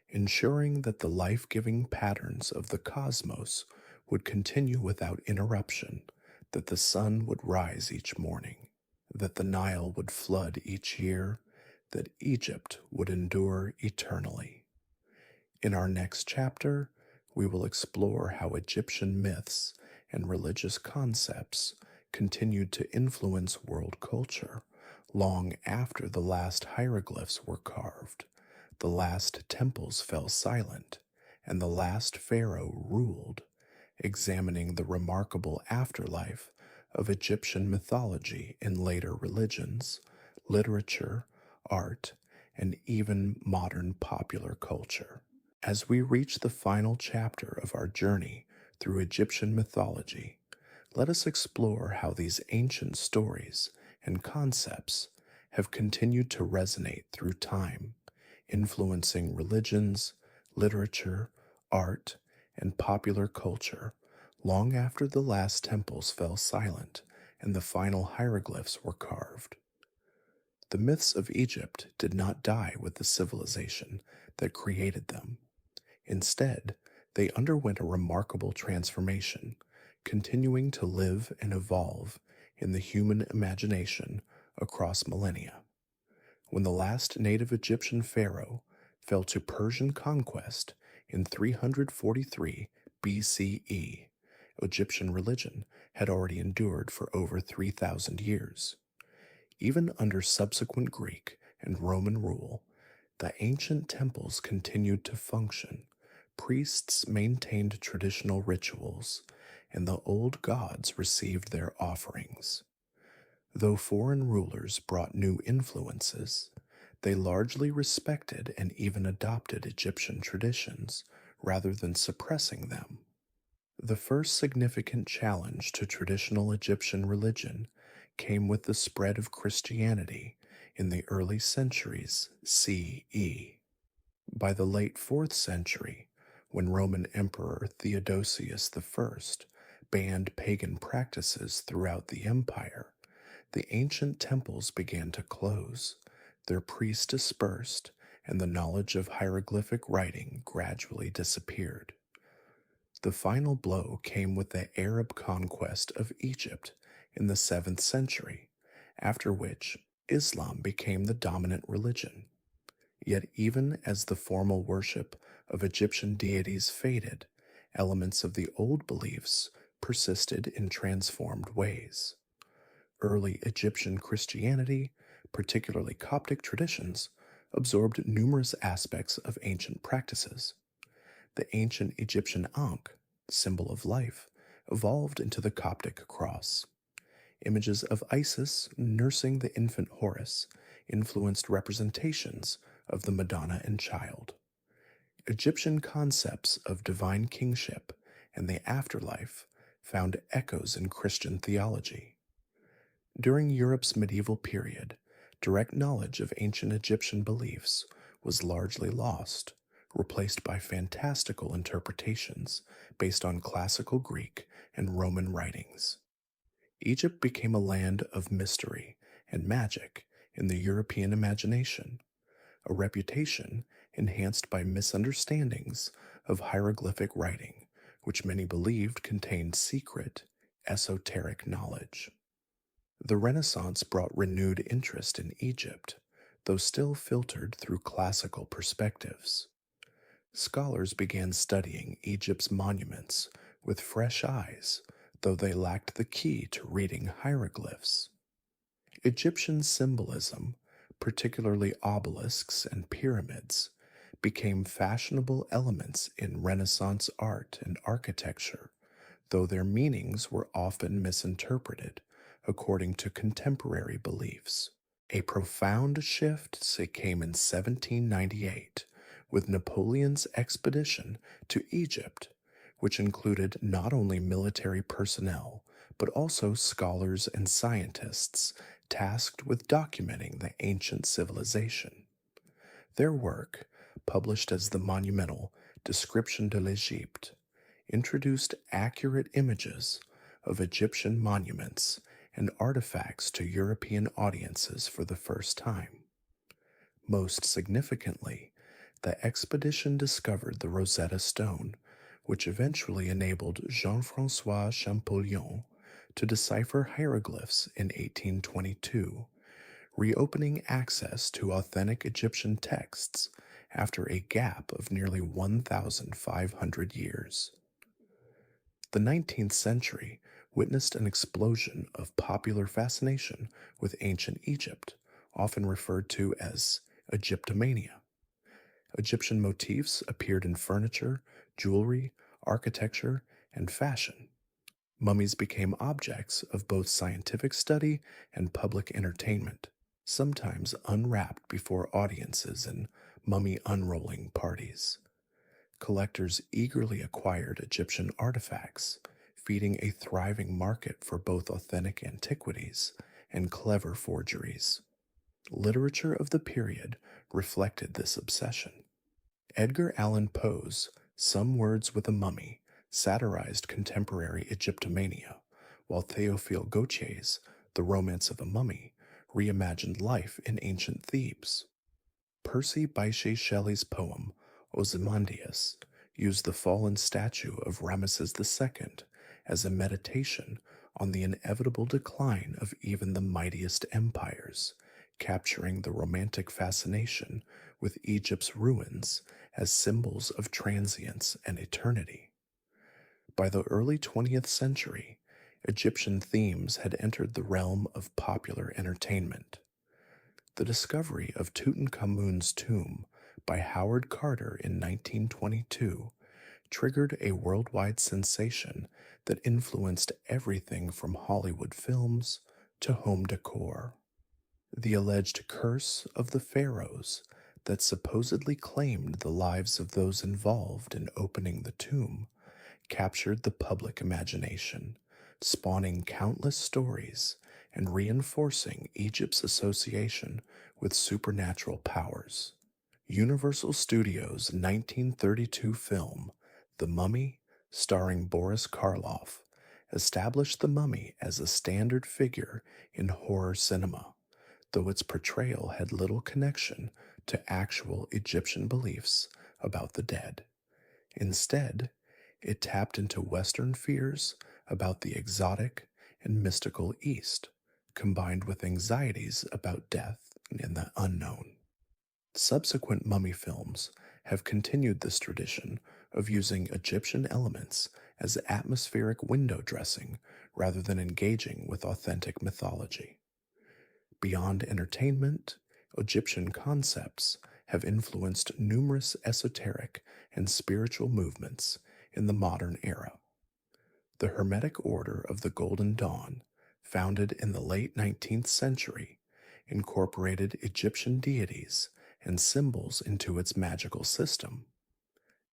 ensuring that the life-giving patterns of the cosmos would continue without interruption, that the sun would rise each morning, that the Nile would flood each year, that Egypt would endure eternally. In our next chapter, we will explore how Egyptian myths and religious concepts continued to influence world culture long after the last hieroglyphs were carved, the last temples fell silent, and the last pharaoh ruled, examining the remarkable afterlife of Egyptian mythology in later religions, literature, art, and even modern popular culture. As we reach the final chapter of our journey through Egyptian mythology, let us explore how these ancient stories and concepts have continued to resonate through time, influencing religions, literature, art, and popular culture long after the last temples fell silent and the final hieroglyphs were carved. The myths of Egypt did not die with the civilization that created them. Instead, they underwent a remarkable transformation, continuing to live and evolve in the human imagination across millennia. When the last native Egyptian pharaoh fell to Persian conquest in 343 BCE, Egyptian religion had already endured for over 3,000 years. Even under subsequent Greek and Roman rule, the ancient temples continued to function. Priests maintained traditional rituals, and the old gods received their offerings. Though foreign rulers brought new influences, They largely respected and even adopted Egyptian traditions rather than suppressing them. The first significant challenge to traditional Egyptian religion came with the spread of Christianity in the early centuries CE. By the late 4th century, when Roman Emperor Theodosius I banned pagan practices throughout the empire, the ancient temples began to close, their priests dispersed, and the knowledge of hieroglyphic writing gradually disappeared. The final blow came with the Arab conquest of Egypt in the 7th century, after which Islam became the dominant religion. Yet, even as the formal worship of Egyptian deities faded, elements of the old beliefs persisted in transformed ways. Early Egyptian Christianity, particularly Coptic traditions, absorbed numerous aspects of ancient practices. The ancient Egyptian Ankh, symbol of life, evolved into the Coptic cross. Images of Isis nursing the infant Horus influenced representations of the Madonna and Child. Egyptian concepts of divine kingship and the afterlife found echoes in Christian theology. During Europe's medieval period, direct knowledge of ancient Egyptian beliefs was largely lost, replaced by fantastical interpretations based on classical Greek and Roman writings. Egypt became a land of mystery and magic in the European imagination, a reputation enhanced by misunderstandings of hieroglyphic writing, which many believed contained secret, esoteric knowledge. The Renaissance brought renewed interest in Egypt, though still filtered through classical perspectives. Scholars began studying Egypt's monuments with fresh eyes, though they lacked the key to reading hieroglyphs. Egyptian symbolism, particularly obelisks and pyramids, became fashionable elements in Renaissance art and architecture, though their meanings were often misinterpreted according to contemporary beliefs. A profound shift came in 1798 with Napoleon's expedition to Egypt, which included not only military personnel but also scholars and scientists tasked with documenting the ancient civilization. Their work, published as the monumental Description de l'Egypte, introduced accurate images of Egyptian monuments and artifacts to European audiences for the first time. Most significantly, the expedition discovered the Rosetta Stone, which eventually enabled Jean-François Champollion to decipher hieroglyphs in 1822, reopening access to authentic Egyptian texts after a gap of nearly 1,500 years. The 19th century witnessed an explosion of popular fascination with ancient Egypt, often referred to as Egyptomania. Egyptian motifs appeared in furniture, jewelry, architecture, and fashion. Mummies became objects of both scientific study and public entertainment, sometimes unwrapped before audiences and mummy unrolling parties. Collectors eagerly acquired Egyptian artifacts, feeding a thriving market for both authentic antiquities and clever forgeries. Literature of the period reflected this obsession. Edgar Allan Poe's Some Words with a Mummy satirized contemporary Egyptomania, while Théophile Gautier's The Romance of a Mummy reimagined life in ancient Thebes. Percy Bysshe Shelley's poem Ozymandias used the fallen statue of Ramesses II as a meditation on the inevitable decline of even the mightiest empires, capturing the romantic fascination with Egypt's ruins as symbols of transience and eternity. By the early 20th century, Egyptian themes had entered the realm of popular entertainment. The discovery of Tutankhamun's tomb by Howard Carter in 1922 triggered a worldwide sensation that influenced everything from Hollywood films to home decor. The alleged curse of the pharaohs that supposedly claimed the lives of those involved in opening the tomb captured the public imagination, spawning countless stories and reinforcing Egypt's association with supernatural powers. Universal Studios' 1932 film, The Mummy, starring Boris Karloff, established the mummy as a standard figure in horror cinema, though its portrayal had little connection to actual Egyptian beliefs about the dead. Instead, it tapped into Western fears about the exotic and mystical East, combined with anxieties about death and the unknown. Subsequent mummy films have continued this tradition of using Egyptian elements as atmospheric window dressing rather than engaging with authentic mythology. Beyond entertainment, Egyptian concepts have influenced numerous esoteric and spiritual movements in the modern era. The Hermetic Order of the Golden Dawn, founded in the late 19th century, incorporated Egyptian deities and symbols into its magical system.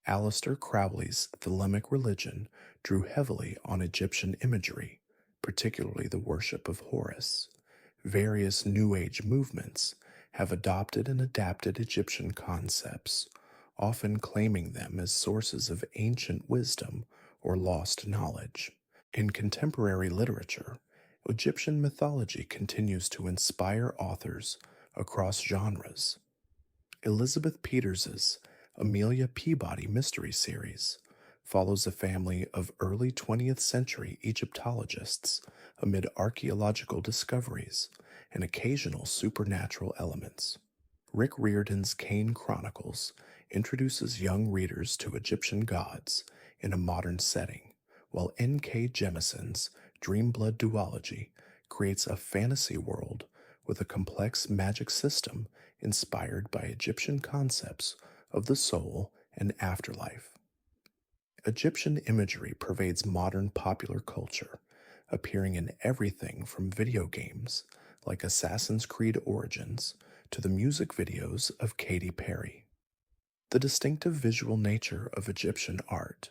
Aleister Crowley's Thelemic religion drew heavily on Egyptian imagery, particularly the worship of Horus. Various New Age movements have adopted and adapted Egyptian concepts, often claiming them as sources of ancient wisdom or lost knowledge. In contemporary literature, Egyptian mythology continues to inspire authors across genres. Elizabeth Peters's Amelia Peabody mystery series follows a family of early 20th century Egyptologists amid archaeological discoveries and occasional supernatural elements. Rick Riordan's Kane Chronicles introduces young readers to Egyptian gods in a modern setting, while N.K. Jemison's Dreamblood duology creates a fantasy world with a complex magic system inspired by Egyptian concepts of the soul and afterlife. Egyptian imagery pervades modern popular culture, appearing in everything from video games like Assassin's Creed Origins to the music videos of Katy Perry. The distinctive visual nature of Egyptian art,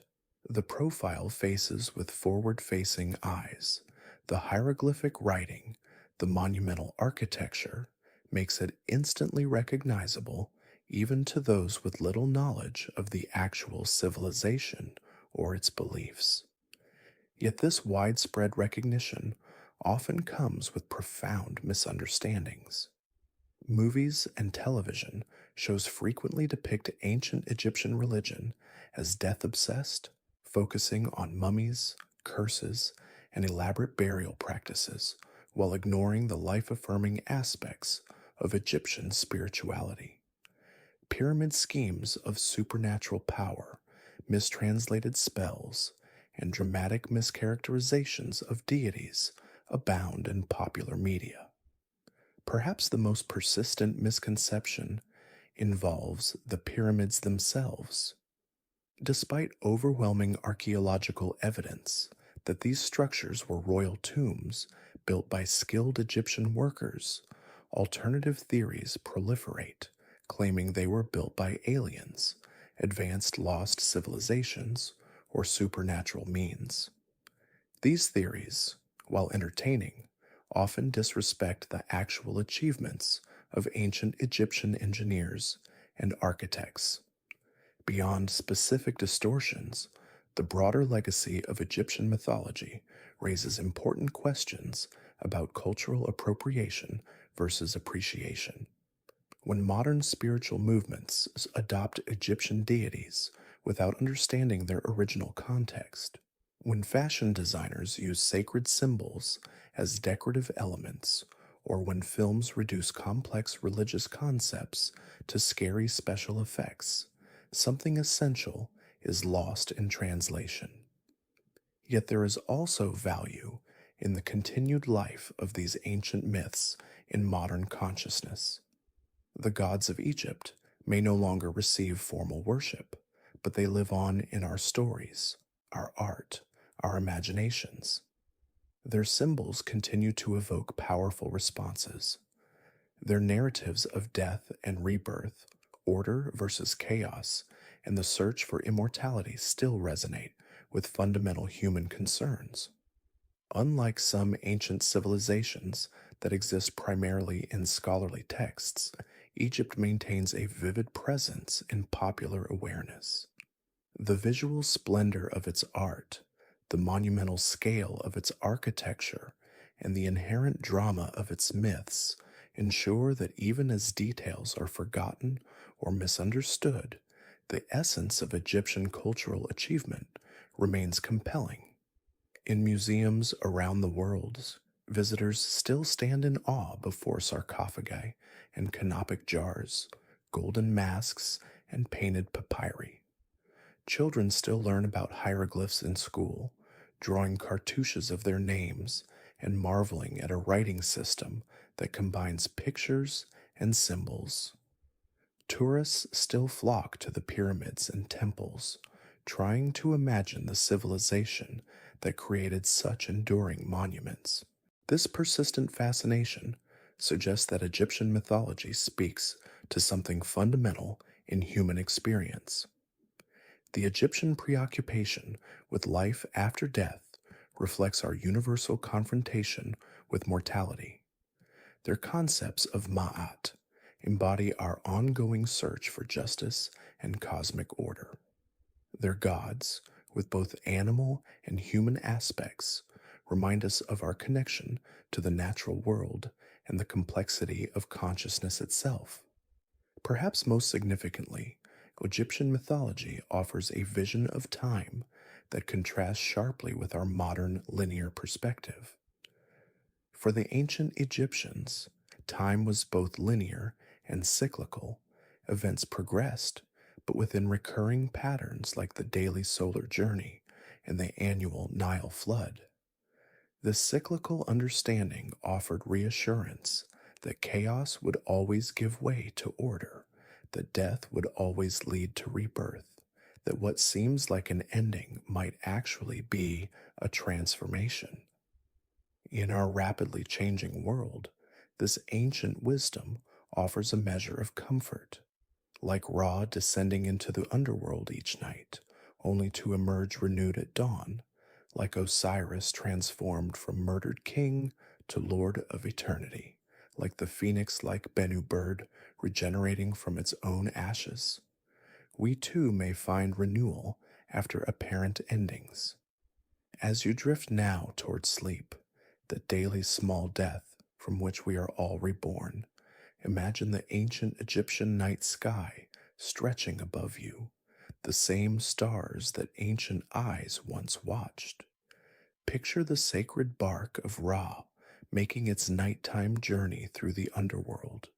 the profile faces with forward facing eyes, the hieroglyphic writing, the monumental architecture, makes it instantly recognizable even to those with little knowledge of the actual civilization or its beliefs. Yet this widespread recognition often comes with profound misunderstandings. Movies and television shows frequently depict ancient Egyptian religion as death obsessed, focusing on mummies, curses, and elaborate burial practices, while ignoring the life affirming aspects of Egyptian spirituality. Pyramid schemes of supernatural power, mistranslated spells, and dramatic mischaracterizations of deities abound in popular media. Perhaps the most persistent misconception involves the pyramids themselves. Despite overwhelming archaeological evidence that these structures were royal tombs built by skilled Egyptian workers, alternative theories proliferate, claiming they were built by aliens, advanced lost civilizations, or supernatural means. These theories, while entertaining, often disrespect the actual achievements of ancient Egyptian engineers and architects. Beyond specific distortions, the broader legacy of Egyptian mythology raises important questions about cultural appropriation versus appreciation. When modern spiritual movements adopt Egyptian deities without understanding their original context, when fashion designers use sacred symbols as decorative elements, or when films reduce complex religious concepts to scary special effects, something essential is lost in translation. Yet there is also value in the continued life of these ancient myths in modern consciousness. The gods of Egypt may no longer receive formal worship, but they live on in our stories, our art, our imaginations. Their symbols continue to evoke powerful responses. Their narratives of death and rebirth, order versus chaos, and the search for immortality still resonate with fundamental human concerns. Unlike some ancient civilizations that exist primarily in scholarly texts, Egypt maintains a vivid presence in popular awareness. The visual splendor of its art, the monumental scale of its architecture, and the inherent drama of its myths ensure that even as details are forgotten or misunderstood, the essence of Egyptian cultural achievement remains compelling. In museums around the world, visitors still stand in awe before sarcophagi and canopic jars, golden masks, and painted papyri. Children still learn about hieroglyphs in school, drawing cartouches of their names and marveling at a writing system that combines pictures and symbols. Tourists still flock to the pyramids and temples, trying to imagine the civilization that created such enduring monuments. This persistent fascination suggests that Egyptian mythology speaks to something fundamental in human experience. The Egyptian preoccupation with life after death reflects our universal confrontation with mortality. Their concepts of Ma'at embody our ongoing search for justice and cosmic order. Their gods, with both animal and human aspects, remind us of our connection to the natural world and the complexity of consciousness itself. Perhaps most significantly, Egyptian mythology offers a vision of time that contrasts sharply with our modern linear perspective. For the ancient Egyptians, time was both linear and cyclical. Events progressed, but within recurring patterns like the daily solar journey and the annual Nile flood. This cyclical understanding offered reassurance that chaos would always give way to order, that death would always lead to rebirth, that what seems like an ending might actually be a transformation. In our rapidly changing world, this ancient wisdom offers a measure of comfort, like Ra descending into the underworld each night, only to emerge renewed at dawn, like Osiris transformed from murdered king to lord of eternity, like the phoenix like Bennu bird regenerating from its own ashes. We too may find renewal after apparent endings. As you drift now toward sleep, the daily small death from which we are all reborn, imagine the ancient Egyptian night sky stretching above you, the same stars that ancient eyes once watched. Picture the sacred bark of Ra making its nighttime journey through the underworld,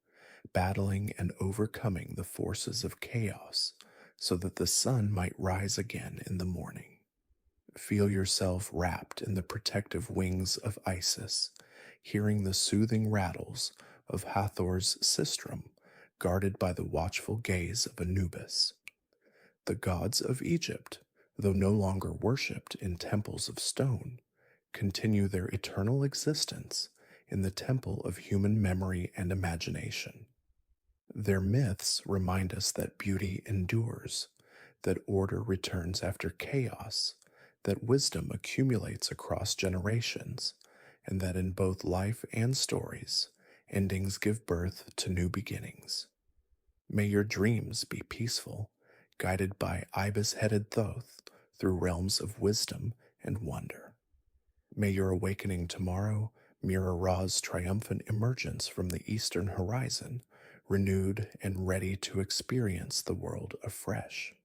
battling and overcoming the forces of chaos so that the sun might rise again in the morning. Feel yourself wrapped in the protective wings of Isis, hearing the soothing rattles of Hathor's sistrum, guarded by the watchful gaze of Anubis. The gods of Egypt, though no longer worshipped in temples of stone, continue their eternal existence in the temple of human memory and imagination. Their myths remind us that beauty endures, that order returns after chaos, that wisdom accumulates across generations, and that in both life and stories, endings give birth to new beginnings. May your dreams be peaceful, guided by ibis-headed Thoth through realms of wisdom and wonder. May your awakening tomorrow mirror Ra's triumphant emergence from the eastern horizon, renewed and ready to experience the world afresh.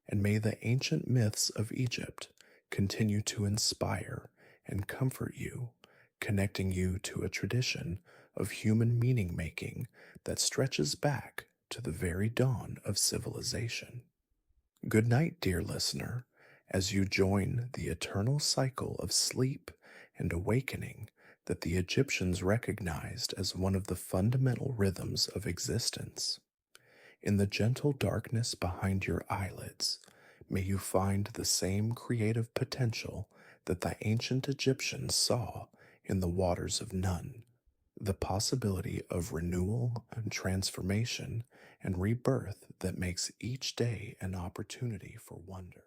And may the ancient myths of Egypt continue to inspire and comfort you, connecting you to a tradition of human meaning making that stretches back to the very dawn of civilization. Good night, dear listener, as you join the eternal cycle of sleep and awakening that the Egyptians recognized as one of the fundamental rhythms of existence. In the gentle darkness behind your eyelids, may you find the same creative potential that the ancient Egyptians saw in the waters of Nun. the possibility of renewal and transformation and rebirth that makes each day an opportunity for wonder.